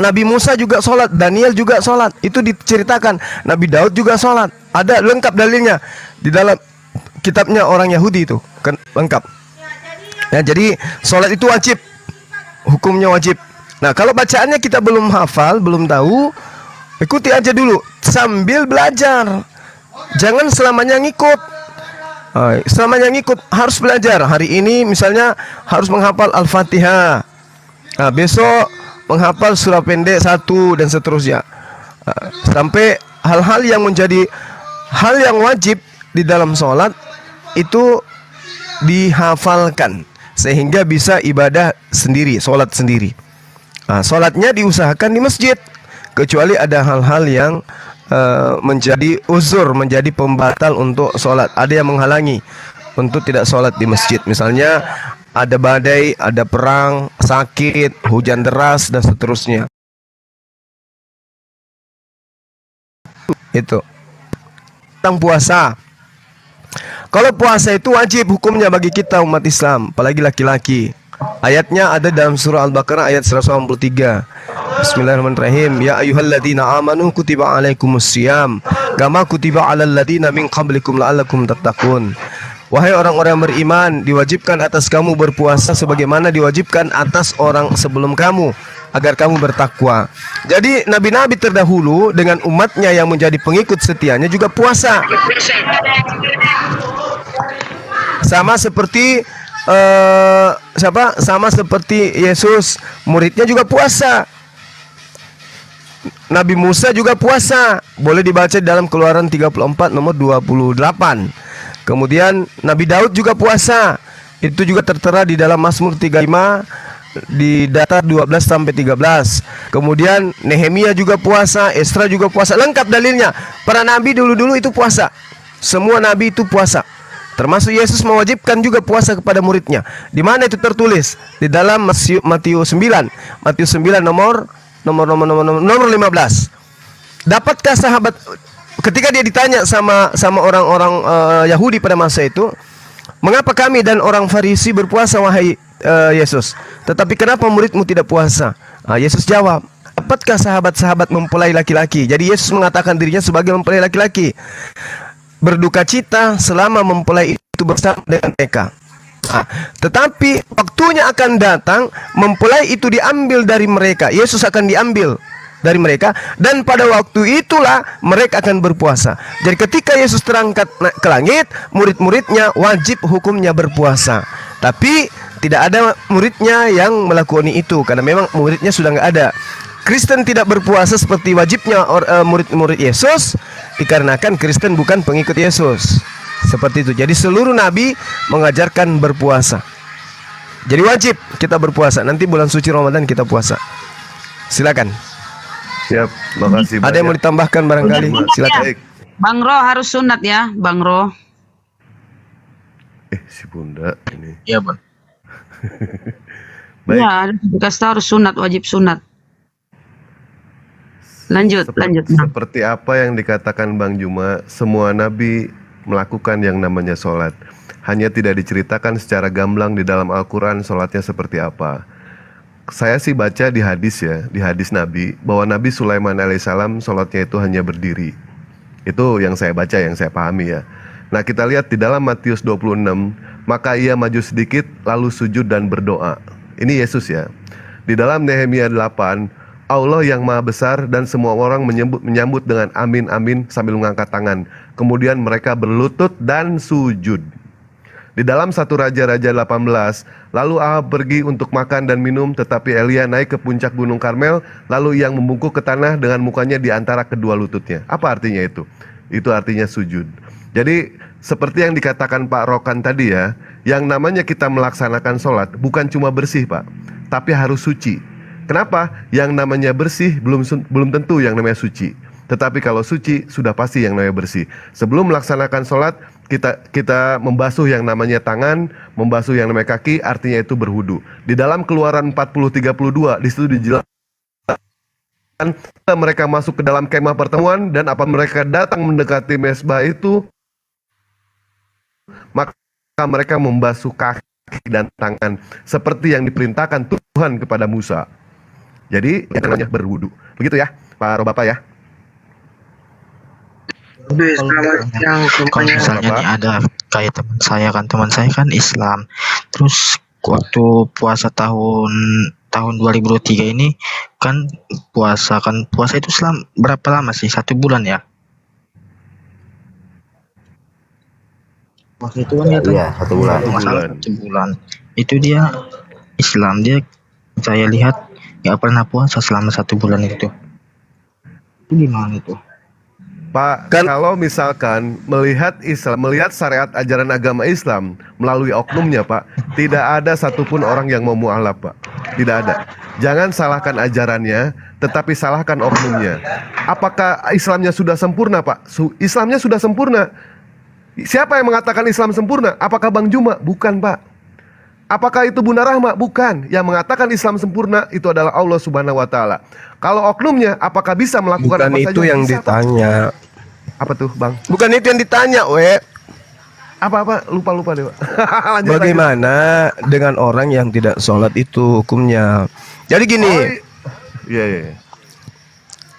Nabi Musa juga sholat, Daniel juga sholat. Itu diceritakan. Nabi Daud juga sholat. Ada lengkap dalilnya di dalam kitabnya orang Yahudi itu, lengkap. Nah, jadi sholat itu wajib, hukumnya wajib. Nah, kalau bacaannya kita belum hafal, belum tahu, ikuti aja dulu sambil belajar. Jangan selamanya ngikut. Selamanya ngikut, harus belajar. Hari ini misalnya harus menghafal Al-Fatihah. Nah, besok menghafal surah pendek 1 dan seterusnya. Sampai hal-hal yang menjadi hal yang wajib di dalam sholat itu dihafalkan sehingga bisa ibadah sendiri, sholat sendiri. Sholatnya diusahakan di masjid, kecuali ada hal-hal yang menjadi uzur, menjadi pembatal untuk sholat. Ada yang menghalangi untuk tidak sholat di masjid. Misalnya ada badai, ada perang, sakit, hujan deras dan seterusnya. Itu tentang puasa. Kalau puasa itu wajib hukumnya bagi kita umat Islam, apalagi laki-laki. Ayatnya ada dalam surah Al-Baqarah ayat 183. Bismillahirrahmanirrahim. Ya ayyuhalladzina amanu kutiba alaikumusiyam kama kutiba alal ladzina min qablikum la'allakum tattaqun. Wahai orang-orang yang beriman, diwajibkan atas kamu berpuasa sebagaimana diwajibkan atas orang sebelum kamu, agar kamu bertakwa. Jadi nabi-nabi terdahulu dengan umatnya yang menjadi pengikut setianya juga puasa. Sama seperti sama seperti Yesus, muridnya juga puasa. Nabi Musa juga puasa. Boleh dibaca di dalam Keluaran 34 nomor 28. Kemudian Nabi Daud juga puasa. Itu juga tertera di dalam Mazmur 35 di data 12 sampai 13. Kemudian Nehemia juga puasa, Esra juga puasa. Lengkap dalilnya. Para nabi dulu-dulu itu puasa. Semua nabi itu puasa. Termasuk Yesus mewajibkan juga puasa kepada muridnya. Di mana itu tertulis? Di dalam Matius 9. Matius 9 nomor 15. Dapatkah sahabat ketika dia ditanya sama orang-orang Yahudi pada masa itu, mengapa kami dan orang Farisi berpuasa wahai Yesus, tetapi kenapa muridmu tidak puasa? Yesus jawab, dapatkah sahabat-sahabat mempelai laki-laki? Jadi Yesus mengatakan dirinya sebagai mempelai laki-laki. Berduka cita selama mempelai itu bersama dengan mereka. Tetapi waktunya akan datang, mempelai itu diambil dari mereka. Yesus akan diambil dari mereka, dan pada waktu itulah mereka akan berpuasa. Jadi ketika Yesus terangkat ke langit, murid-muridnya wajib hukumnya berpuasa. Tapi tidak ada muridnya yang melakoni itu, karena memang muridnya sudah nggak ada. Kristen tidak berpuasa seperti wajibnya murid-murid Yesus, dikarenakan Kristen bukan pengikut Yesus. Seperti itu. Jadi seluruh nabi mengajarkan berpuasa. Jadi wajib kita berpuasa. Nanti bulan suci Ramadan kita puasa. Silakan. Siap, makasih banyak. Ada yang mau ditambahkan barangkali? Silakan. Bang Ro harus sunat ya, Bang Ro. Si Bunda ini. Iya, Bang. Baik. Ya, dikasih tahu harus sunat, wajib sunat. Lanjut. Seperti apa yang dikatakan Bang Juma, semua nabi melakukan yang namanya sholat. Hanya tidak diceritakan secara gamblang di dalam Al-Quran sholatnya seperti apa. Saya sih baca di hadis ya, di hadis Nabi, bahwa Nabi Sulaiman alaihissalam sholatnya itu hanya berdiri. Itu yang saya baca, yang saya pahami ya. Nah, kita lihat di dalam Matius 26, maka ia maju sedikit lalu sujud dan berdoa. Ini Yesus ya. Di dalam Nehemia 8, Allah yang maha besar dan semua orang menyambut dengan amin amin sambil mengangkat tangan. Kemudian mereka berlutut dan sujud. Di dalam 1 Raja-Raja 18, lalu Ahab pergi untuk makan dan minum, tetapi Elia naik ke puncak gunung Karmel, lalu yang membungkuk ke tanah dengan mukanya di antara kedua lututnya. Apa artinya itu? Itu artinya sujud. Jadi seperti yang dikatakan Pak Rokan tadi ya, yang namanya kita melaksanakan sholat bukan cuma bersih Pak, tapi harus suci. Kenapa? Yang namanya bersih belum tentu yang namanya suci. Tetapi kalau suci sudah pasti yang namanya bersih. Sebelum melaksanakan sholat, kita membasuh yang namanya tangan, membasuh yang namanya kaki, artinya itu berwudu. Di dalam Keluaran 40:32 di situ dijelaskan mereka masuk ke dalam kemah pertemuan dan apa mereka datang mendekati mezbah itu, maka mereka membasuh kaki dan tangan seperti yang diperintahkan Tuhan kepada Musa. Jadi yang namanya berwudu. Begitu ya, Pak Bapak ya. Kalau misalnya nih ada kayak teman saya kan Islam, terus waktu puasa tahun 2023 ini kan puasa itu berapa lama sih? 1 bulan ya? Puasa itu kan Iya, 1 bulan. masalah 1 bulan. Itu dia Islam, dia saya lihat nggak pernah puasa selama 1 bulan itu. Itu gimana itu? Pak, kalau misalkan melihat syariat ajaran agama Islam melalui oknumnya, Pak, tidak ada satupun orang yang mau mualaf, Pak. Tidak ada. Jangan salahkan ajarannya, tetapi salahkan oknumnya. Apakah Islamnya sudah sempurna, Pak? Islamnya sudah sempurna. Siapa yang mengatakan Islam sempurna? Apakah Bang Juma? Bukan, Pak. Apakah itu Bunda Rahma? Bukan. Yang mengatakan Islam sempurna itu adalah Allah Subhanahu wa Ta'ala. Kalau oknumnya, apakah bisa melakukan Bukan apa saja? itu yang Bisa, Pak. ditanya. Apa tuh, Bang? Bukan itu yang ditanya, we. Apa? Lupa deh, Pak. Lanjut. Bagaimana dengan orang yang tidak sholat itu hukumnya? Jadi gini, Iya.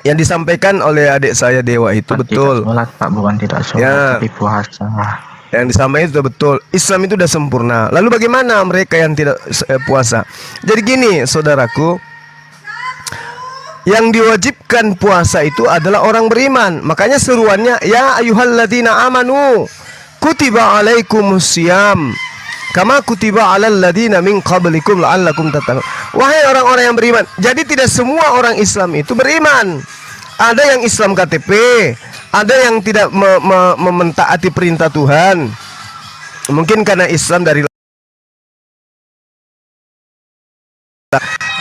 yang disampaikan oleh adik saya Dewa itu betul. Tidak sholat, Pak, bukan tidak sholat, Ya. tapi puasa. Yang disampaikan itu betul. Islam itu sudah sempurna. Lalu bagaimana mereka yang tidak puasa? Jadi gini, saudaraku, yang diwajibkan puasa itu adalah orang beriman. Makanya seruannya, ya ayyuhalladzina amanu kutiba alaikumusiyam kama kutiba alal ladzina min qablikum la'allakum tattaqun. Wahai orang-orang yang beriman. Jadi tidak semua orang Islam itu beriman. Ada yang Islam KTP, ada yang tidak mentaati perintah Tuhan. Mungkin karena Islam dari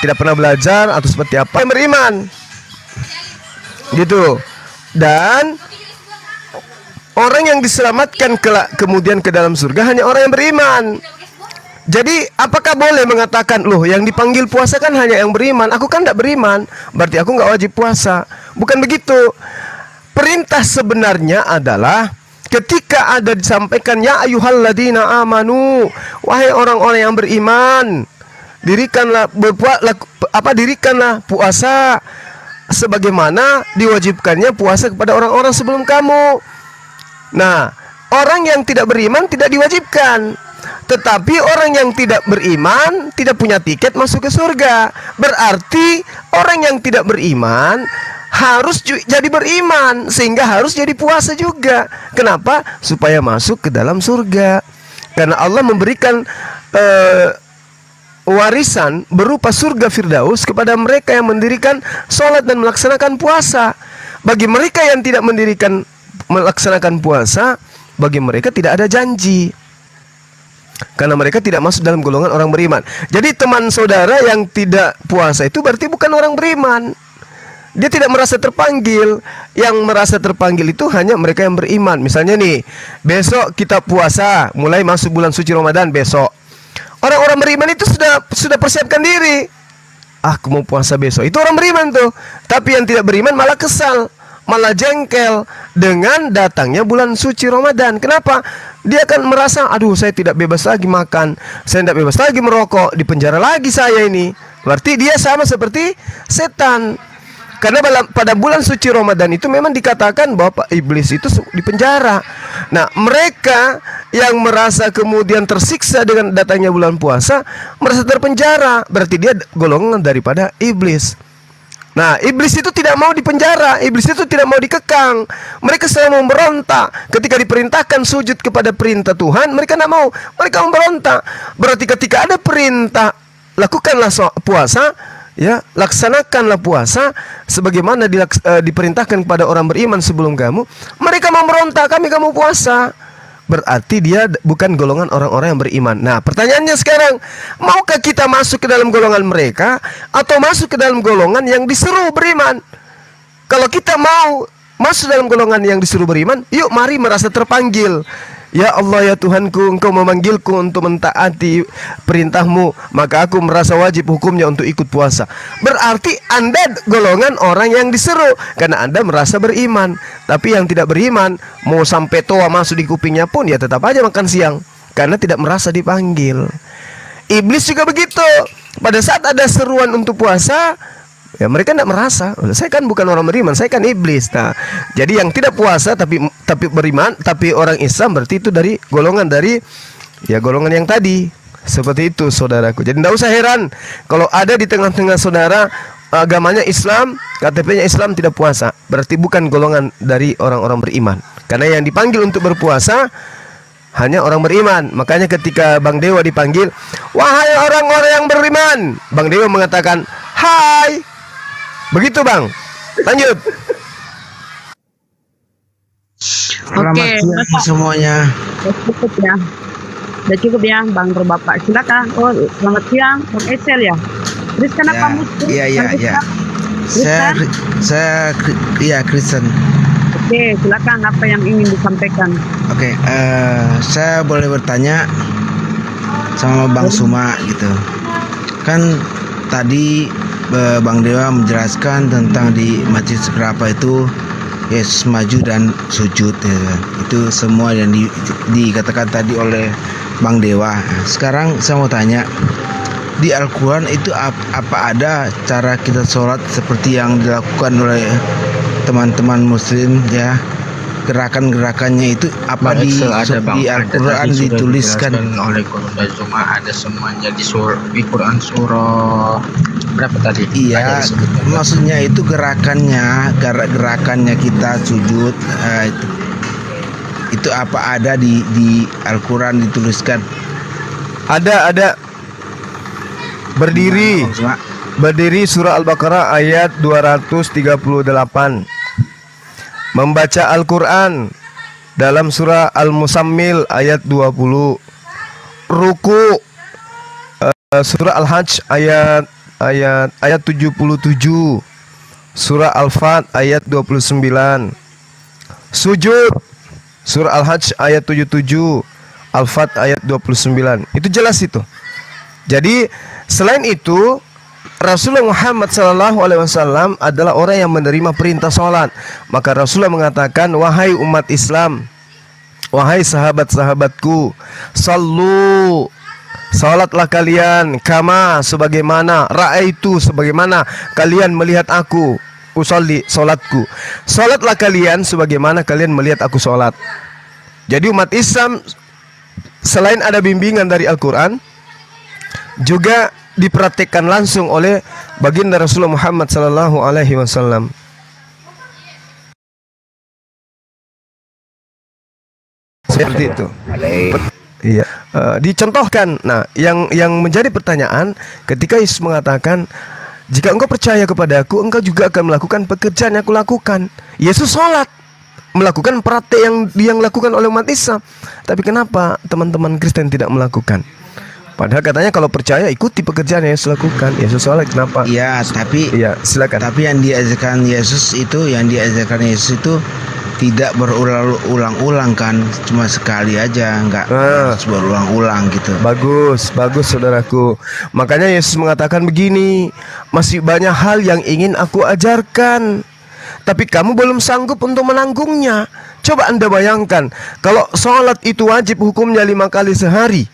tidak pernah belajar atau seperti apa, yang beriman gitu. Dan orang yang diselamatkan kemudian ke dalam surga hanya orang yang beriman. Jadi apakah boleh mengatakan, loh yang dipanggil puasa kan hanya yang beriman, aku kan tidak beriman, berarti aku nggak wajib puasa? Bukan begitu. Perintah sebenarnya adalah ketika ada disampaikan ya ayyuhalladzina amanu, wahai orang-orang yang beriman, dirikanlah puasa sebagaimana diwajibkannya puasa kepada orang-orang sebelum kamu. Nah, orang yang tidak beriman tidak diwajibkan. Tetapi orang yang tidak beriman tidak punya tiket masuk ke surga. Berarti orang yang tidak beriman harus jadi beriman, sehingga harus jadi puasa juga. Kenapa? Supaya masuk ke dalam surga. Karena Allah memberikan warisan berupa surga Firdaus kepada mereka yang mendirikan sholat dan melaksanakan puasa. Bagi mereka yang tidak melaksanakan puasa, bagi mereka tidak ada janji, karena mereka tidak masuk dalam golongan orang beriman. Jadi teman saudara yang tidak puasa itu berarti bukan orang beriman. Dia tidak merasa terpanggil. Yang merasa terpanggil itu hanya mereka yang beriman. Misalnya nih, besok kita puasa, mulai masuk bulan suci Ramadan besok. Orang-orang beriman itu sudah persiapkan diri. Aku mau puasa besok. Itu orang beriman tuh. Tapi yang tidak beriman malah kesal, malah jengkel dengan datangnya bulan suci Ramadan. Kenapa? Dia akan merasa, aduh saya tidak bebas lagi makan, saya tidak bebas lagi merokok, di penjara lagi saya ini. Berarti dia sama seperti setan. Karena pada bulan suci Ramadan itu memang dikatakan bahwa iblis itu di penjara. Nah, mereka yang merasa kemudian tersiksa dengan datangnya bulan puasa, merasa terpenjara, berarti dia golongan daripada iblis. Nah, iblis itu tidak mau dipenjara, iblis itu tidak mau dikekang. Mereka selalu memberontak. Ketika diperintahkan sujud kepada perintah Tuhan, mereka tidak mau, mereka memberontak. Berarti ketika ada perintah, lakukanlah puasa, ya, laksanakanlah puasa sebagaimana diperintahkan kepada orang beriman sebelum kamu. Mereka memberontak, kami kamu puasa. Berarti dia bukan golongan orang-orang yang beriman. Nah, pertanyaannya sekarang, maukah kita masuk ke dalam golongan mereka atau masuk ke dalam golongan yang disuruh beriman? Kalau kita mau masuk dalam golongan yang disuruh beriman, yuk mari merasa terpanggil. Ya Allah ya Tuhanku, Engkau memanggilku untuk mentaati perintahmu, maka aku merasa wajib hukumnya untuk ikut puasa. Berarti Anda golongan orang yang diseru karena Anda merasa beriman. Tapi yang tidak beriman, mau sampai toa masuk di kupingnya pun ya tetap aja makan siang karena tidak merasa dipanggil. Iblis juga begitu. Pada saat ada seruan untuk puasa, ya mereka tidak merasa. Saya kan bukan orang beriman, saya kan iblis. Nah, jadi yang tidak puasa tapi beriman, tapi orang Islam, berarti itu dari golongan yang tadi. Seperti itu saudaraku. Jadi tidak usah heran kalau ada di tengah-tengah saudara agamanya Islam, KTP-nya Islam tidak puasa, berarti bukan golongan dari orang-orang beriman. Karena yang dipanggil untuk berpuasa hanya orang beriman. Makanya ketika Bang Dewa dipanggil, wahai orang-orang yang beriman, Bang Dewa mengatakan, hai. Begitu Bang. Lanjut. Oke, semuanya. cukup ya. Udah cukup ya, Bang Bapak. Silakan. Oh, selamat siang, Bang Esel ya. Terus kenapa muslim? Iya. Saya Kristen. Oke, silakan apa yang ingin disampaikan. Oke, saya boleh bertanya sama Bang Suma gitu. Kan tadi Bang Dewa menjelaskan tentang di masjid seberapa itu Yesus maju dan sujud ya. Itu semua yang dikatakan tadi oleh Bang Dewa. Sekarang saya mau tanya, di Al-Quran itu apa ada cara kita sholat seperti yang dilakukan oleh teman-teman muslim ya? Gerakan-gerakannya itu apa di Al-Quran dituliskan oleh Quran dan Zuma, ada semuanya di Quran surah berapa tadi? Iya, maksudnya itu gerakannya kita sujud itu apa ada di Al-Quran dituliskan? Ada. Berdiri surah Al-Baqarah ayat 238. Membaca Al-Quran dalam surah Al-Musammil ayat 20. Ruku surah Al-Hajj ayat 77. Surah Al-Fat ayat 29. Sujud surah Al-Hajj ayat 77, Al-Fat ayat 29. Itu jelas itu. Jadi selain itu, Rasulullah Muhammad SAW adalah orang yang menerima perintah sholat. Maka Rasulullah mengatakan, wahai umat Islam, wahai sahabat-sahabatku, sallu, salatlah kalian, kama, sebagaimana, ra'aitu, sebagaimana kalian melihat aku, usolli, salatku. Salatlah kalian sebagaimana kalian melihat aku salat. Jadi umat Islam selain ada bimbingan dari Al-Quran, juga dipraktikkan langsung oleh baginda Rasulullah Muhammad SAW. Seperti itu. Iya, dicontohkan. Nah, yang menjadi pertanyaan ketika Yesus mengatakan, jika engkau percaya kepadaku, engkau juga akan melakukan pekerjaan yang aku lakukan. Yesus sholat, melakukan praktek yang dilakukan oleh umat Islam. Tapi kenapa teman-teman Kristen tidak melakukan? Padahal katanya kalau percaya ikuti pekerjaan yang Yesus lakukan. Yesus sholat, kenapa? Iya, tapi silakan. Tapi yang diajarkan Yesus itu tidak berulang-ulang kan, cuma sekali aja, enggak harus berulang-ulang gitu. Bagus saudaraku. Makanya Yesus mengatakan begini, masih banyak hal yang ingin aku ajarkan, tapi kamu belum sanggup untuk menanggungnya. Coba Anda bayangkan, kalau sholat itu wajib hukumnya 5 kali sehari,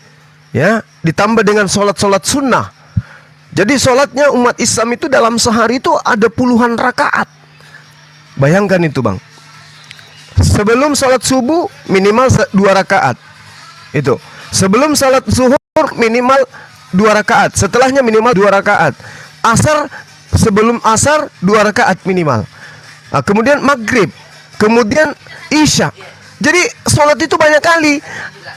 ya, ditambah dengan sholat sunnah. Jadi sholatnya umat Islam itu dalam sehari itu ada puluhan rakaat. Bayangkan itu Bang. Sebelum sholat subuh minimal 2 rakaat. Itu. Sebelum sholat zuhur minimal 2 rakaat. Setelahnya minimal 2 rakaat. Asar, sebelum asar 2 rakaat minimal. Nah, kemudian maghrib, kemudian isya. Jadi sholat itu banyak kali.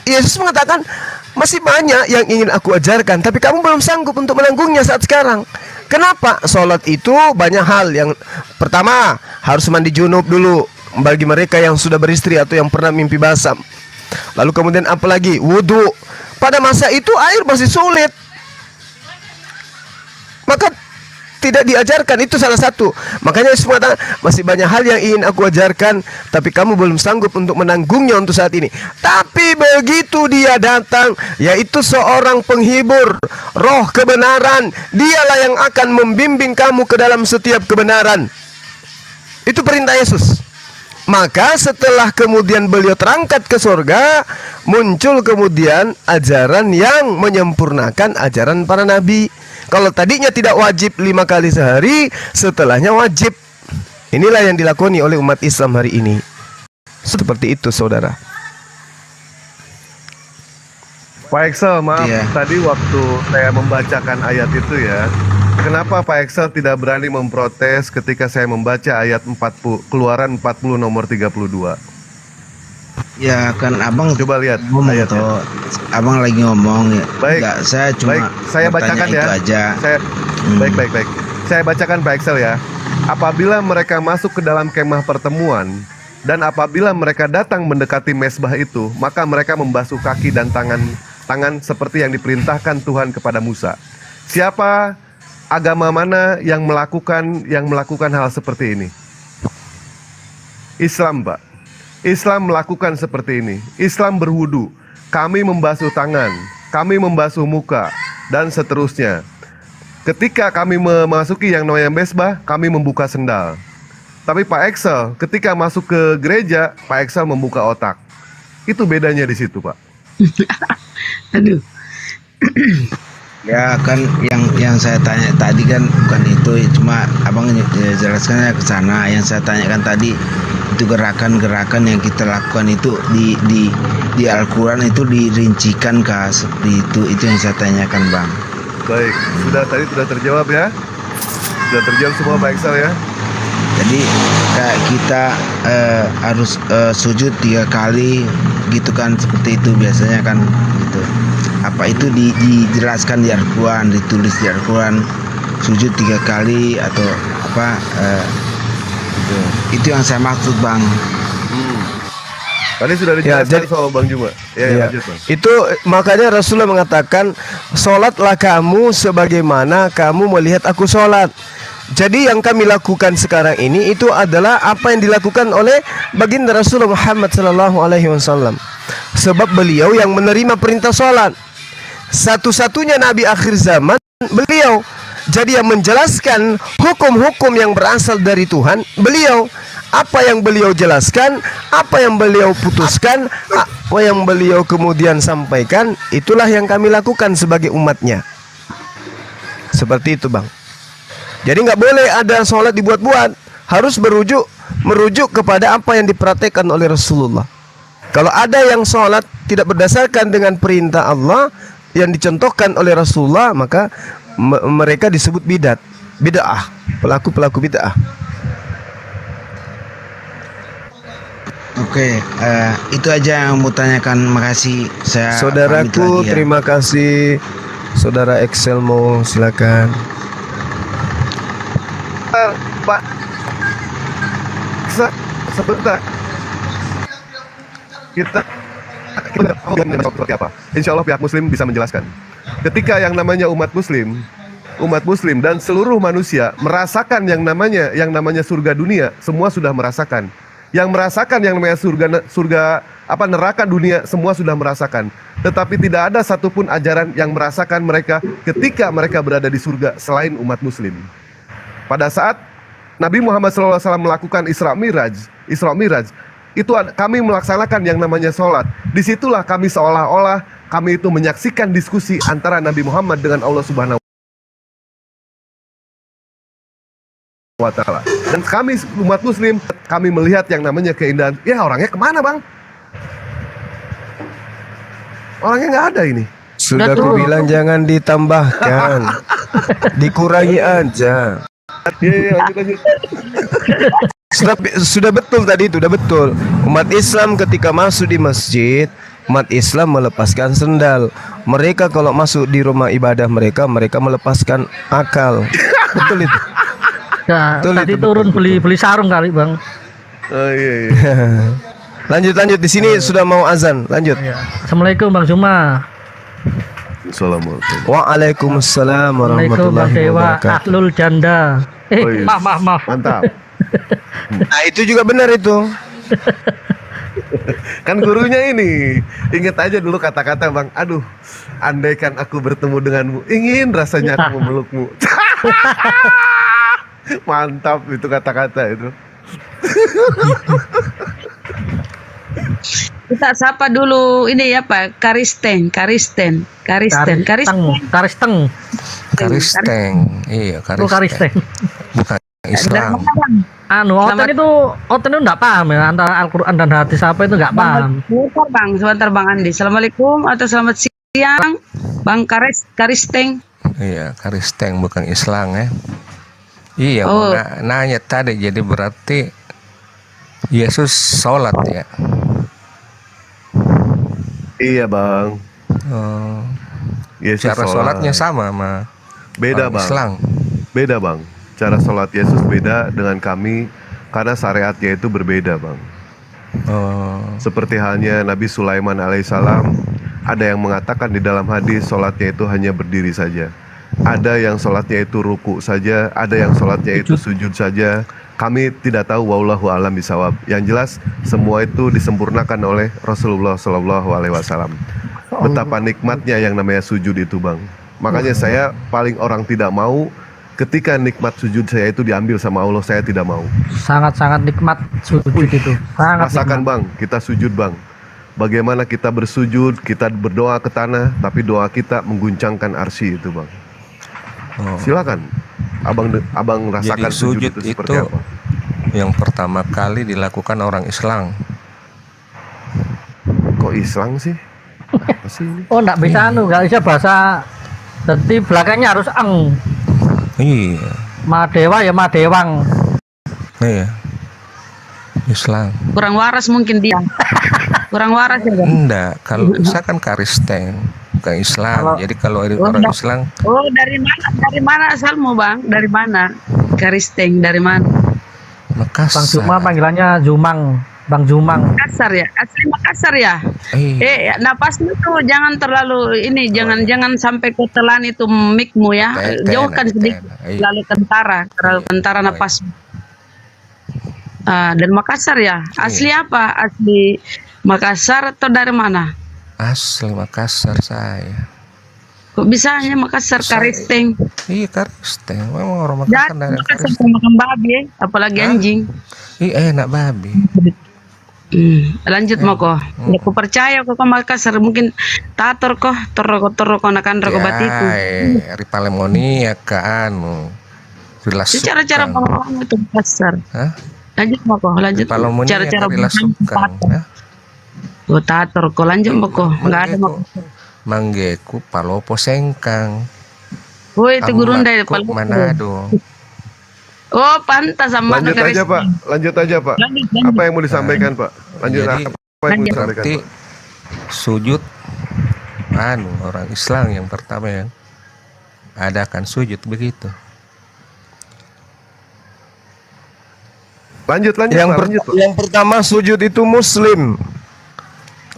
Yesus mengatakan, masih banyak yang ingin aku ajarkan, tapi kamu belum sanggup untuk menanggungnya saat sekarang. Kenapa? Sholat itu banyak hal. Yang pertama, harus mandi junub dulu bagi mereka yang sudah beristri atau yang pernah mimpi basah. Lalu kemudian apa lagi? Wudhu. Pada masa itu air masih sulit. Maka tidak diajarkan. Itu salah satu. Makanya Yesus mengatakan, masih banyak hal yang ingin aku ajarkan, tapi kamu belum sanggup untuk menanggungnya untuk saat ini. Tapi begitu dia datang, yaitu seorang penghibur, roh kebenaran, dialah yang akan membimbing kamu ke dalam setiap kebenaran. Itu perintah Yesus. Maka setelah kemudian beliau terangkat ke surga, muncul kemudian ajaran yang menyempurnakan ajaran para nabi. Kalau tadinya tidak wajib 5 kali sehari, setelahnya wajib. Inilah yang dilakoni oleh umat Islam hari ini. Seperti itu, saudara. Pak Excel, maaf, tadi waktu saya membacakan ayat itu ya, kenapa Pak Excel tidak berani memprotes ketika saya membaca ayat 40, Keluaran 40 nomor 32? Ya kan abang coba lihat ayatnya. Abang lagi ngomong ya. Baik. Enggak, saya cuma saya bacakan ya. itu aja. Baik. Saya bacakan Pak Excel ya. Apabila mereka masuk ke dalam kemah pertemuan dan apabila mereka datang mendekati mezbah itu, maka mereka membasuh kaki dan tangan seperti yang diperintahkan Tuhan kepada Musa. Siapa, agama mana yang melakukan hal seperti ini? Islam, Pak. Islam melakukan seperti ini. Islam berwudu, kami membasuh tangan, kami membasuh muka, dan seterusnya. Ketika kami memasuki yang namanya mezbah, kami membuka sendal. Tapi Pak Excel, ketika masuk ke gereja, Pak Excel membuka otak. Itu bedanya di situ, Pak. Aduh. Ya kan yang saya tanya tadi kan bukan itu, cuma abang jelaskannya ke sana. Yang saya tanyakan tadi itu gerakan-gerakan yang kita lakukan itu di Al-Quran itu dirincikan kah seperti itu yang saya tanyakan, Bang. Baik, tadi sudah terjawab ya. Sudah terjawab semua Pak Excel ya. Jadi kayak kita harus sujud 3 kali gitu kan, seperti itu biasanya kan gitu. Apa itu dijelaskan di Al-Quran, ditulis di Al-Quran sujud 3 kali atau apa gitu. Itu yang saya maksud, Bang. Tadi sudah dijelaskan soal Bang Juma. Lanjut, Bang. Itu makanya Rasulullah mengatakan, sholatlah kamu sebagaimana kamu melihat aku sholat. Jadi yang kami lakukan sekarang ini itu adalah apa yang dilakukan oleh baginda Rasulullah Muhammad SAW. Sebab beliau yang menerima perintah sholat. Satu-satunya Nabi akhir zaman beliau. Jadi yang menjelaskan hukum-hukum yang berasal dari Tuhan beliau. Apa yang beliau jelaskan, apa yang beliau putuskan, apa yang beliau kemudian sampaikan, itulah yang kami lakukan sebagai umatnya. Seperti itu, Bang. Jadi nggak boleh ada sholat dibuat-buat, harus merujuk kepada apa yang dipraktekkan oleh Rasulullah. Kalau ada yang sholat tidak berdasarkan dengan perintah Allah yang dicontohkan oleh Rasulullah, maka mereka disebut bid'ah, pelaku bid'ah. Oke, itu aja yang mau tanyakan. Makasih. Saudaraku, terima kasih. Saudara Excel mau silakan. Pak, sebentar. Kita seperti apa? Insya Allah pihak Muslim bisa menjelaskan. Ketika yang namanya umat Muslim dan seluruh manusia merasakan yang namanya surga dunia, semua sudah merasakan. Yang merasakan yang namanya neraka dunia, semua sudah merasakan. Tetapi tidak ada satupun ajaran yang merasakan mereka ketika mereka berada di surga selain umat Muslim. Pada saat Nabi Muhammad SAW melakukan Isra Miraj, itu kami melaksanakan yang namanya sholat. Disitulah kami seolah-olah kami itu menyaksikan diskusi antara Nabi Muhammad dengan Allah Subhanahu wa Ta'ala. Dan kami umat Muslim, kami melihat yang namanya keindahan. Ya, orangnya kemana, Bang? Orangnya nggak ada ini. Sudah aku bilang jangan ditambahkan, dikurangi aja. Lanjut. Sudah betul tadi itu, sudah betul. Umat Islam ketika masuk di masjid, umat Islam melepaskan sendal. Mereka kalau masuk di rumah ibadah mereka melepaskan akal. Betul itu. Ya, betul tadi itu, turun beli sarung kali, Bang. Oh iya. Lanjut di sini sudah mau azan. Lanjut. Assalamualaikum Bang Juma. Assalamualaikum. Waalaikumsalam warahmatullahi Dewa wabarakatuh. Ahlul Janda. Oh, iya. Maaf. Mantap. Nah, itu juga benar itu. Kan gurunya ini. Ingat aja dulu kata-kata Bang. Aduh, andaikan aku bertemu denganmu, ingin rasanya aku memelukmu. Mantap itu kata-kata itu. Kita sapa dulu ini ya Pak, Karisteng. Karisteng. Iya, Oh, Karisteng. Bukan Dari Islam. mana, Bang? Oten itu enggak paham ya antara Al-Quran dan hadis apa itu enggak paham. Sebentar Bang Andi. Assalamualaikum atau selamat siang Bang Karisteng. Iya, Karisteng bukan Islam ya. Iya, Oh. nanya tadi jadi berarti Yesus sholat ya. Iya Bang. Oh, Yesus cara sholatnya sama sama beda orang Bang. Islam. Beda Bang. Cara sholat Yesus beda dengan kami karena syariatnya itu berbeda Bang. Oh, Seperti halnya Nabi Sulaiman alaihissalam, ada yang mengatakan di dalam hadis sholatnya itu hanya berdiri saja. Ada yang sholatnya itu ruku saja, ada yang sholatnya itu sujud saja. Kami tidak tahu, wallahu alam bisawab. Yang jelas semua itu disempurnakan oleh Rasulullah Shallallahu Alaihi Wasallam. Betapa nikmatnya yang namanya sujud itu Bang. Makanya saya paling orang tidak mau ketika nikmat sujud saya itu diambil sama Allah, saya tidak mau. Sangat-sangat nikmat sujud itu. Sangat Rasakan nikmat. Bang, kita sujud Bang. Bagaimana kita bersujud, kita berdoa ke tanah, tapi doa kita mengguncangkan arsy itu Bang. Silakan, abang rasakan jadi sujud sujud itu seperti itu apa. yang pertama kali dilakukan orang Islam. Kok Islam sih? Apa sih ini? Oh, enggak bisa enggak bisa bahasa. Jadi belakangnya harus eng. Iya, Madewa ya Madewang. iya. Islam. Kurang waras mungkin dia. Kurang waras ya Bang. Enggak, kalau saya kan Karisteng, bukan Islam. Jadi kalau ada orang Islam, Oh, dari mana? Dari mana asalmu Bang? Dari mana? Karisteng dari mana? Bang Juma Makassar. panggilannya Jumang. Bang Jumang. Makassar ya? Asli Makassar ya? Iya. Napasmu tuh jangan terlalu ini, jangan sampai ketelan itu mic-mu ya. Jauhkan sedikit, terlalu kentara napasmu. Dan Makassar ya? Asli apa? Asli Makassar atau dari mana? Asli Makassar saya. Kok bisa hanya Makassar Karisteng? Iya, Karisteng. Memang orang Makassar Jadi dari Makassar Karisteng. makan babi ya? Apalagi anjing. Iya, enak babi. Lanjut mau kok. Ya, aku percaya kok ke Makassar mungkin tator kok toro konakan roko bat itu. Ripalemoni ya kan. Rilasukan. Cara-cara bang itu Makassar. Hah? Lanjut mau kok, lanjut. Ripalemoni Cara-cara ya rilasukan. Hah? Oh, tator kok lanjut mau kok. Enggak ada mau. Manggeku Palopo Sengkang. Oh, itu gurun dari Amatku Manado. Oh, pantas sama Lanjut aja Pak, lanjut aja Pak. Apa yang mau disampaikan Pak? Lanjut Jadi, apa yang mau disampaikan berarti Pak? sujud orang Islam yang pertama yang adakan sujud begitu. Lanjut Pak, lanjut Pak. Yang pertama sujud itu Muslim.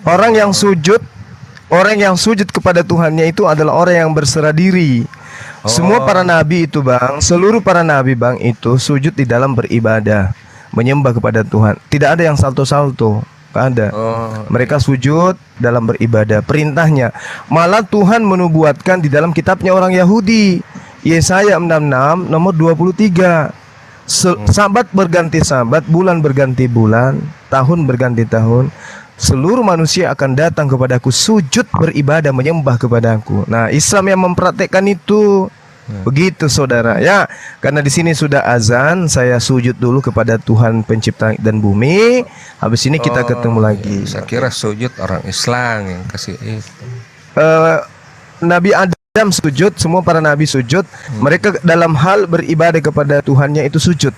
Orang yang sujud kepada Tuhannya itu adalah orang yang berserah diri. Semua para nabi itu Bang, seluruh para nabi Bang itu sujud di dalam beribadah, menyembah kepada Tuhan. Tidak ada yang salto-salto, tidak ada. Mereka sujud dalam beribadah. Perintahnya, malah Tuhan menubuatkan di dalam kitabnya orang Yahudi, Yesaya 66 nomor 23. Sabat berganti sabat, bulan berganti bulan, tahun berganti tahun. Seluruh manusia akan datang kepadaku, sujud beribadah, menyembah kepadaku. Nah, Islam yang mempraktekkan itu. Begitu saudara ya. Karena di sini sudah azan, saya sujud dulu kepada Tuhan pencipta dan bumi. Habis ini kita ketemu lagi. Saya kira sujud orang Islam yang kasih itu. Nabi Adam sujud, semua para nabi sujud. Mereka dalam hal beribadah kepada Tuhannya itu sujud.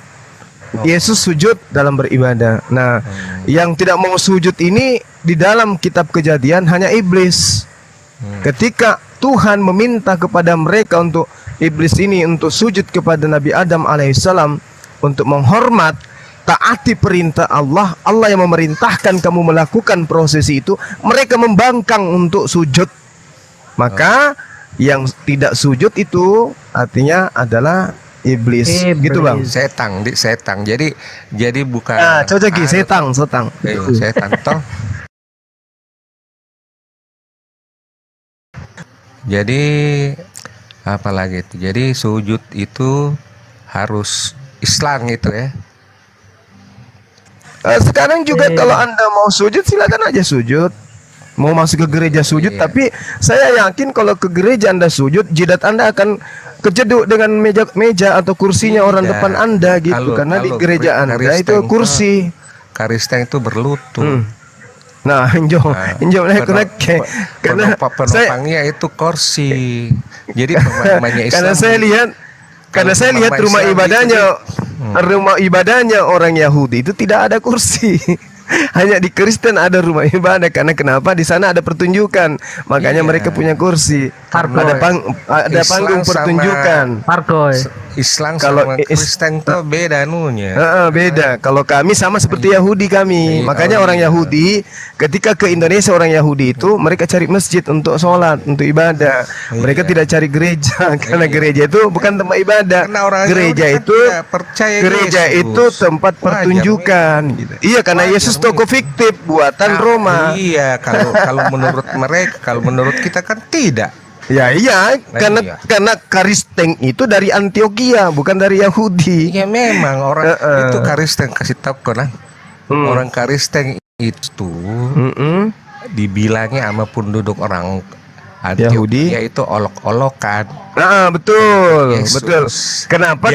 Yesus sujud dalam beribadah. Nah, yang tidak mau sujud ini di dalam kitab Kejadian hanya iblis. Ketika Tuhan meminta kepada mereka untuk iblis ini untuk sujud kepada Nabi Adam alaihissalam untuk menghormat, taati perintah Allah, Allah yang memerintahkan kamu melakukan prosesi itu, mereka membangkang untuk sujud. Maka yang tidak sujud itu artinya adalah iblis, gitu bang. Setan. Jadi bukan. Nah, cocok setang. Setan toh. Jadi apalagi itu. Jadi sujud itu harus Islam gitu ya. Sekarang juga kalau Anda mau sujud silakan aja sujud. Mau masuk ke gereja sujud, tapi saya yakin kalau ke gereja Anda sujud, jidat Anda akan kejeduk dengan meja atau kursinya orang depan Anda gitu. Karena di gereja Anda itu kursi. Karisteng itu berlutut. Nah, karena penopangnya itu kursi. Jadi pemahamannya Islam. Karena saya lihat rumah ibadahnya orang Yahudi itu tidak ada kursi. Hanya di Kristen ada rumah ibadah. Karena kenapa? Di sana ada pertunjukan. Makanya mereka punya kursi. Ada panggung pertunjukan. Islam sama Kristen tuh beda nunya. Beda. Kalau kami sama seperti Yahudi kami. Makanya orang Yahudi ketika ke Indonesia, orang Yahudi itu mereka cari masjid untuk sholat, untuk ibadah. Mereka tidak cari gereja karena gereja itu bukan tempat ibadah. Gereja itu tempat pertunjukan. Gitu. Iya, karena Yesus tokoh fiktif buatan Roma. Iya, kalau menurut mereka, kalau menurut kita kan tidak. Iya, karena Karisteng itu dari Antioquia, bukan dari Yahudi. Ya memang orang itu Karisteng, kasih tahu kan. Orang Karisteng itu dibilangnya sama penduduk orang Antioquia itu olok-olokan. Betul. Kenapa?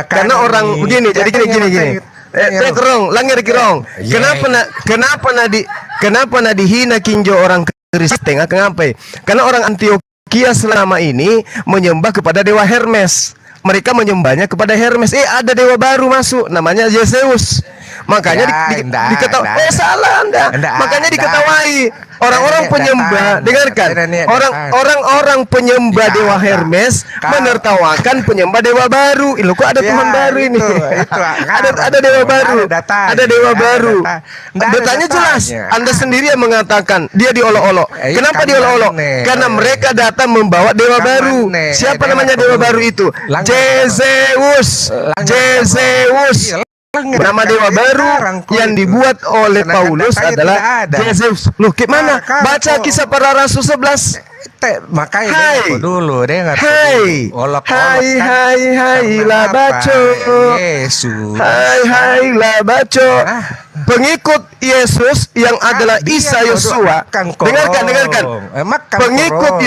Karena orang begini. Jadi gini. Langgar kirong. Kenapa dihina kinjo orang Kristen? Kenapa? Karena orang Antioquia selama ini menyembah kepada dewa Hermes. Mereka menyembahnya kepada Hermes. Ada dewa baru masuk, namanya Zeus. Makanya diketahui. Salah Anda. Makanya diketahui. Orang-orang penyembah, dengarkan. Orang-orang penyembah dewa Hermes menertawakan penyembah dewa baru. Kok ada Tuhan baru ini? Ada dewa baru. Ada dewa baru. Datanya jelas. Anda sendiri yang mengatakan dia diolok-olok. Kenapa diolok-olok? Karena mereka datang membawa dewa baru. Siapa namanya dewa baru itu? Zeus. Nama dewa baru yang dibuat oleh Paulus adalah Zeus. Loh, gimana? Baca Kisah Para Rasul 11. Makanya dulu dengar. Hai lah baco. Yesus. Hai lah baco. Pengikut Yesus yang adalah Isa Yosua. Dengarkan. Pengikut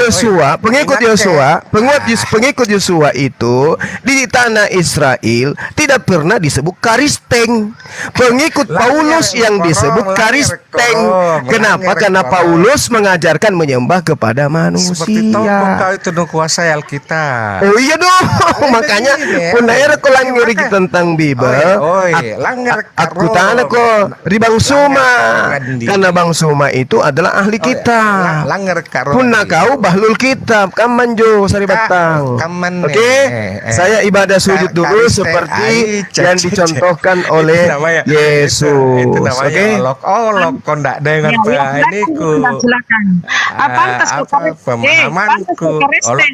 Yosua itu di tanah Israel tidak pernah disebut Karisteng. Pengikut Paulus yang disebut Karisteng. Kenapa? Karena Paulus mengajarkan menyembah kepada manusia. Seperti kau itu dong kuasai Alkitab. Oh iya dong. Makanya pundaera ko langgar tentang Bible. Aku tanya ko Ribang Suma. Karena Bang Suma itu adalah ahli kitab. Punna kau bahlul kitab. Kaman sari batang. Oke. Saya ibadah sujud dulu seperti yang dicontohkan oleh Yesus. Oke. Olok kau ndak dengar ini ku. Pantas pemahamanku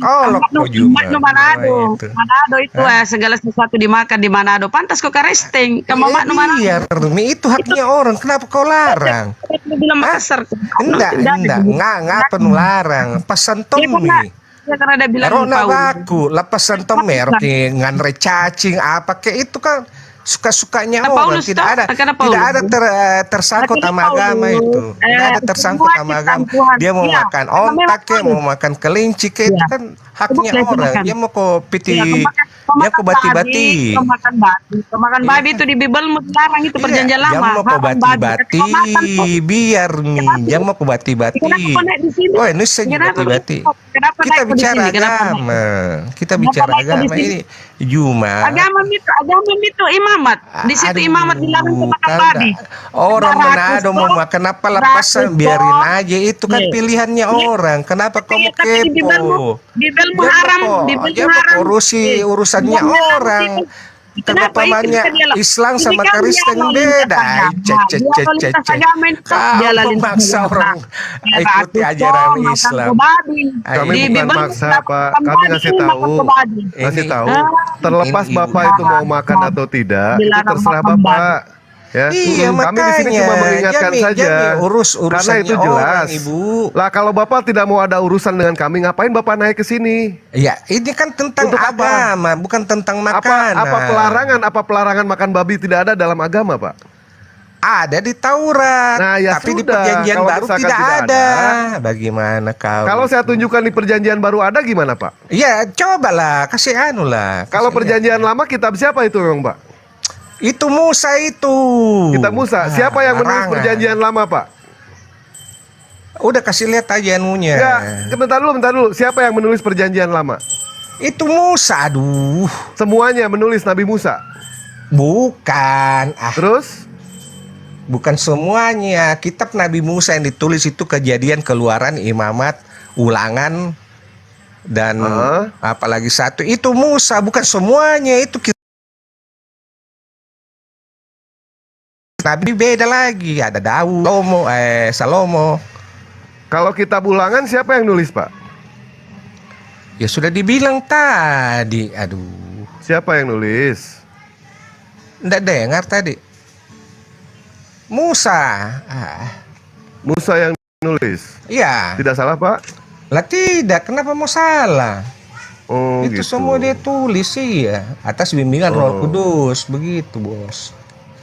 olok juga. Manado itu segala sesuatu dimakan di Manado. Pantas kok Karisteng. Kamu Manado. Iya, itu haknya orang. Kenapa kau larang? Enggak penuh larang. Pesan Tommy. Karena ada bilang baku, lepasan Tommy, nganre cacing apa kayak itu kan suka-sukanya orang. Tidak ada tersangkut sama agama itu. Tidak ada tersangkut sama agama. Dia mau makan ontak, mau makan kelinci, itu kan haknya orang. Dia mau kok dia kok bati-bati. Makan babi itu di Bible dilarang, itu perjanjian lama. Dia mau kok bati-bati, biar nih. Dia mau kok bati-bati. Oh, ini saja bati-bati. Kita bicara agama. Kita bicara agama ini. Agama itu imamat. Di situ imamat dilarang makan babi. Orang Manado mau makan apa lepasan, biarin aja, itu kan pilihannya orang. Kenapa kamu kepo? Bible haram, dia mau urusannya orang. Kenapa itu pamannya bisa dia lakukan? Islam Ini sama kan dia Kristen lalu beda. lintas agama. Dia lalu lintas agama itu dia lalu lintas Maksa agama. orang Ya, ikuti Ratu ajaran Tom, makan Islam. babi. Kami Di bukan Bible maksa, makan Pak. Kami babi, ngasih makan tahu. babi. Ngasih tahu. Ah, Terlepas ini Bapak itu mau makan atau tidak, itu Dilarang terserah makan Bapak. Ya. Iya, Kami di sini makanya. cuma mengingatkan Jami, saja. urusannya Karena itu orang, jelas. Ibu. Lah kalau Bapak tidak mau ada urusan dengan kami, ngapain Bapak naik ke sini? Ya, ini kan tentang Untuk apa? agama, bukan tentang makanan. Apa pelarangan makan babi tidak ada dalam agama, Pak? Ada di Taurat, Nah, ya tapi di sudah. perjanjian Kalau baru misalkan tidak tidak ada. ada. Bagaimana kau? Kalau saya tunjukkan di perjanjian baru ada gimana, Pak? Ya, cobalah, kasih anu lah. Kalau perjanjian lama kitab siapa itu, Bang, Pak? Itu Musa itu. Kitab Musa. Siapa yang menulis larangan. perjanjian lama, Pak? Udah kasih lihat aja anunya. Ya, bentar dulu. Siapa yang menulis perjanjian lama? Itu Musa, aduh. Semuanya menulis Nabi Musa. Bukan. Terus? Bukan semuanya. Kitab Nabi Musa yang ditulis itu Kejadian, Keluaran, Imamat, Ulangan, dan apalagi satu. Itu Musa, bukan semuanya. Itu Nabi beda lagi. Ada Daud, Salomo. Kalau kitab Ulangan siapa yang nulis, Pak? Ya sudah dibilang tadi. Aduh. Siapa yang nulis? Nggak dengar tadi. Musa. Musa yang nulis. Iya. Tidak salah, Pak? Lah tidak, kenapa mau salah? Oh, itu gitu. semua dia tulis sih ya, atas bimbingan Roh Kudus, begitu, Bos.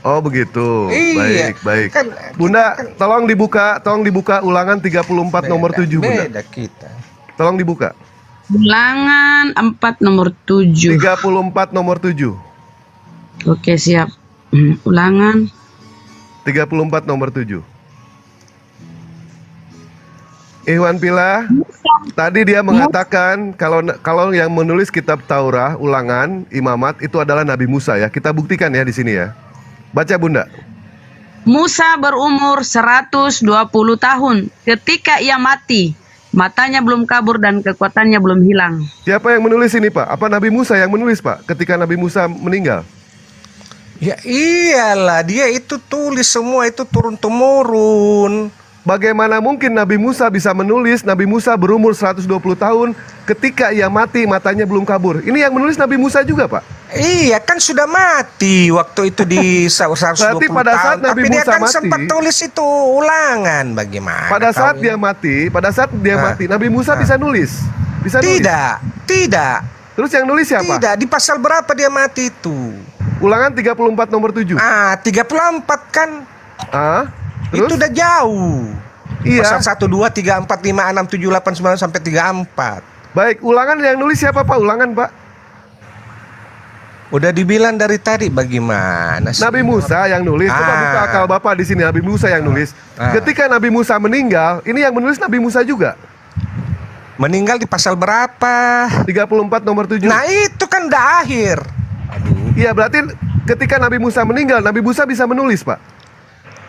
Oh, begitu. Iya. Baik. Kan, Bunda, tolong dibuka Ulangan 34 nomor 7, Bunda. Beda kita. Tolong dibuka. Ulangan 4 nomor 7. 34 nomor 7. Oke, siap. Ulangan 34 nomor 7. Ikhwan Pila, tadi dia mengatakan kalau yang menulis kitab Taurat, Ulangan, Imamat itu adalah Nabi Musa ya. Kita buktikan ya di sini ya. Baca, Bunda. Musa berumur 120 tahun ketika ia mati. Matanya belum kabur dan kekuatannya belum hilang. Siapa yang menulis ini, Pak? Apa Nabi Musa yang menulis, Pak? Ketika Nabi Musa meninggal? Ya iyalah, dia itu tulis semua itu turun-temurun. Bagaimana mungkin Nabi Musa bisa menulis Nabi Musa berumur 120 tahun ketika ia mati matanya belum kabur? Ini yang menulis Nabi Musa juga, Pak? Iya, kan sudah mati waktu itu di 120 Berarti pada saat tahun. Nabi Tapi dia Musa kan mati, sempat tulis itu Ulangan. Bagaimana? Pada saat kau? dia mati, Nabi Musa bisa nulis? Bisa nulis? Tidak. Terus yang nulis siapa? Tidak, di pasal berapa dia mati itu? Ulangan 34 nomor 7. 34 kan. Terus? Itu udah jauh. Iya. Pasal 1, 2, 3, 4, 5, 6, 7, 8, 9 sampai 34. Baik, Ulangan yang nulis siapa, Pak? Ulangan, Pak? Udah dibilang dari tadi, bagaimana sih? Nabi Musa yang nulis. Coba buka akal Bapak di sini. Nabi Musa yang nulis. Ketika Nabi Musa meninggal, ini yang menulis Nabi Musa juga. Meninggal di pasal berapa? 34 nomor 7. Nah, itu kan udah akhir. Iya, berarti ketika Nabi Musa meninggal, Nabi Musa bisa menulis, Pak?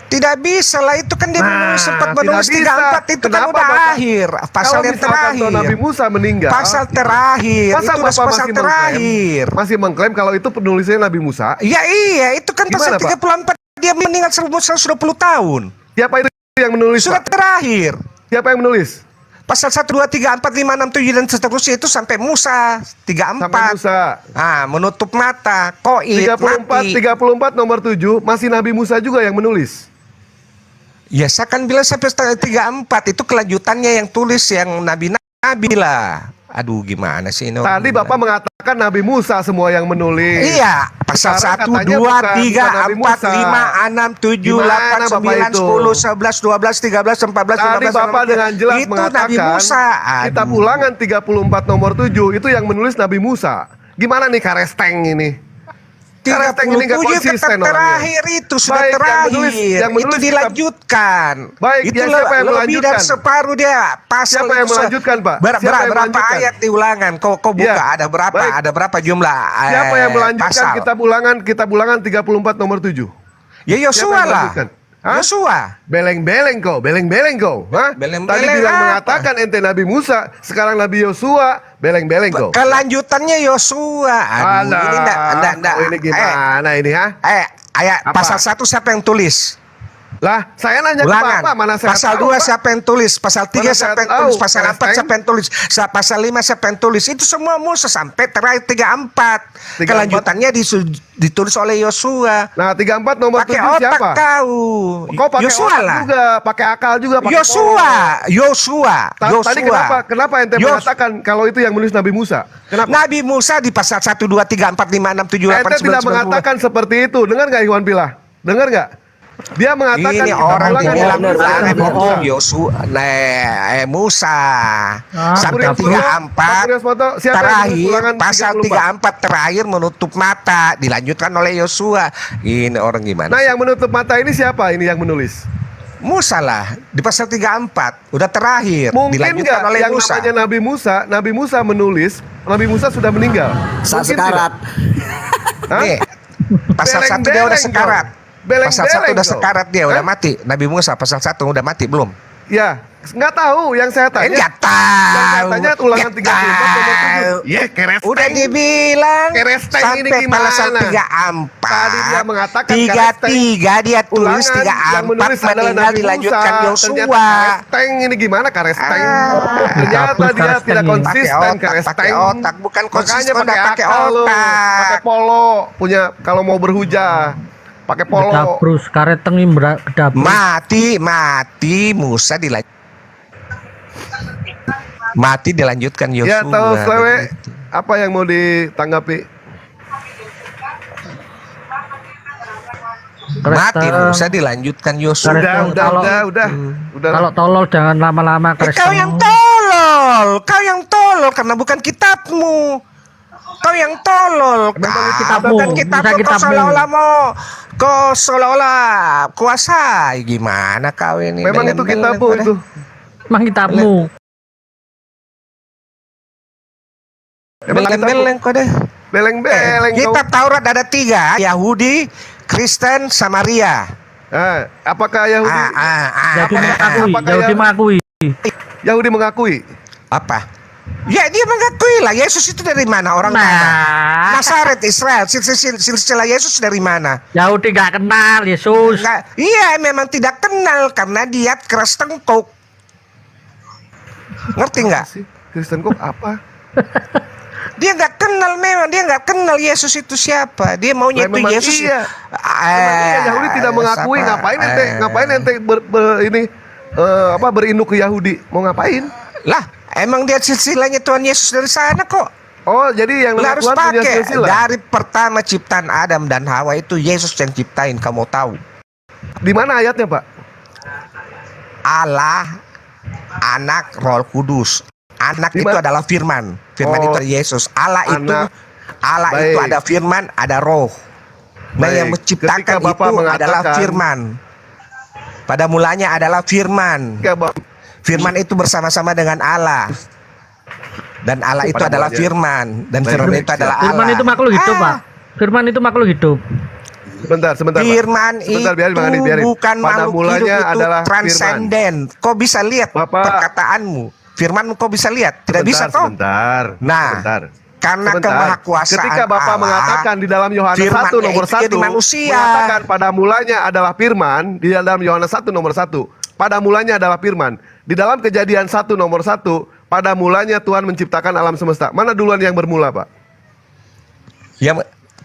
Tidak bisa lah, itu kan dia menulis, sempat menulis 34 itu. Kenapa, kan udah Bapak? akhir. Pasal yang terakhir. Nabi Musa meninggal. Pasal terakhir. Masa itu Bapak pasal terakhir. Masih mengklaim kalau itu penulisnya Nabi Musa? Ya iya, itu kan Gimana, pasal 34 dia meninggal 120 tahun. Siapa itu yang menulis, Surat Pak? terakhir. Siapa yang menulis? Pasal 1, 2, 3, 4, 5, 6, 7 dan seterusnya itu sampai Musa 34. Sampai Musa. Menutup mata, koit, 34 nomor 7 masih Nabi Musa juga yang menulis. Ya saya kan bilang sampai 34 itu kelanjutannya yang tulis yang nabi-nabi lah. Aduh gimana sih ini? Tadi Bapak mengatakan Nabi Musa semua yang menulis. Iya, pasal 1, 2, 3, 4, 5, 6, 7, 8, 9, 10, 11, 12, 13, 14, 15. Tadi Bapak dengan jelas itu mengatakan Nabi Musa. Kitab Ulangan 34 nomor 7 itu yang menulis Nabi Musa. Gimana nih Karesteng ini? Karesteng ini nggak 37 konsisten tetap terakhir itu sudah Baik, terakhir. yang menulis itu dilanjutkan. Baik, itu ya, siapa yang lebih melanjutkan? dari separuh dia. Pasal Siapa yang itu melanjutkan, Pak? Siapa yang berapa melanjutkan? ayat di Ulangan? Kau buka Ya, ada berapa? baik. Ada berapa jumlah? Siapa yang melanjutkan pasal? Kitab Ulangan 34 nomor 7? Ya Yosua lah. Yosua. Beleng-beleng kau, beleng-beleng kau. Hah? Beleng-beleng Tadi bilang apa? mengatakan ente Nabi Musa, sekarang Nabi Yosua, beleng-beleng kau. Kelanjutannya Yosua. Aduh, Alah, ini enggak. kau ini gimana ini, ha? Ayat Apa? pasal 1 siapa yang tulis? Lah, saya nanya ke Ulangan. Bapak, mana saya Pasal tahu, 2 Pak? siapa yang tulis? Pasal 3 Mana siapa saya yang tahu? tulis? Pasal 4 Keresteng. siapa yang tulis? Pasal 5 siapa yang tulis? Itu semua Musa sampai terakhir 34. 34. Kelanjutannya ditulis oleh Yosua. Nah, 34 nomor Pakai 7 otak siapa? kau. Kau pakai Yosua otak lah. juga, pakai akal juga, pakai Yosua. polos. Tadi Yosua. kenapa ente mengatakan kalau itu yang menulis Nabi Musa? Kenapa? Nabi Musa di pasal 1, 2, 3, 4, 5, 6, 7, 8, Ente 9, tidak 10. mengatakan seperti itu. Dengar nggak Iwan Pilah? Dengar nggak? Dia mengatakan Ini kita orang ulangan bilang Nabi Musa. Yosua, Musa sampai Pak Surya 34 Spoto, siapa yang terakhir menulis ulangan pasal 34 terakhir menutup mata dilanjutkan oleh Yosua. Ini orang gimana? Nah, yang menutup mata ini siapa? Ini yang menulis. Musa lah di pasal 34 udah terakhir Mungkin dilanjutkan nggak oleh yang Musa. namanya Nabi Musa menulis, Nabi Musa sudah meninggal. Saat Mungkin sekarat. tidak? Hah? Nih, pasal 1 dia udah sekarat. Pasal 1 udah sekarat dia udah mati. Nabi Musa pasal 1 udah mati belum? Ya, nggak tahu. Yang saya tanya. Nggak tahu. Yang saya tanya ulangan 34 nomor 7. Ya, keresteng. Udah dibilang Keresteng ini sampai gimana? pasal 34. Tadi dia mengatakan 33 dia tulis Ulangan yang 34 menulis adalah meninggal Nabi dilanjutkan Musa. Yosua. Ternyata keresteng ini gimana keresteng? Ternyata dia tidak konsisten keresteng. Pakai otak bukan konsisten Makanya pakai akal lu. otak. Pakai polo punya kalau mau berhujah. Pakai polo. Kedabrus karet tengi kedabrus. Mati Musa dilanjutkan Yosua. Ya tahu Slewe, apa yang mau ditanggapi? Mati Musa dilanjutkan Yosua. Udah. Kalau tolol jangan lama-lama Kau yang tolol karena bukan kitabmu. Kau yang tolol. Bukan kitabmu. Kau seolah-olah kuasai. Gimana kau ini? Memang itu kitabmu itu. Memang kitabmu. Beleng-beleng kau deh. Beleng-beleng. Kitab Taurat ada 3, Yahudi, Kristen, Samaria. Apakah Yahudi? Yahudi mengakui. Yahudi mengakui. Apa? Ya dia mengakui lah. Yesus itu dari mana? Orang mana? Nazaret, Israel. Silsilah Yesus dari mana? Yahudi gak kenal Yesus. Iya memang tidak kenal karena dia Kristen kok. Ngerti nggak? Kristen kok apa? Dia nggak kenal memang. Dia nggak kenal Yesus itu siapa. Dia maunya itu Yesus. Iya. Yahudi tidak mengakui. Ngapain ente berinduk ke Yahudi? Mau ngapain? Lah, emang dia silsilahnya Tuhan Yesus dari sana kok. Oh, jadi yang harus Tuhan punya pakai silsilah. dari pertama ciptaan Adam dan Hawa itu Yesus yang ciptain. Kamu tahu? Di mana ayatnya, Pak? Allah, Anak, Roh Kudus. Anak itu adalah Firman. Firman itu Yesus. Allah itu ada Firman, ada Roh. Nah, yang menciptakan itu adalah Firman. Pada mulanya adalah Firman. Firman itu bersama-sama dengan Allah. Dan Allah itu adalah Firman. Dan Firman itu adalah Allah. Firman itu makhluk hidup, Pak. Firman itu makhluk hidup. Sebentar, Firman itu bukan makhluk hidup, itu transenden. Kau bisa lihat perkataanmu. Firman kau bisa lihat. Tidak bisa toh? Sebentar. Nah, karena kemahakuasaan ketika Bapak Allah, mengatakan di dalam Yohanes 1 nomor 1 mengatakan pada mulanya adalah Firman, di dalam Yohanes 1 nomor 1 pada mulanya adalah Firman. Di dalam Kejadian 1 nomor 1 pada mulanya Tuhan menciptakan alam semesta. Mana duluan yang bermula, Pak? Ya,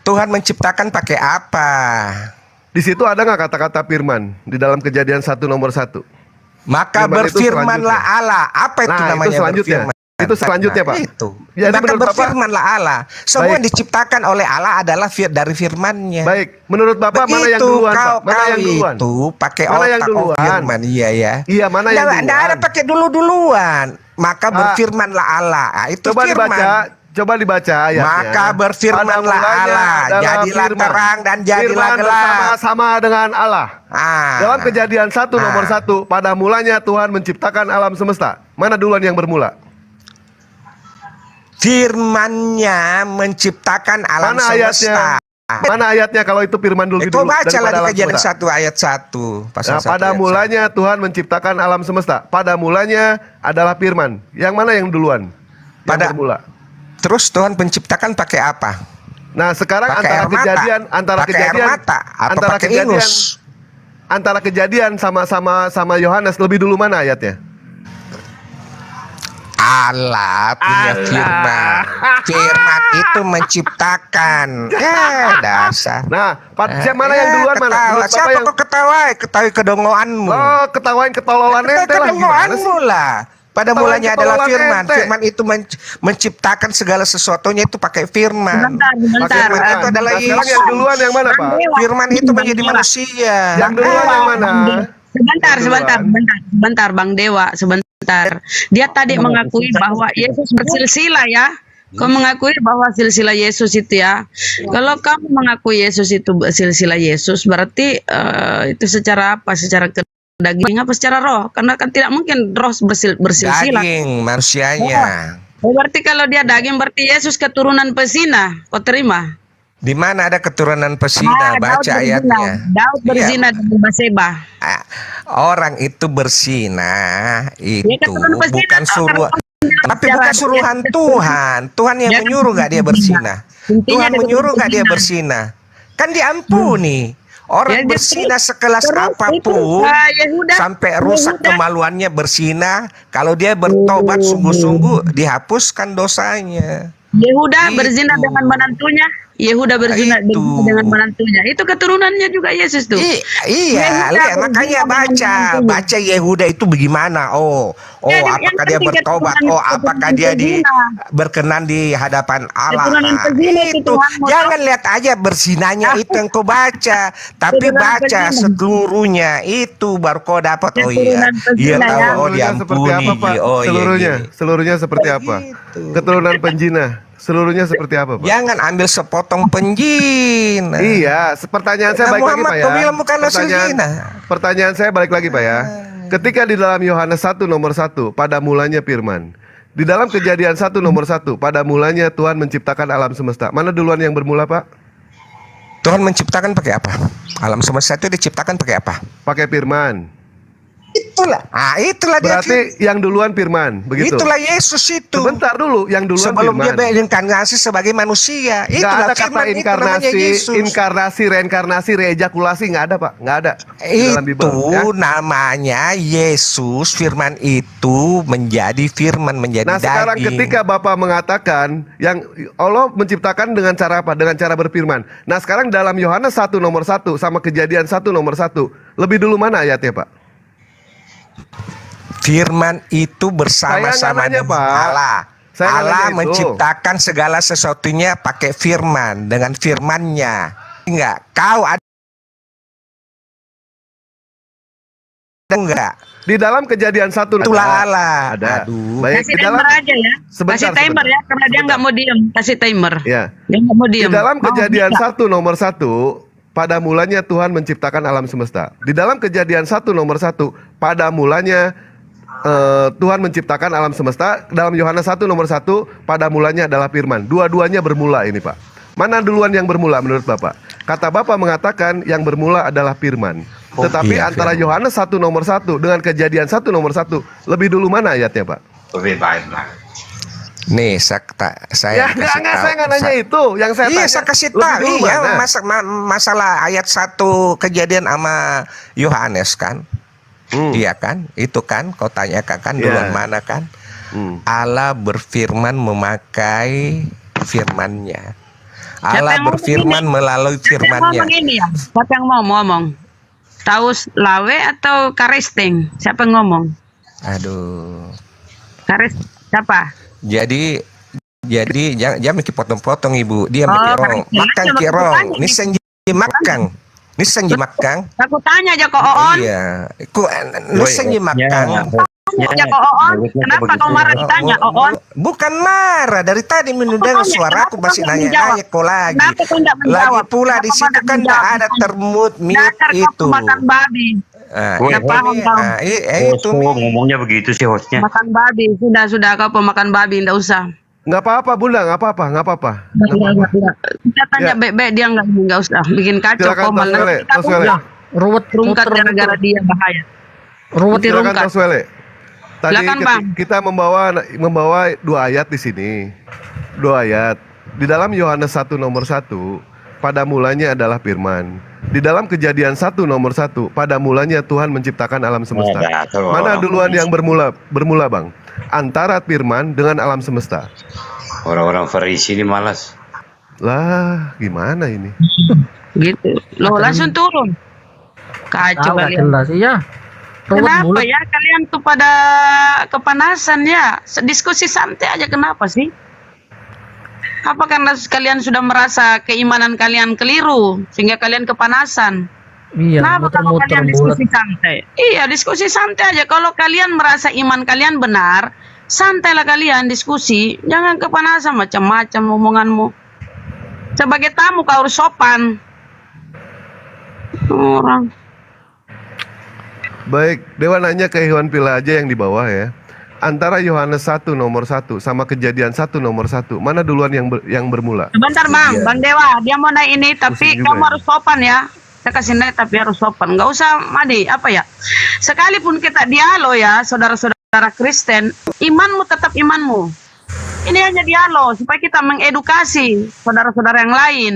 Tuhan menciptakan pakai apa? Di situ ada nggak kata-kata Firman di dalam Kejadian 1 nomor 1? Maka berfirmanlah Allah. Apa itu namanya berfirman? Itu selanjutnya, Pak. Itu. Jadi maka berfirmanlah Allah. Semua yang diciptakan oleh Allah adalah dari firman-Nya. Baik. Menurut Bapak mana yang duluan, Pak? Mana yang duluan? Itu pakai otak firman. Iya ya. Iya, mana yang duluan? Nggak ada pakai duluan. Maka berfirmanlah Allah. Itu coba firman. Coba dibaca ayatnya. Maka berfirmanlah Allah, jadilah terang dan jadilah gelap. Bersama-sama dengan Allah. Dalam Kejadian 1 nomor 1, pada mulanya Tuhan menciptakan alam semesta. Mana duluan yang bermula? Firman-Nya menciptakan alam semesta. Mana ayatnya kalau itu firman dulu? Itu baca daripada lagi alam Kejadian semesta? 1 ayat 1. Pasal Nah, 1 pada ayat mulanya Tuhan menciptakan alam semesta. Pada mulanya adalah firman. Yang mana yang duluan? Yang Pada bermula. Terus Tuhan penciptakan pakai apa? Nah, sekarang Pakai antara air mata. kejadian Pakai air mata. Apa antara pakai kejadian ingus? antara kejadian sama Yohanes lebih dulu mana ayatnya? Allah punya firman. Firman itu menciptakan. Dasar. Nah, siapa mana yang duluan mana? Ketawa. Menurut Bapak Siapa yang... kok ketawa? Ketawa kedongoanmu. Oh, ketawain ketololan ente lah. Gimana sih? Kedongoanmu lah. Pada Ketawain mulanya adalah ketololan firman. ente. Firman itu menciptakan segala sesuatunya itu pakai firman. Sebentar. Firman itu adalah Nah, sekarang Yesus. yang duluan yang mana, Pak? Firman itu menjadi manusia. Yang duluan yang mana? Sebentar, Bang Dewa, sebentar. Dia tadi mengakui bahwa Yesus bersilsilah ya. Kau mengakui bahwa silsilah Yesus itu ya. Kalau kamu mengakui Yesus itu silsilah Yesus, berarti itu secara apa? Secara daging apa secara roh? Karena kan tidak mungkin roh bersilsilah. Daging manusianya. Berarti kalau dia daging, berarti Yesus keturunan pesina. Kau terima? Di mana ada keturunan pesina? Baca ayatnya. Daud berzina dengan Batseba. Orang itu berzina itu keturunan pesina, bukan suruh, tapi bukan suruhan Tuhan. Tuhan yang menyuruh gak dia berzina? Tuhan menyuruh gak dia berzina? Kan diampuni. Orang berzina sekelas apapun sampai rusak kemaluannya berzina, kalau dia bertobat sungguh-sungguh dihapuskan dosanya. Yehuda berzina dengan menantunya. Yehuda berzina dengan menantunya. Itu keturunannya juga Yesus tuh. Iya, lihat, makanya baca Yehuda itu bagaimana? Apakah dia bertobat? Apakah dia berkenan di hadapan Allah? Itu jangan lihat aja berzinanya itu yang kau baca, tapi baca seluruhnya itu baru kau dapat. Oh iya tahu. Diampuni. Seluruhnya seperti apa? Keturunan penjina. Seluruhnya seperti apa, Pak? Jangan ambil sepotong penjina. Iya, pertanyaan saya balik lagi, Pak ya. Pertanyaan saya balik lagi, Pak ya. Ketika di dalam Yohanes 1 nomor 1, pada mulanya firman. Di dalam Kejadian 1 nomor 1, pada mulanya Tuhan menciptakan alam semesta. Mana duluan yang bermula, Pak? Tuhan menciptakan pakai apa? Alam semesta itu diciptakan pakai apa? Pakai firman. Itulah dia. Berarti yang duluan firman, begitu. Itulah Yesus itu. Sebentar dulu, yang duluan sebelum firman. dia berinkarnasi sebagai manusia. Itulah ada firman, kata inkarnasi, reinkarnasi, reejakulasi, nggak ada, Pak, nggak ada. Itu namanya Yesus. Firman itu menjadi firman, menjadi daging. Nah, sekarang ketika Bapak mengatakan yang Allah menciptakan dengan cara apa? Dengan cara berfirman. Nah, sekarang dalam Yohanes 1 nomor 1 sama Kejadian 1 nomor 1, lebih dulu mana ayatnya, Pak? Firman itu bersama-sama dengan Allah. Allah menciptakan segala sesuatunya pakai firman, dengan firmannya. Enggak, kau ada enggak? Di dalam Kejadian 1 itulah Allah. Ada. Baik, kasih timer aja ya. Kasih timer ya, karena dia nggak mau diem. Kasih timer. Ya. Dia nggak mau diem. Di dalam Kejadian 1 nomor 1, pada mulanya Tuhan menciptakan alam semesta. Di dalam Kejadian 1 nomor 1, pada mulanya Tuhan menciptakan alam semesta. Dalam Yohanes 1 nomor 1, pada mulanya adalah firman. Dua-duanya bermula ini, Pak. Mana duluan yang bermula menurut Bapak? Kata Bapak mengatakan yang bermula adalah firman. Tetapi antara Yohanes 1 nomor 1 dengan Kejadian 1 nomor 1, lebih dulu mana ayatnya, Pak? Lebih baik lah. Nih, saya saya nggak nanya itu. Yang saya tanya, saya kasih tahu. Iya, masalah ayat 1 Kejadian sama Yohanes kan. Iya kan? Itu kan kau tanyakan kan duluan mana kan? Allah berfirman memakai firman-Nya. Allah berfirman melalui firman-Nya. Siapa yang mau ngomong? Taus Lawe atau Karesting? Siapa yang ngomong? Aduh. Kares siapa? Jadi jangan potong-potong Ibu. Dia mikir makan kirong. Ini senji makan. Ini senji makan. Aku tanya aja kok Oon. Iya. Ini senji makan. Ya kok Oon. Kenapa kau marah ditanya Oon? Bukan marah. Dari tadi mendengar suara aku masih nanya kok lagi. Lagi pula di situ kan tidak ada termute itu. Makan babi. Itu ngomongnya begitu sih hostnya. Makan babi. Sudah kau pemakan babi, tidak usah. Nggak apa-apa Bunda, nggak apa-apa, nggak apa-apa. Kita tanya baik-baik, dia nggak usah bikin kacau. Silakan Komal. Toswele, Nanti kita Toswele. Ruwet rungkat gara-gara dia bahaya. Silakan Toswele. Tadi Silakan, Bang. kita membawa 2 ayat di sini. 2 ayat. Di dalam Yohanes 1 nomor 1, pada mulanya adalah firman. Di dalam Kejadian 1 nomor 1, pada mulanya Tuhan menciptakan alam semesta. Mana duluan yang bermula Bang? Antara firman dengan alam semesta. Orang-orang Farisi ini malas. Lah, gimana ini? Gitu. Loh, langsung turun. Kacau Nggak kalian. jelas, iya. Ruwet Kenapa mulut. ya kalian tuh pada kepanasan ya? Diskusi santai aja, kenapa sih? Apa karena kalian sudah merasa keimanan kalian keliru sehingga kalian kepanasan? Iya, Kenapa kalau muter-muter kalian bulat. diskusi santai? Iya, diskusi santai aja. Kalau kalian merasa iman kalian benar, santailah kalian diskusi. Jangan kepanasan macam-macam omonganmu. Sebagai tamu kau harus sopan. Orang. Baik, Dewa nanya ke Iwan Pila aja yang di bawah ya. Antara Yohanes 1 nomor 1 sama Kejadian 1 nomor 1, mana duluan yang bermula? Sebentar Bang, Bang Dewa, dia mau naik ini, tapi Pusing juga kamu ya. harus sopan ya. Saya kasih naik tapi harus sopan. Nggak usah madi, apa ya. Sekalipun kita dialog ya, saudara-saudara Kristen, imanmu tetap imanmu. Ini hanya dialog, supaya kita mengedukasi saudara-saudara yang lain.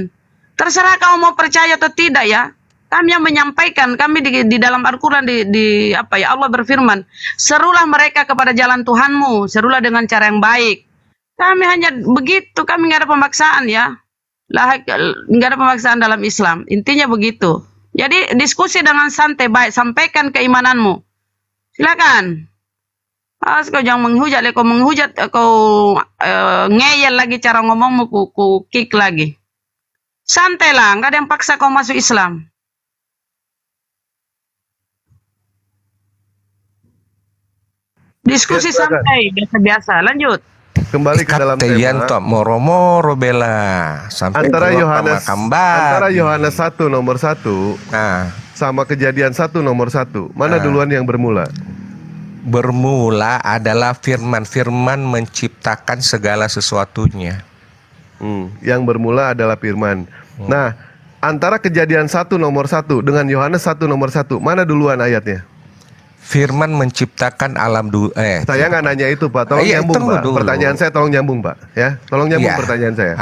Terserah kamu mau percaya atau tidak ya. Kami yang menyampaikan, kami di dalam Al-Quran, di apa ya, Allah berfirman, serulah mereka kepada jalan Tuhanmu, serulah dengan cara yang baik. Kami hanya begitu, kami nggak ada pemaksaan ya. Lah, nggak ada pemaksaan dalam Islam. Intinya begitu. Jadi diskusi dengan santai, baik, sampaikan keimananmu. Silakan. Kau jangan menghujat, kau menghujat, kau ngeyel lagi cara ngomongmu, ku kick lagi. Santai lah, nggak ada yang paksa kau masuk Islam. Diskusi santai, biasa-biasa. Lanjut. Kembali ke dalam tema. Moro-moro bela sampai Antara keluar Yohanes makam babi. antara Yohanes 1 nomor 1 sama Kejadian 1 nomor 1, mana duluan yang bermula? Bermula adalah firman menciptakan segala sesuatunya. Yang bermula adalah firman. Nah, antara Kejadian 1 nomor 1 dengan Yohanes 1 nomor 1, mana duluan ayatnya? Firman menciptakan alam Saya nggak nanya itu Pak, tolong nyambung Pak. dulu. Pertanyaan saya tolong nyambung Pak, ya. Tolong nyambung pertanyaan saya.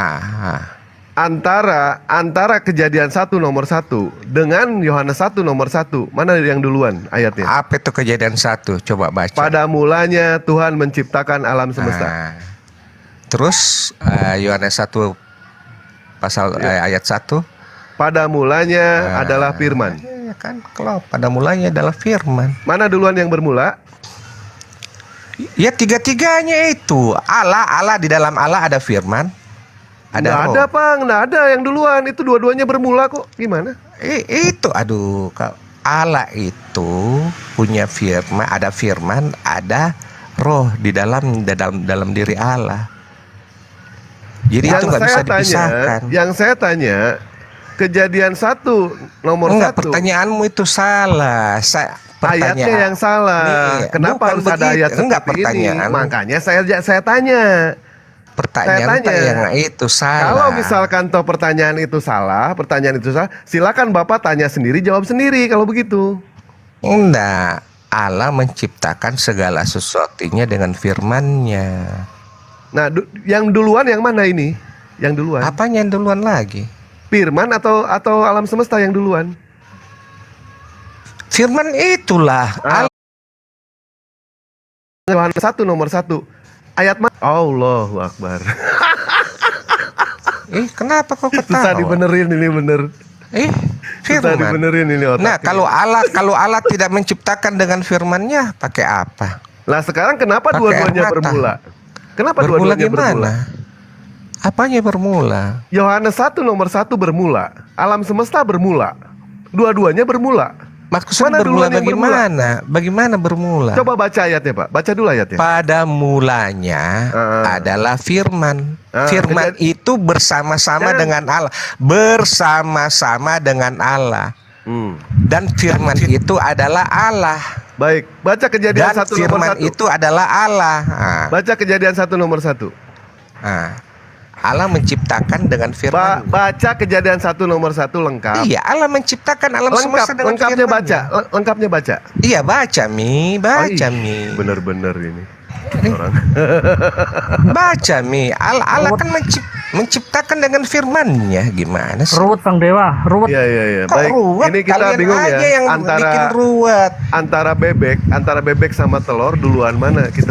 Antara Kejadian 1 nomor 1 dengan Yohanes 1 nomor 1, mana yang duluan ayatnya? Apa itu Kejadian 1? Coba baca. Pada mulanya Tuhan menciptakan alam semesta. Terus Yohanes 1 pasal ayat 1. Pada mulanya adalah firman. Ya kan, kalau pada mulanya adalah firman. Mana duluan yang bermula? Ya tiga-tiganya itu. Allah di dalam Allah ada firman. Ada Nggak roh. ada Bang, nggak ada yang duluan. Itu dua-duanya bermula kok. Gimana? Itu aduh, Allah itu punya firman, ada roh di dalam diri Allah. Jadi itu nggak bisa dipisahkan. Yang saya tanya, Kejadian 1 nomor 1. Pertanyaanmu itu salah. Ayatnya yang salah. Kenapa harus ada ayat seperti ini? Makanya saya tanya. Pertanyaan yang itu salah. Kalau misalkan toh pertanyaan itu salah, silakan Bapak tanya sendiri, jawab sendiri kalau begitu. Enggak, Allah menciptakan segala sesuatunya dengan firman-Nya. Nah, yang duluan yang mana ini? Yang duluan. Apanya yang duluan lagi? Firman atau alam semesta yang duluan? Firman itulah. Yohanes 1 nomor 1. Ayat Allahu Akbar. Kenapa kok ketawa? Susah dibenerin ini bener. Firman. Susah dibenerin ini otak. Nah, kalau Allah tidak menciptakan dengan firman-Nya, pakai apa? Lah sekarang kenapa dua-duanya bermula? Kenapa dua-duanya bermula? Apanya bermula? Yohanes 1 nomor 1 bermula. Alam semesta bermula. Dua-duanya bermula. Maksudnya bermula bagaimana? Bagaimana bermula? Coba baca ayatnya Pak. Baca dulu ayatnya. Pada mulanya adalah firman. Firman itu bersama-sama dengan Allah. Bersama-sama dengan Allah. Dan firman itu adalah Allah. Baik, baca Kejadian 1 nomor 1. Firman itu adalah Allah. Baca Kejadian 1 nomor 1. Allah menciptakan dengan firman. Baca Kejadian 1 nomor 1 lengkap. Iya, Allah menciptakan alam semesta dengan lengkapnya firman-Nya. baca, lengkapnya baca. Iya, baca Mi. Bener-bener ini. Orang. Baca Mi. Allah kan menciptakan dengan firman-Nya. Gimana sih? Ruwet Bang Dewa, ruwet. Iya. Kok Baik, ruwet? ini kita Kalian bingung aja ya yang bikin ruwet. antara bebek sama telur duluan mana kita.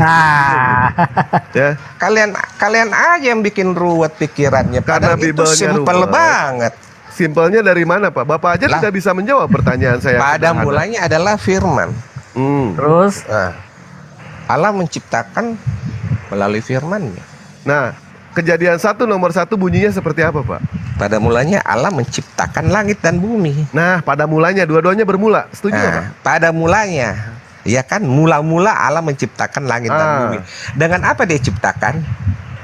Ya. Kalian aja yang bikin ruwet pikirannya. Karena Padahal itu Biblenya simpel ruwet. banget. Simpelnya dari mana, Pak? Bapak aja tidak bisa menjawab pertanyaan saya. Pada mulanya adalah firman. Terus Allah menciptakan melalui firman-Nya. Nah, Kejadian 1 nomor 1 bunyinya seperti apa, Pak? Pada mulanya Allah menciptakan langit dan bumi. Nah, pada mulanya dua-duanya bermula. Setuju nggak, Pak? Pada mulanya, ya kan, mula-mula Allah menciptakan langit dan bumi. Dengan apa dia ciptakan?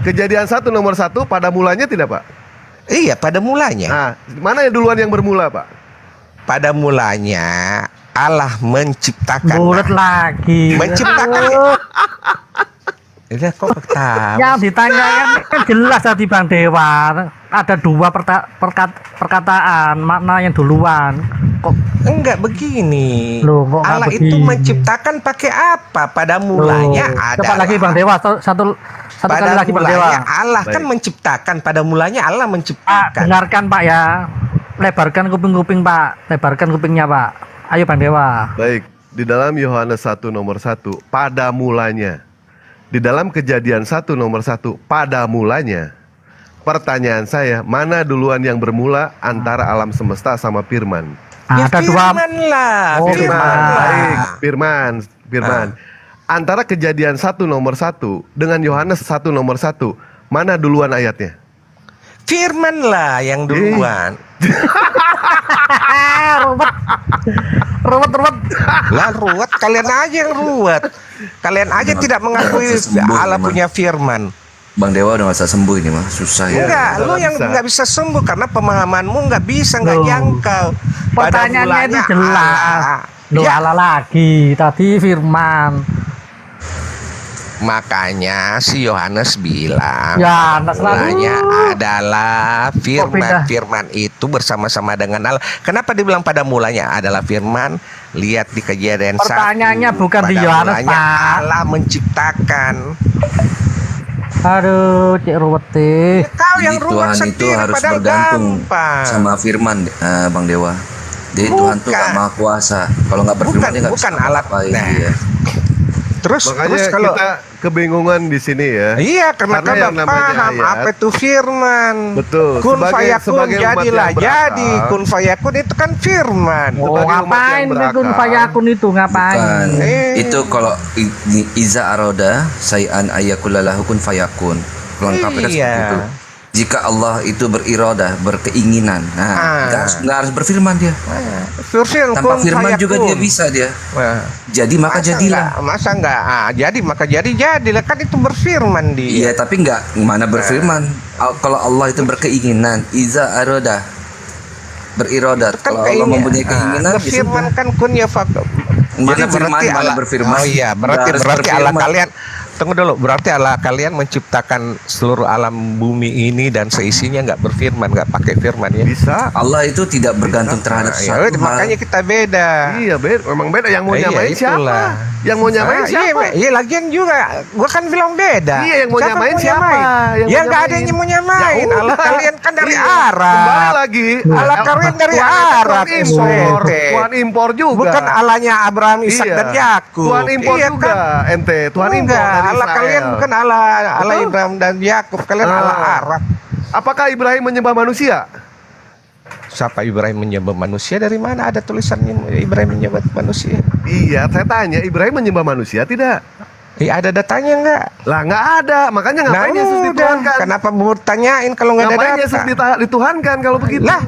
Kejadian 1 nomor 1 pada mulanya tidak, Pak? Iya, pada mulanya. Nah, mana yang duluan yang bermula, Pak? Pada mulanya Allah menciptakan. bulat lagi. Menciptakan. Kok ketawa? Yang ditanyakan kan jelas tadi Bang Dewa. Ada dua perkataan, makna yang duluan. Kok enggak begini? Loh, kok nggak Allah itu begini? menciptakan pakai apa? Pada mulanya ada. Cepat lagi Bang Dewa, satu kali lagi Bang Dewa. Allah kan menciptakan. Pada mulanya Allah menciptakan. Dengarkan Pak ya. Lebarkan kuping-kuping Pak. Lebarkan kupingnya Pak. Ayo Bang Dewa. Baik, di dalam Yohanes 1 nomor 1 pada mulanya. Di dalam Kejadian 1 nomor 1 pada mulanya. Pertanyaan saya, mana duluan yang bermula antara alam semesta sama firman? Ya, ada firman lah. Oh, Baik, firman. Antara Kejadian 1 nomor 1 dengan Yohanes 1 nomor 1, mana duluan ayatnya? Firman lah yang duluan. Ruwet. Lah ruwet, kalian aja yang ruwet. Kalian aja tidak mengakui Allah punya firman. Bang Dewa udah gak bisa sembuh ini mah, susah ya. Enggak, lu yang nggak bisa sembuh karena pemahamanmu nggak bisa, nggak jangkau. Pertanyaannya itu jelas. Loh, Allah lagi tadi firman. Makanya si Yohanes bilang Ya, mulanya adalah firman. Firman itu bersama-sama dengan Allah. Kenapa dibilang pada mulanya adalah firman? Lihat di Kejadian 1. Pertanyaannya bukan di Yohanes, Pak. Allah menciptakan. Aduh, cek ruwet deh. Kau yang Tuhan ruwet itu sendiri, harus padahal bergantung gampang. sama firman, Bang Dewa. Jadi Tuhan tuh gak maha kuasa. Kalau nggak berfirman dia nggak bisa alat. dia. Terus Makanya kalau kita kebingungan di sini ya. Iya, karena yang kan namanya paham ayat, apa itu firman. Betul. Kun Sebagai fayakun umat jadilah yang jadi. berakal. Kun fayakun itu kan firman. Oh, Sebagai umat ngapain yang itu berakal. fayakun itu ngapain? Bukan. Itu kalau iza aroda sayan ayakullalahu kun fayakun. Lengkapnya kan Iya. seperti itu. Jika Allah itu berirodah, berkeinginan, nggak harus berfirman dia. Tanpa firman juga dia bisa dia. Jadi maka jadilah. Masa enggak? Jadi maka jadilah, kan itu berfirman dia. Iya, tapi nggak mana berfirman. Kalau Allah itu berkeinginan, iza aroda berirodat. Kan Kalau Allah mempunyai keinginan, berfirman kan kun ya fakir. Mana firman, mana berfirman. Oh iya, berarti Allah kalian. Tunggu dulu, berarti Allah kalian menciptakan seluruh alam bumi ini dan seisinya nggak berfirman, nggak pakai firman ya? Bisa. Allah itu tidak bergantung terhadap Ya, suatu hal. makanya kita beda. Iya, memang beda. Yang mau Iya, nyamain siapa? itulah. Yang mau nyamain siapa? Iya, lagian juga. Gua kan bilang beda. Iya, yang mau nyamain siapa? Ya nggak ada yang mau nyamain. Ya Allah udah. kalian kan dari Iya, Arab. Kembali lagi. Allah kalian dari Arab. Tuhan impor juga. Bukan Allahnya Abraham, Ishak Iya. dan Yakub. Tuhan impor Iya, juga, kan? ente. Tuhan impor Enggak, dari Allah Israel. kalian bukan Allah Ibrahim dan Yakub, kalian Allah Arab. Apakah Ibrahim menyembah manusia? Siapa Ibrahim menyembah manusia? Dari mana ada tulisannya Ibrahim menyembah manusia? Iya, saya tanya, Ibrahim menyembah manusia tidak? Iya, ada datanya enggak? Lah nggak ada, makanya ngapain Yesus udah. dituhankan? Kenapa bertanyain kalau nggak ada Ngapain data? Yesus dituhankan kalau begitu? Lah,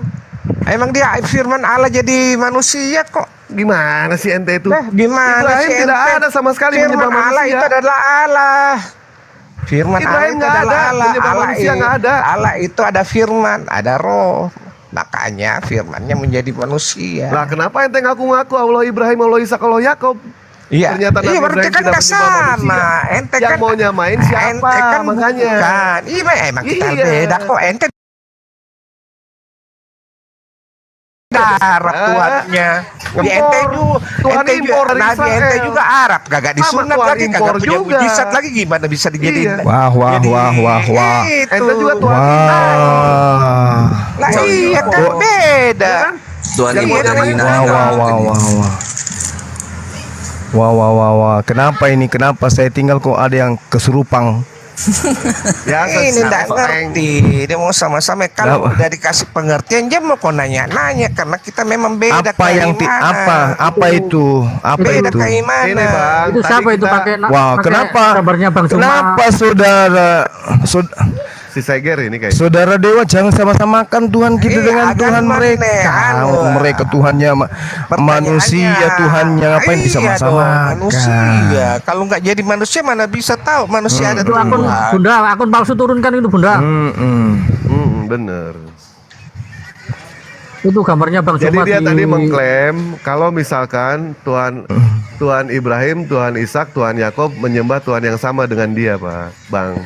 emang dia firman Allah jadi manusia kok? Gimana sih ente itu? Gimana Ibrahim sih tidak ente? ada sama sekali Firman menyembah manusia. Allah itu adalah Allah. Firman Ibrahim Allah itu nggak adalah ada, Allah. menyembah manusia nggak ada. Allah itu ada firman, ada roh. Makanya firmannya menjadi manusia. Lah kenapa ente ngaku-ngaku Allah Ibrahim, Allah Ishak, Allah Yakob? Iya. Ternyata Nabi berarti Ibrahim kan tidak nggak menyembah manusia. sama. Ente Yang kan mau nyamain siapa? Ente kan Makanya. bukan. Iya, emang kita Iya. beda kok. Ente Arab Tuhannya. Di ente juga, Tuhan ente impor juga, dari Nabi Israel. ente juga Arab, kagak disunat Tuhan lagi, impor kagak punya juga. mujizat lagi, gimana bisa dijadiin? Iya. Wah, wah, Jadi, wah, wah, wah. Itu. Ente juga Tuhan Wah. Lah iya kan beda. Tuhan Yang impor mau dari nyamain Yunani. Wah, wah, wah, wah, wah. Wah, wah, wah, wah. Kenapa ini? Kenapa saya tinggal kok ada yang keserupang? Ya, Ini secara nggak ngerti, dia mau sama-sama. Kalau Kenapa? udah dikasih pengertian, dia mau kok nanya-nanya karena kita memang beda Apa yang keimanan. apa itu? Apa Beda itu? keimanan. Ini Bang, Itu tadi siapa itu kita- pakai Wah, pakai kenapa? kabarnya Bang Zuma? Kenapa saudara si Seger ini kayak saudara dewa jangan sama-samakan Tuhan kita dengan agan Tuhan mana, mereka. anu. Mereka Tuhannya manusia, Tuhannya ngapain Iya disama-samakan? dong, manusia. Kalau nggak jadi manusia mana bisa tahu manusia ada Itu akun Tuhan. Bunda, akun palsu turunkan itu Bunda. bener. Itu gambarnya Bang Jadi Zuma dia di- tadi mengklaim kalau misalkan Tuhan Ibrahim, Tuhan Ishak, Tuhan Yakob menyembah Tuhan yang sama dengan dia, Pak, Bang.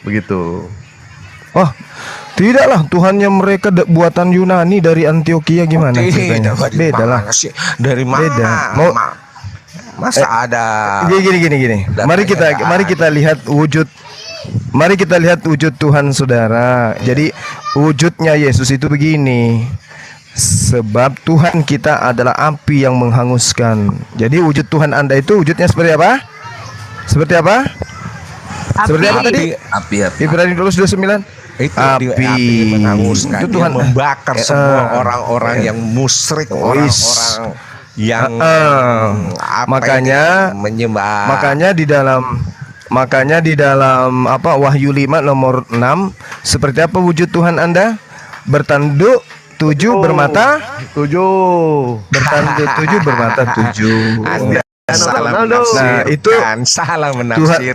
Begitu. Oh, tidaklah Tuhannya mereka buatan Yunani dari Antioquia gimana ceritanya? Beda lah. Dari mana? Beda. Mau Masa ada gini. Mari kita lihat wujud. Mari kita lihat wujud Tuhan saudara. Jadi wujudnya Yesus itu begini. Sebab Tuhan kita adalah api yang menghanguskan. Jadi wujud Tuhan Anda itu wujudnya seperti apa? Seperti apa? Seperti apa tadi? Api. Ibrani 12:29. itu api menghanguskan, Itu Tuhan membakar semua orang-orang yang musyrik, orang-orang yang makanya menyembah. Makanya di dalam apa Wahyu 5 nomor 6 seperti apa wujud Tuhan Anda? Bertanduk 7 bermata 7. bertanduk 7 bermata 7. Salah Nah, itu salah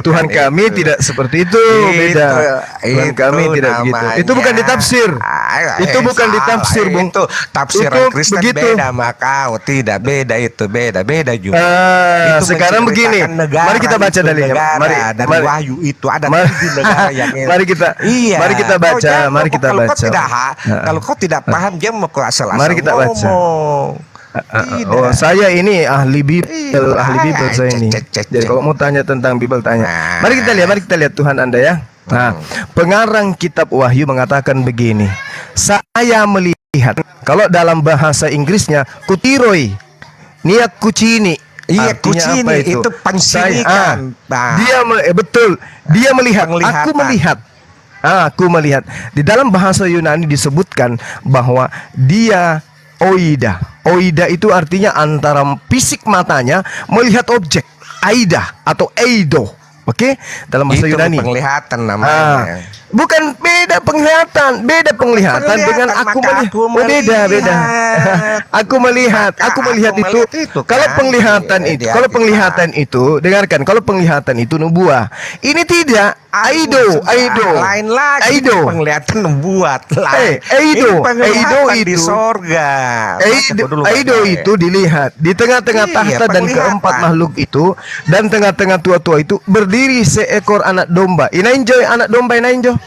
Tuhan kami tidak seperti itu, beda. Tuhan kami tidak begitu. Itu bukan ditafsir. Itu bukan ditafsir, Bung. Itu tafsiran Itu Kristen begitu. beda maka tidak beda itu beda juga. Itu Sekarang begini, menceritakan negara, mari kita baca itu dalilnya. negara, dari Wahyu itu ada Mari- 7 negara yang Mari kita baca, mari kita kalau baca. Kalau kau tidak paham dia mau kau asal-asal Mari kita baca. ngomong. Oh, saya ini ahli Bible, saya ini. Jadi kalau mau tanya tentang Bible tanya. Mari kita lihat Tuhan Anda ya. Nah, pengarang kitab Wahyu mengatakan begini. Saya melihat kalau dalam bahasa Inggrisnya kutiroi, niat kucini. Iya, Artinya kucini apa itu pensilikan. Betul. Dia melihat. Penglihatan. Aku melihat. Di dalam bahasa Yunani disebutkan bahwa dia oida. Oida itu artinya antara fisik matanya melihat objek. Aida atau eido. Oke? Dalam bahasa Itu Yunani. penglihatan namanya. Bukan beda penglihatan dengan aku melihat. Beda. Aku melihat itu. Kalau penglihatan itu, dengarkan, kalau penglihatan itu nubuah. Ini tidak. Aido. Lain lagi. Aido. Penglihatan membuat lain. Aido di itu. sorga. Aido itu dilihat di tengah-tengah tahta dan penglihatan. keempat makhluk itu dan tengah-tengah tua-tua itu berdiri seekor anak domba. Inainjo anak domba inainjo.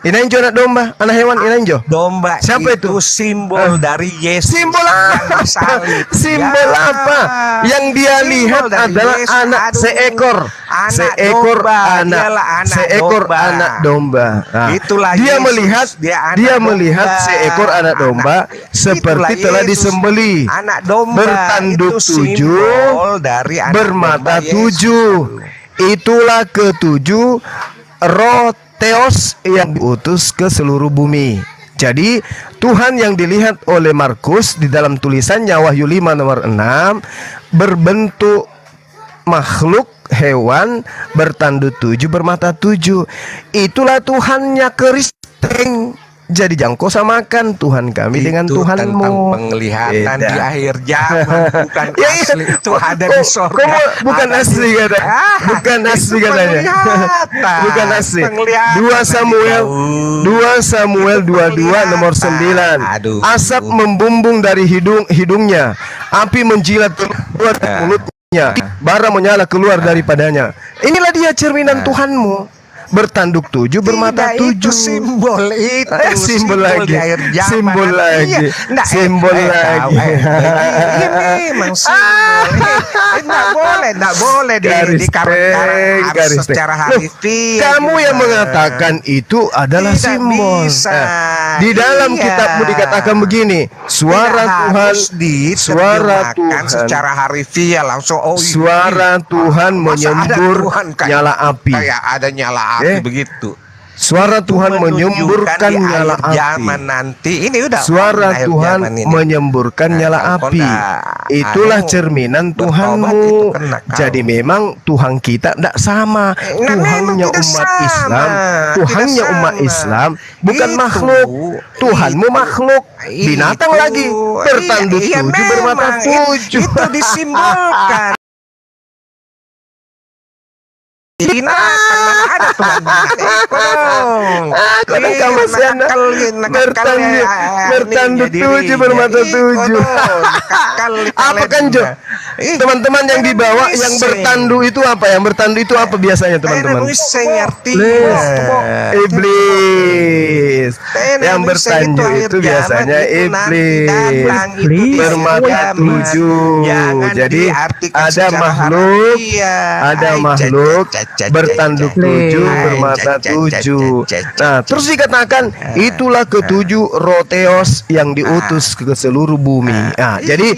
Inainjo anak domba, anak hewan inainjo. Domba Siapa itu? Simbol dari Yesus. Simbol apa? yang disalib. Simbol apa? Yang dia Simbol lihat dari adalah Yesus. anak Aduh. seekor Dialah anak domba. Nah, Itulah dia Yesus. melihat Dia anak melihat domba. seekor anak domba seperti Itulah telah Yesus. disembeli. Anak domba Bertanduk itu 7, simbol dari anak bermata domba Yesus. 7. Itulah ketujuh roh Theos yang diutus ke seluruh bumi. Jadi Tuhan yang dilihat oleh Markus di dalam tulisannya Wahyu 5 nomor 6 berbentuk makhluk hewan bertanduk 7 bermata 7. Itulah Tuhannya Kristen. Jadi jangan kau samakan Tuhan kami dengan Tuhanmu. Tentang penglihatan Beda. di akhir zaman bukan Ya, asli itu ada di sorga. Bukan Ada asli di- katanya. Bukan asli itu katanya. penglihatan. Bukan asli. Penglihatan 2 Samuel 22 nomor 9. Aduh. Asap membumbung dari hidungnya. Api menjilat mulut bara menyala keluar daripadanya. Inilah dia cerminan Tuhanmu. Bertanduk 7, bermata 7. Itu simbol itu. Simbol lagi. Di akhir zaman. Simbol lagi. Iya. Simbol lagi. Ini memang simbol. Enggak boleh dikarenakan secara harfiah. Kamu yang mengatakan itu adalah Tidak simbol. bisa. Di dalam kitabmu dikatakan begini, suara Tuhan, suara Tuhan secara harfiah langsung. Suara Tuhan menyembur nyala api. Kayak ada nyala api begitu. Suara Tuhan menyemburkan nyala api. Zaman nanti ini udah suara Tuhan menyemburkan nyala api. Itulah cerminan Tuhanmu. Jadi memang Tuhan kita tidak sama. Tuhannya umat Islam, Tuhannya umat Islam bukan makhluk. Tuhanmu makhluk, binatang lagi, bertanduk 7, bermata 7. Itu disimbolkan. Binatang mana ada Tuhan bertanduk 7, bermata 7. Apa kan Jo? Teman-teman yang dibawa yang bertandu itu apa? Yang bertandu itu apa biasanya teman-teman? Iblis. Yang bertandu itu biasanya iblis. Bermata 7. Jadi ada makhluk bertanduk 7, bermata 7. Nah, terus dikatakan itulah ketujuh roh Theos yang diutus ke seluruh bumi. Nah, jadi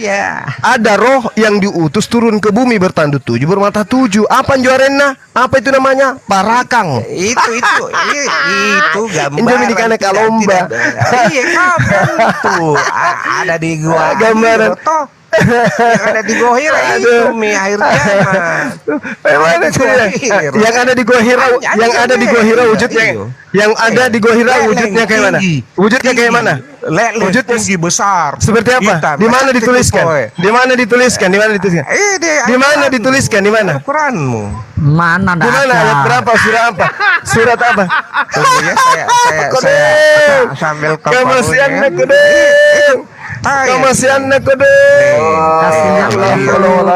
ada roh yang diutus turun ke bumi bertanduk 7, bermata 7. Apa juarena? Apa itu namanya? Parakang. Itu gambaran. Ini kan kalomba. Iya, tuh ada di gua. Gambaran. Yang ada di Gua Hira itu akhir zaman. Yang ada di Gua Hira, yang ada di Gua Hira wujudnya, yang ada di Gua Hira wujudnya kayak mana? Wujudnya kayak mana? Wujud tinggi besar. Seperti apa? Di mana dituliskan? Di mana dituliskan? Di mana dituliskan? Di mana dituliskan? Di mana? Al-Qur'anmu. Mana? Di mana? Ayat berapa? Surat apa? Surat apa? Tunggu ya, saya sambil kemasian kedeng. Masih anak kode.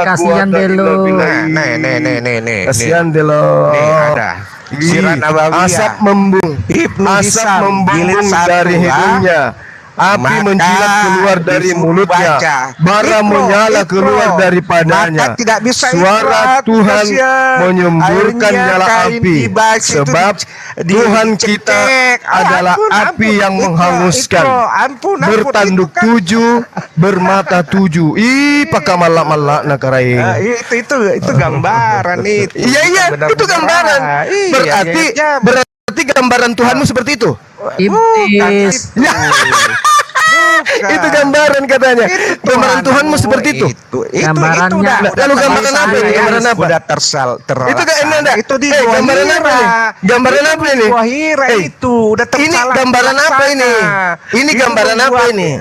Kasihan delo. Nih. Kasihan delo. Nih ada. Sirat Nabawiyah. Asap membung. Asap membung dari hidungnya. Api menjilat keluar dari mulutnya, bara menyala keluar daripadanya. Suara Tuhan menyemburkan nyala api, sebab Tuhan kita adalah api yang menghanguskan. Bertanduk 7, bermata 7. Ih, pakai malak-malak nakarai. Itu gambaran itu. Iya, itu gambaran. Berarti gambaran Tuhanmu seperti itu. Iblis. Itu gambaran katanya. Gambaran Tuhanmu seperti itu. Gambarannya. Lalu gambaran apa ini? Gambaran apa? Itu kan ini ada. Itu di gambaran apa ini? Gambaran apa ini? Itu udah ini gambaran apa ini? Ini gambaran apa ini?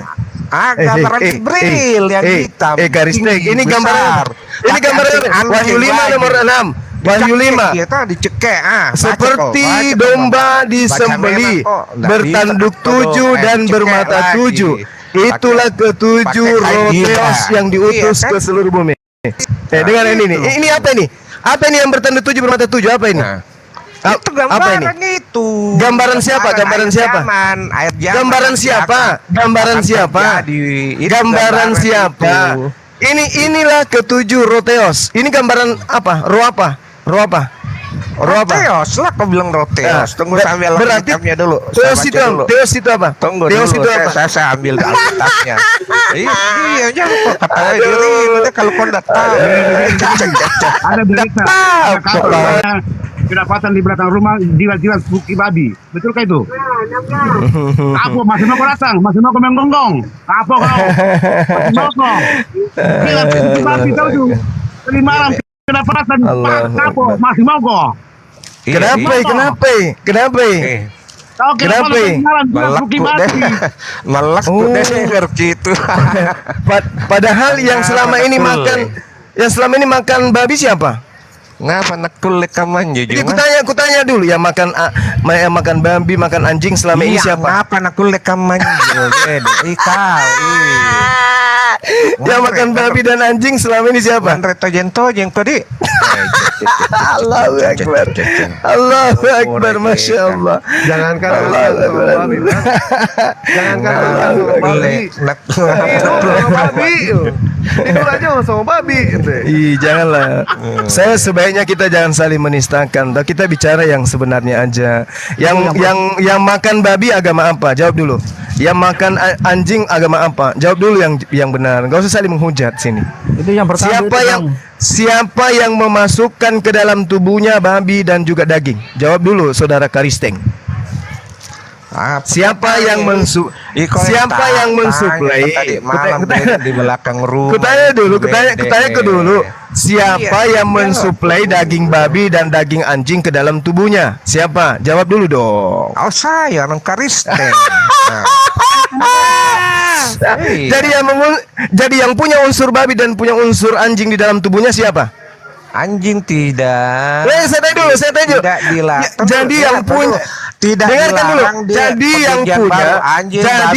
Gambaran Jibril yang hitam. Garis ini gambaran. Ini gambaran Wahyu 5 nomor 6. Wahyu 5 dicekek, seperti domba disembelih, bertanduk 7 dan bermata 7. Itulah ketujuh roh Theos yang diutus ke seluruh bumi. Dengan ini nih. Ini apa ini? Apa ini yang bertanduk 7 bermata 7? Apa ini? Itu gambaran itu. Gambaran siapa? Gambaran siapa? Gambaran siapa? Gambaran siapa? Gambaran siapa? Inilah ketujuh roh Theos. Ini gambaran apa? Roh apa? Roh apa? Roh Theos lah, kau bilang roh Theos. Tunggu sambil kitabnya dulu. Theos itu apa? Theos itu apa? Tunggu Theos dulu. Itu apa? Saya ambil kitabnya. Iya, jangan kok kata diri. Nanti kalau kau tidak tahu. Ada berita. Kedapatan di belakang rumah jiwa-jiwa spooky babi. Betulkah itu? Apa? Masih mau kau datang? Masih mau kau menggonggong? Apa kau? Masih mau kau? Gila, spooky babi tahu tu. Tadi malam kedapatan. Apa? Masih mau kau? Kenapa? Malak dengar gitu. Padahal yang selama ini makan babi siapa? Ngapa nak kulik kaman jujur? Jadi kutanya dulu ya, makan babi, makan anjing selama ini siapa? Ngapa nak kulik kaman? Ikau. Yang makan babi dan anjing selama ini siapa? Tojeng tadi. Allahu Akbar. Allahu Akbar, Masya Allah. Jangankan babi. Jangankan babi. Tidur aja sama babi. Ih, janganlah. Saya sebaiknya kita jangan saling menistakan. Kita bicara yang sebenarnya aja. Yang makan babi agama apa? Jawab dulu. Yang makan anjing agama apa? Jawab dulu yang benar. Gak usah saling menghujat sini. Itu yang pertama. Siapa yang memasukkan ke dalam tubuhnya babi dan juga daging? Jawab dulu, saudara Karisteng. Siapa yang mensuplai? Di belakang rumah. Kutanya dulu. Siapa yang mensuplai daging babi dan daging anjing ke dalam tubuhnya? Siapa? Jawab dulu dong. Oh, saya orang Karisteng. Jadi yang punya unsur babi dan punya unsur anjing di dalam tubuhnya siapa? Anjing tidak. Saya tanya dulu. Tidak dilarang. Jadi yang punya dengarkan dulu. Jadi yang punya saya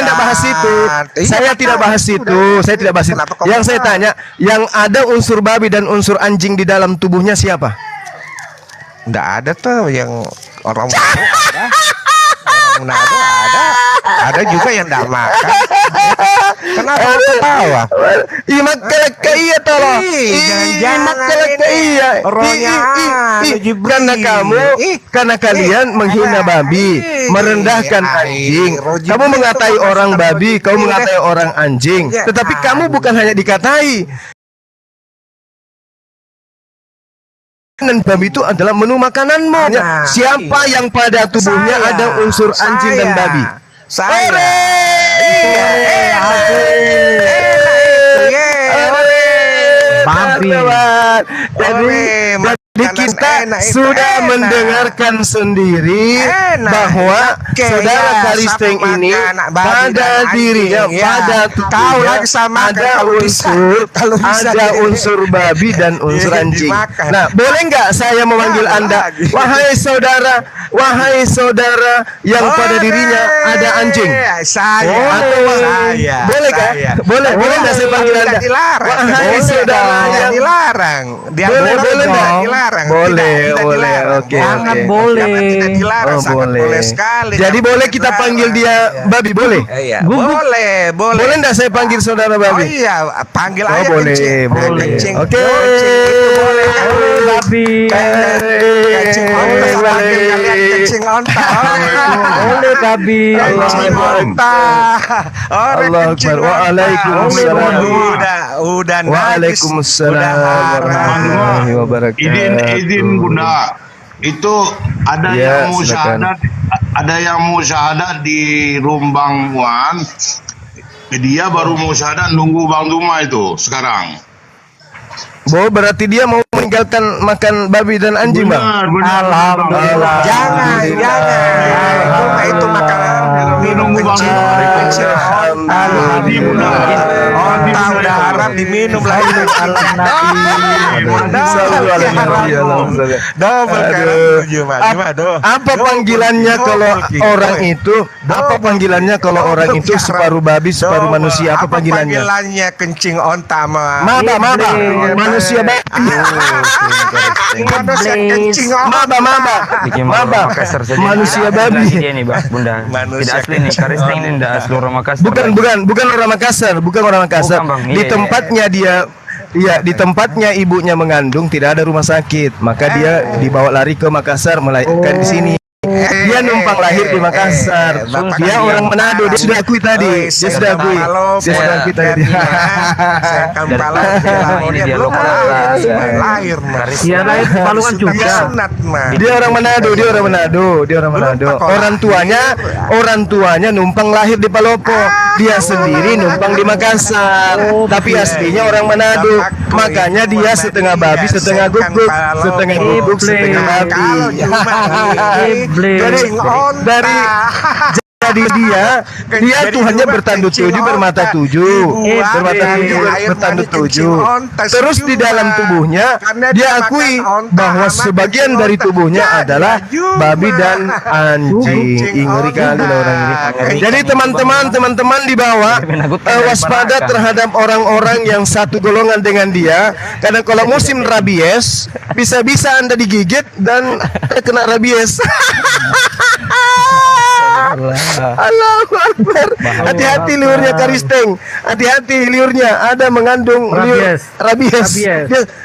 tidak bahas itu. Saya tidak bahas itu. Yang saya tanya, yang ada unsur babi dan unsur anjing di dalam tubuhnya siapa? Tidak ada tuh yang orang Manado ada juga yang tidak makan. Kenapa ketawa? Iya tolong. Karena kalian menghina babi, merendahkan anjing. Kamu mengatai orang babi, kamu mengatai orang anjing. Tetapi kamu bukan hanya dikatai. Dan babi itu adalah menu makananmu. Siapa yang pada tubuhnya ada unsur anjing dan babi? Jadi kita sudah mendengarkan sendiri bahwa saudara Karisteng ini pada dirinya, pada tubuhnya ada unsur babi dan unsur anjing. Nah, boleh nggak saya memanggil Anda, wahai saudara yang pada dirinya ada anjing? Boleh kah? Boleh nggak saya panggil Anda? Wahai saudara yang dilarang. Boleh nggak? Boleh, oke. Sangat boleh. Boleh sekali. Jadi boleh kita panggil dia babi, boleh? Iya, boleh. Boleh enggak saya panggil saudara babi? Oh iya, panggil aja boleh. Oke. Babi. Kencing onta. Boleh babi. Kencing onta. Allah Akbar. Waalaikumsalam. Udah. Waalaikumsalam warahmatullahi wabarakatuh. Izin Bunda, itu ada yang mau syahadat di Rumbang Wan. Dia baru mau syahadat nunggu Bang Duma itu sekarang. Berarti dia mau meninggalkan makan babi dan anjing, Bang? Alhamdulillah. Jangan. Itu makanan minum kencing. Udah haram diminum lagi. Apa panggilannya kalau orang itu? Apa panggilannya kalau orang itu separuh babi, separuh manusia? Apa panggilannya? Panggilannya kencing onta Maba. Manusia babi. Manusia kencing onta. Maba. Manusia babi. Ini Bunda. Tidak asli nih, Karisteng ini tidak asli orang Makassar. Bukan orang Makassar. Di tempatnya ibunya mengandung tidak ada rumah sakit, maka dia dibawa lari ke Makassar melahirkan di sini. Dia numpang lahir di Makassar. Dia orang Manado. Dia sudah akui tadi. Dia sudah akui tadi. Ini dia lokal lahir. Dia lahir di Palungan juga. Dia orang Manado. Orang tuanya numpang lahir di Palopo. Dia sendiri numpang di Makassar. Tapi aslinya orang Manado. Makanya dia setengah babi, setengah guguk, setengah babi. Jadi tadi dia Tuhannya bertanduk 7 bermata 7 bermata 7 bertanduk 7. Terus di dalam tubuhnya dia akui bahwa sebagian dari tubuhnya adalah babi dan anjing. Ngeri kali lah orang ini. Jadi teman-teman di bawah waspada terhadap orang-orang yang satu golongan dengan dia, karena kalau musim rabies bisa-bisa Anda digigit dan kena rabies. Allahu Akbar. Hati-hati liurnya Karisteng. Hati-hati liurnya ada mengandung rabies.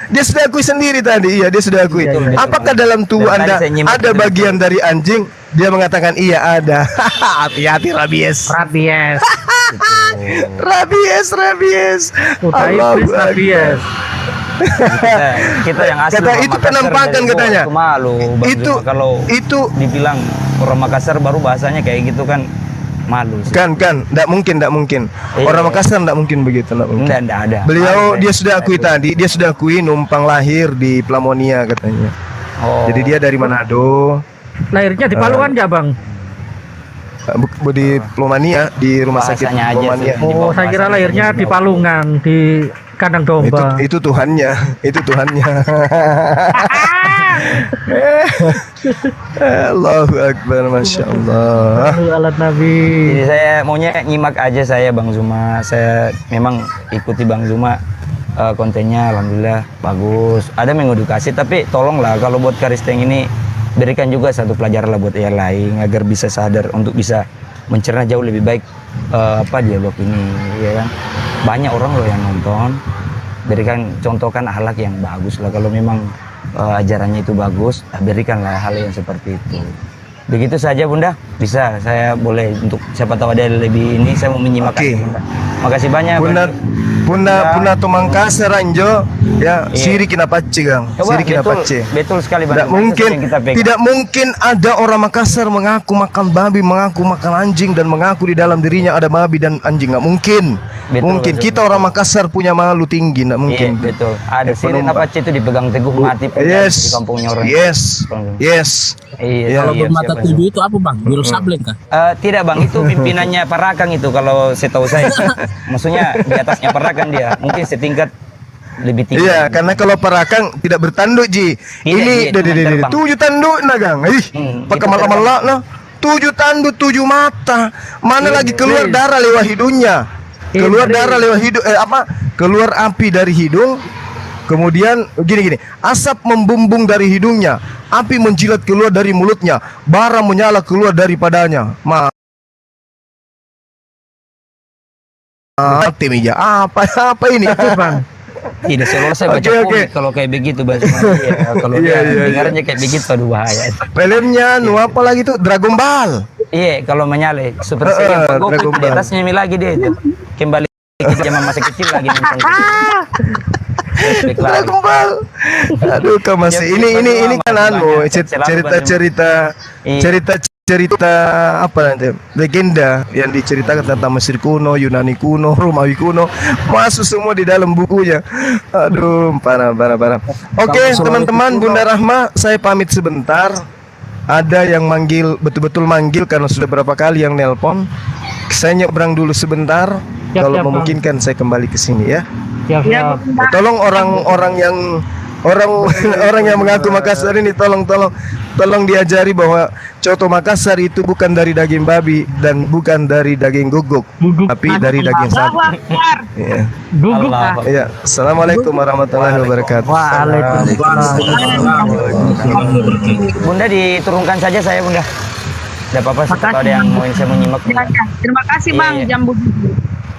Dia sudah akui sendiri tadi. Iya, dia sudah akui. Apakah dalam tubuh Anda ada bagian dari anjing? Dia mengatakan iya ada. Hati-hati rabies. Rabies. Allahu Akbar. Kita yang asli kata itu penampakan katanya. Malu. Itu kalau itu dibilang orang Makassar baru bahasanya kayak gitu kan malu sih. Kan, enggak mungkin. Orang Makassar enggak mungkin begitu, enggak mungkin. Enggak ada. Beliau dia sudah akui tadi, dia sudah akui numpang lahir di Plamonia katanya. Jadi dia dari Manado. Lahirnya di Paluan ya, Bang? Di Plomania, di rumah sakit Plomania. Oh, saya kira lahirnya di Palungan, di kandang domba. Itu Tuhannya, itu Tuhannya. Allahu Akbar, Masya Allah. Alat Nabi. Jadi saya maunya nyimak aja saya Bang Zuma. Saya memang ikuti Bang Zuma, kontennya alhamdulillah bagus. Ada mengedukasi, tapi tolonglah kalau buat Karisteng ini berikan juga satu pelajaran lah buat yang lain agar bisa sadar untuk bisa mencerna jauh lebih baik dialog ini, ya kan. Banyak orang loh yang nonton, berikan contohkan akhlak yang bagus lah. Kalau memang ajarannya itu bagus, berikanlah hal yang seperti itu. Begitu saja Bunda, bisa saya boleh untuk siapa tahu ada lebih ini, saya mau menyimak. Bunda. Makasih banyak Puna Tumangkasa Ranjo ya, siri kina pace Gang. Siri kina pace. Betul sekali Bang. Tidak mungkin ada orang Makassar mengaku makan babi, mengaku makan anjing dan mengaku di dalam dirinya ada babi dan anjing. Nggak mungkin. Mungkin kita orang Makassar punya malu tinggi, nggak mungkin. Iya, betul. Ada siri pace itu dipegang teguh mati di kampungnya orang. Yes. Iya, kalau bermata 7 itu apa Bang? Wiro Sableng kah? Tidak Bang, itu pimpinannya Parakang itu kalau setahu saya. Maksudnya di atasnya Parakang dia, mungkin setingkat lebih tinggi. Iya, karena kalau Parakang tidak bertanduk Ji. Ini 7 tanduk nagang. Pakai malam-malam lah. 7 tanduk 7 mata. Mana lagi keluar darah lewat hidungnya. Keluar darah lewat hidung keluar api dari hidung. Kemudian gini, asap membumbung dari hidungnya, api menjilat keluar dari mulutnya, bara menyala keluar daripadanya. Mati meja. Apa ini? Bang? Tidak selalu saya baca komik kalau kayak begitu bahasa kalau dengarnya kayak begitu aduh bahaya. Filmnya apa lagi tuh? Dragon Ball. Iya, kalau menyala Super Saiyan Goku di atasnya lagi dia itu. Kembali ke zaman masa kecil lagi nonton. Dragon Ball. Aduh, masih ini kan cerita apa nanti legenda yang diceritakan tentang Mesir kuno, Yunani kuno, Romawi kuno, masuk semua di dalam bukunya. Aduh, parah. Oke, teman-teman, Bunda Rahma, saya pamit sebentar. Ada yang betul-betul manggil karena sudah berapa kali yang nelpon. Saya nyebrang dulu sebentar. Kalau memungkinkan saya kembali ke sini ya. Tolong orang yang mengaku Makassar ini tolong diajari bahwa coto Makassar itu bukan dari daging babi dan bukan dari daging guguk, tapi dari daging sapi. Ya. Guguk. Ya. Assalamualaikum warahmatullahi wabarakatuh. Waalaikumsalam. Bunda diturunkan saja saya Bunda. Tidak apa-apa kalau ada yang mau saya menyimak. Terima kasih Bang Jambu.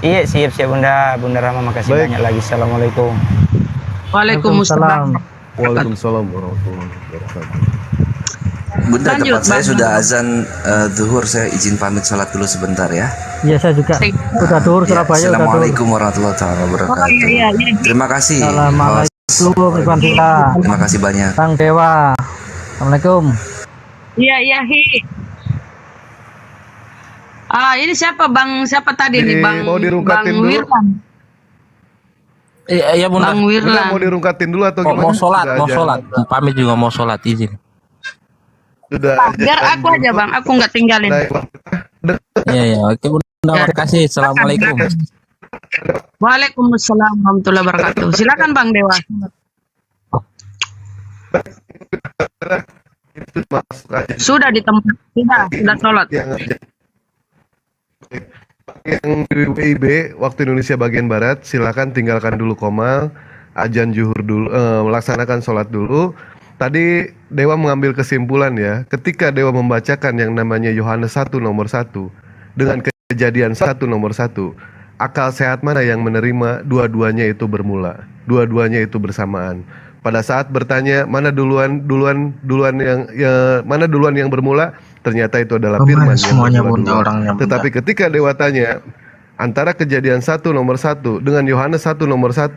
Iya, siap Bunda Rahma, makasih banyak lagi. Assalamualaikum. Waalaikumsalam. Waalaikumsalam warahmatullahi wabarakatuh. Bunda, tempat saya sudah azan zuhur, saya izin pamit sholat dulu sebentar ya. Iya, saya juga sudah zuhur Surabaya. Assalamualaikum warahmatullahi wabarakatuh. Terima kasih. Assalamualaikum. Terima kasih banyak. Bang Dewa. Assalamualaikum. Iya, ini siapa Bang? Siapa tadi nih Bang? Mau dirungkatin dulu. Wirlan. Iya Bunda. Bang Wirlan. Mau dirungkatin dulu atau gimana? Mau sholat. Pamit juga mau sholat, izin. Sudah. Biar aku aja Bang, aku nggak tinggalin. ya. Oke, Bunda, makasih. Assalamualaikum. Waalaikumsalam warahmatullahi wabarakatuh. Silakan Bang Dewa. Sudah di tempat, sudah sholat. Yang di WIB waktu Indonesia bagian barat, silakan tinggalkan dulu koma, azan zuhur dulu, melaksanakan sholat dulu. Tadi Dewa mengambil kesimpulan ya, ketika Dewa membacakan yang namanya Yohanes 1 nomor 1 dengan Kejadian 1 nomor 1, akal sehat mana yang menerima dua-duanya itu bermula, dua-duanya itu bersamaan. Pada saat bertanya mana duluan yang bermula, ternyata itu adalah firman yang bermula. Tetapi ketika Dewa tanya antara Kejadian 1 nomor 1 dengan Yohanes 1 nomor 1,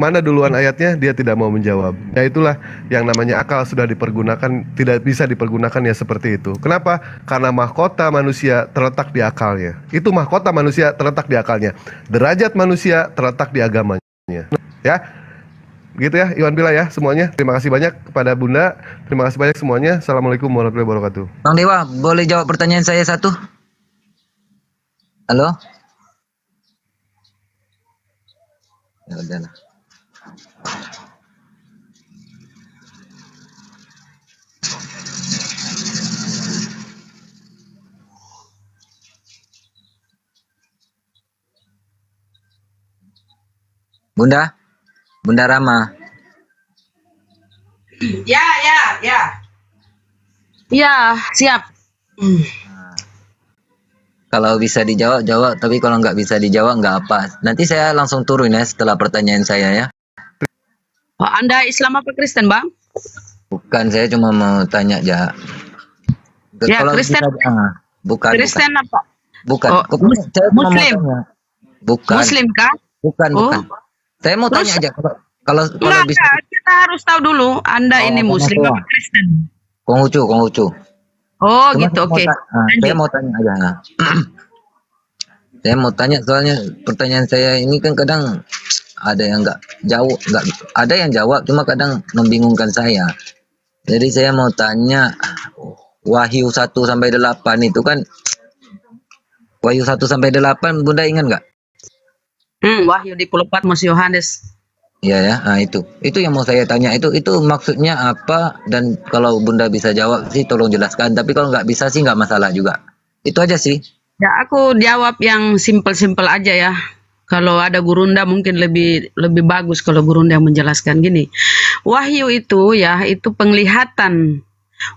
mana duluan ayatnya, dia tidak mau menjawab. Ya itulah yang namanya akal sudah dipergunakan, tidak bisa dipergunakan ya seperti itu. Kenapa? Karena mahkota manusia terletak di akalnya. Itu mahkota manusia terletak di akalnya. Derajat manusia terletak di agamanya. Ya. Gitu ya, Iwan Bila ya semuanya. Terima kasih banyak kepada Bunda. Terima kasih banyak semuanya. Assalamualaikum warahmatullahi wabarakatuh. Bang Dewa, boleh jawab pertanyaan saya satu? Halo? Ya udahlah. Bunda Rama. Ya, siap. Kalau bisa dijawab, jawab. Tapi kalau nggak bisa dijawab, nggak apa. Nanti saya langsung turun ya setelah pertanyaan saya ya. Oh, Anda Islam apa Kristen, Bang? Bukan, saya cuma mau tanya aja. Ya, Kristen. Bukan. Kristen apa? Bukan. Oh, Saya cuma mau Muslim. tanya. Bukan. Muslim kah? Bukan. Saya mau Terus? tanya aja kalau bisa. Kita harus tahu dulu Anda ini Muslim apa Kristen. Konghucu. Oh, Cuma gitu, oke. Saya mau tanya aja. Saya mau tanya soalnya pertanyaan saya ini kan kadang ada yang ada yang jawab, cuma kadang membingungkan saya. Jadi saya mau tanya Wahyu 1 sampai 8 itu kan, Wahyu 1 sampai 8 Bunda ingat nggak? Wahyu di Pulau Patmos Yohanes. Iya ya, nah itu yang mau saya tanya, itu maksudnya apa, dan kalau Bunda bisa jawab sih tolong jelaskan, tapi kalau nggak bisa sih nggak masalah juga. Itu aja sih. Ya, aku jawab yang simpel-simpel aja ya. Kalau ada Gurunda mungkin lebih bagus kalau Gurunda yang menjelaskan gini. Wahyu itu ya, itu penglihatan.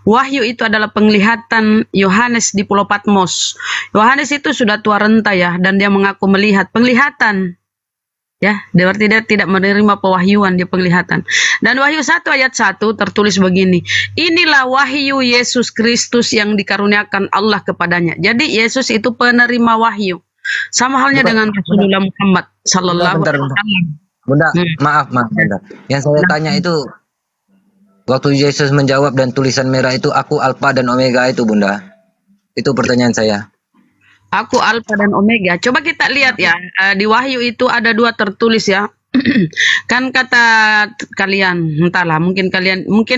Wahyu itu adalah penglihatan Yohanes di Pulau Patmos. Yohanes itu sudah tua renta ya, dan dia mengaku melihat penglihatan. Ya, berarti dia tidak menerima pewahyuan, dia penglihatan. Dan Wahyu 1 ayat 1 tertulis begini. Inilah wahyu Yesus Kristus yang dikaruniakan Allah kepadanya. Jadi Yesus itu penerima wahyu. Sama halnya dengan Rasulullah Muhammad sallallahu alaihi wasallam. Bunda, maaf Bunda. Yang saya tanya itu waktu Yesus menjawab dan tulisan merah itu, aku Alfa dan Omega itu Bunda. Itu pertanyaan saya. Aku Alfa dan Omega. Coba kita lihat ya, di Wahyu itu ada 2 tertulis ya. Kan kata kalian, entahlah, mungkin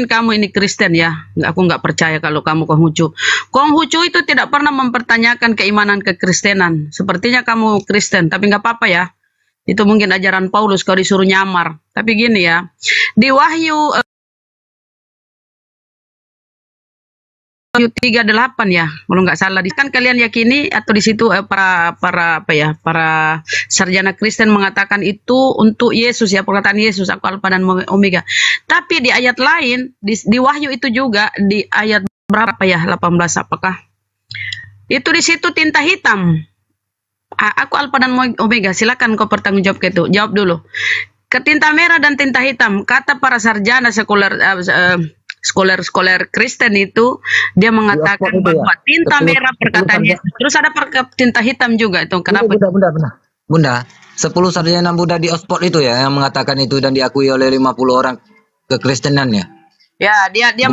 kamu ini Kristen ya. Aku nggak percaya kalau kamu Konghucu. Konghucu itu tidak pernah mempertanyakan keimanan kekristenan. Sepertinya kamu Kristen, tapi nggak apa-apa ya. Itu mungkin ajaran Paulus kalau disuruh nyamar. Tapi gini ya, di Wahyu 38 ya, kalau nggak salah. Kan kalian yakini atau di situ para sarjana Kristen mengatakan itu untuk Yesus ya, perkataan Yesus, aku Alfa dan Omega. Tapi di ayat lain di Wahyu itu juga di ayat berapa ya, 18 apakah? Itu di situ tinta hitam. Aku Alfa dan Omega. Silakan kau bertanggung jawab ke itu. Jawab dulu. Ke tinta merah dan tinta hitam, kata para sarjana scholar Kristen itu, dia mengatakan bahwa tinta merah perkataan Yesus. Terus ada tinta hitam juga itu. Kenapa? Bunda, 10 sarjana Buddha di Oxford itu ya yang mengatakan itu dan diakui oleh 50 orang kekristenan ya. Ya, dia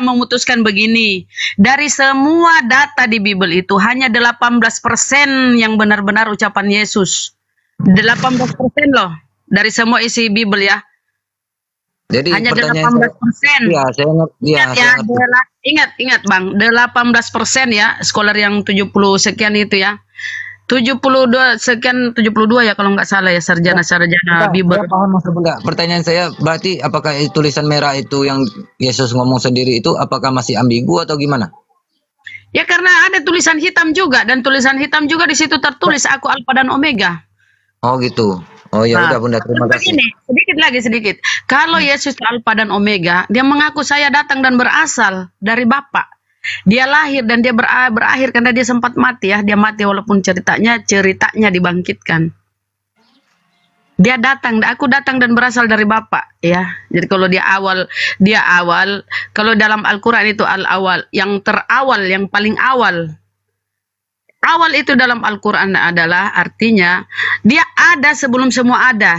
memutuskan begini. Dari semua data di Bible itu hanya 18% yang benar-benar ucapan Yesus. 18% loh dari semua isi Bible ya. Jadi hanya pertanyaan 18%. Iya, saya Ingat ya, ingat Bang, 18% ya, scholar yang 70 sekian itu ya. 72 sekian, 72 ya kalau nggak salah ya, sarjana Biber. Saya paham maksud Bunda. Pertanyaan saya berarti apakah tulisan merah itu yang Yesus ngomong sendiri itu apakah masih ambigu atau gimana? Ya karena ada tulisan hitam juga, dan tulisan hitam juga di situ tertulis aku Alfa dan Omega. Oh gitu. Oh ya udah Bunda, terima kasih. Ini sedikit. Kalau Yesus Alfa dan Omega, dia mengaku saya datang dan berasal dari Bapa. Dia lahir dan dia berakhir karena dia sempat mati ya. Dia mati walaupun ceritanya dibangkitkan. Aku datang dan berasal dari Bapa ya. Jadi kalau dia awal, kalau dalam Al-Qur'an itu al-awal, yang terawal, yang paling awal. Awal itu dalam Al-Quran adalah artinya dia ada sebelum semua ada.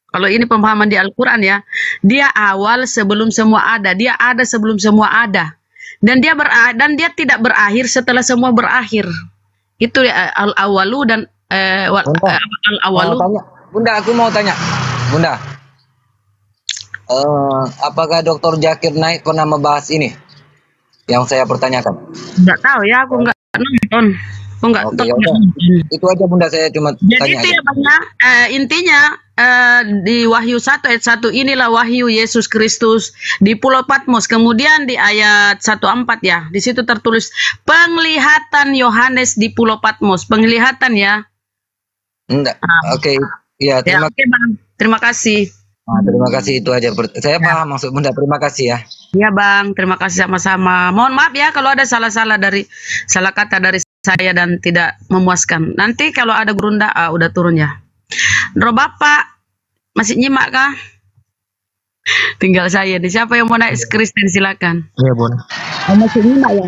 Kalau ini pemahaman di Al-Quran ya, dia awal sebelum semua ada, dia ada sebelum semua ada, dan dia tidak berakhir setelah semua berakhir. Itu ya, al-awalu dan al-awalu. Bunda, aku mau tanya, Bunda, apakah Dr. Zakir Naik pernah membahas ini? Yang saya pertanyakan. Nggak tahu ya, aku nggak nonton. Itu aja Bunda, saya cuma jadi tanya itu ya Bang, intinya di Wahyu 1 ayat 1 inilah wahyu Yesus Kristus di Pulau Patmos. Kemudian di ayat 1:4 ya, di situ tertulis penglihatan Yohanes di Pulau Patmos. Penglihatan ya. Enggak. Oke. Ya, terima kasih. Terima kasih, itu aja. Saya paham maksud Bunda. Terima kasih ya. Iya Bang, terima kasih sama-sama. Mohon maaf ya kalau ada salah kata dari saya dan tidak memuaskan. Nanti kalau ada gerunda udah turun ya. Roh Bapak masih nyimak kah? Tinggal saya. Siapa yang mau naik Kristen silakan. Iya, Bun. Masih nyimak ya.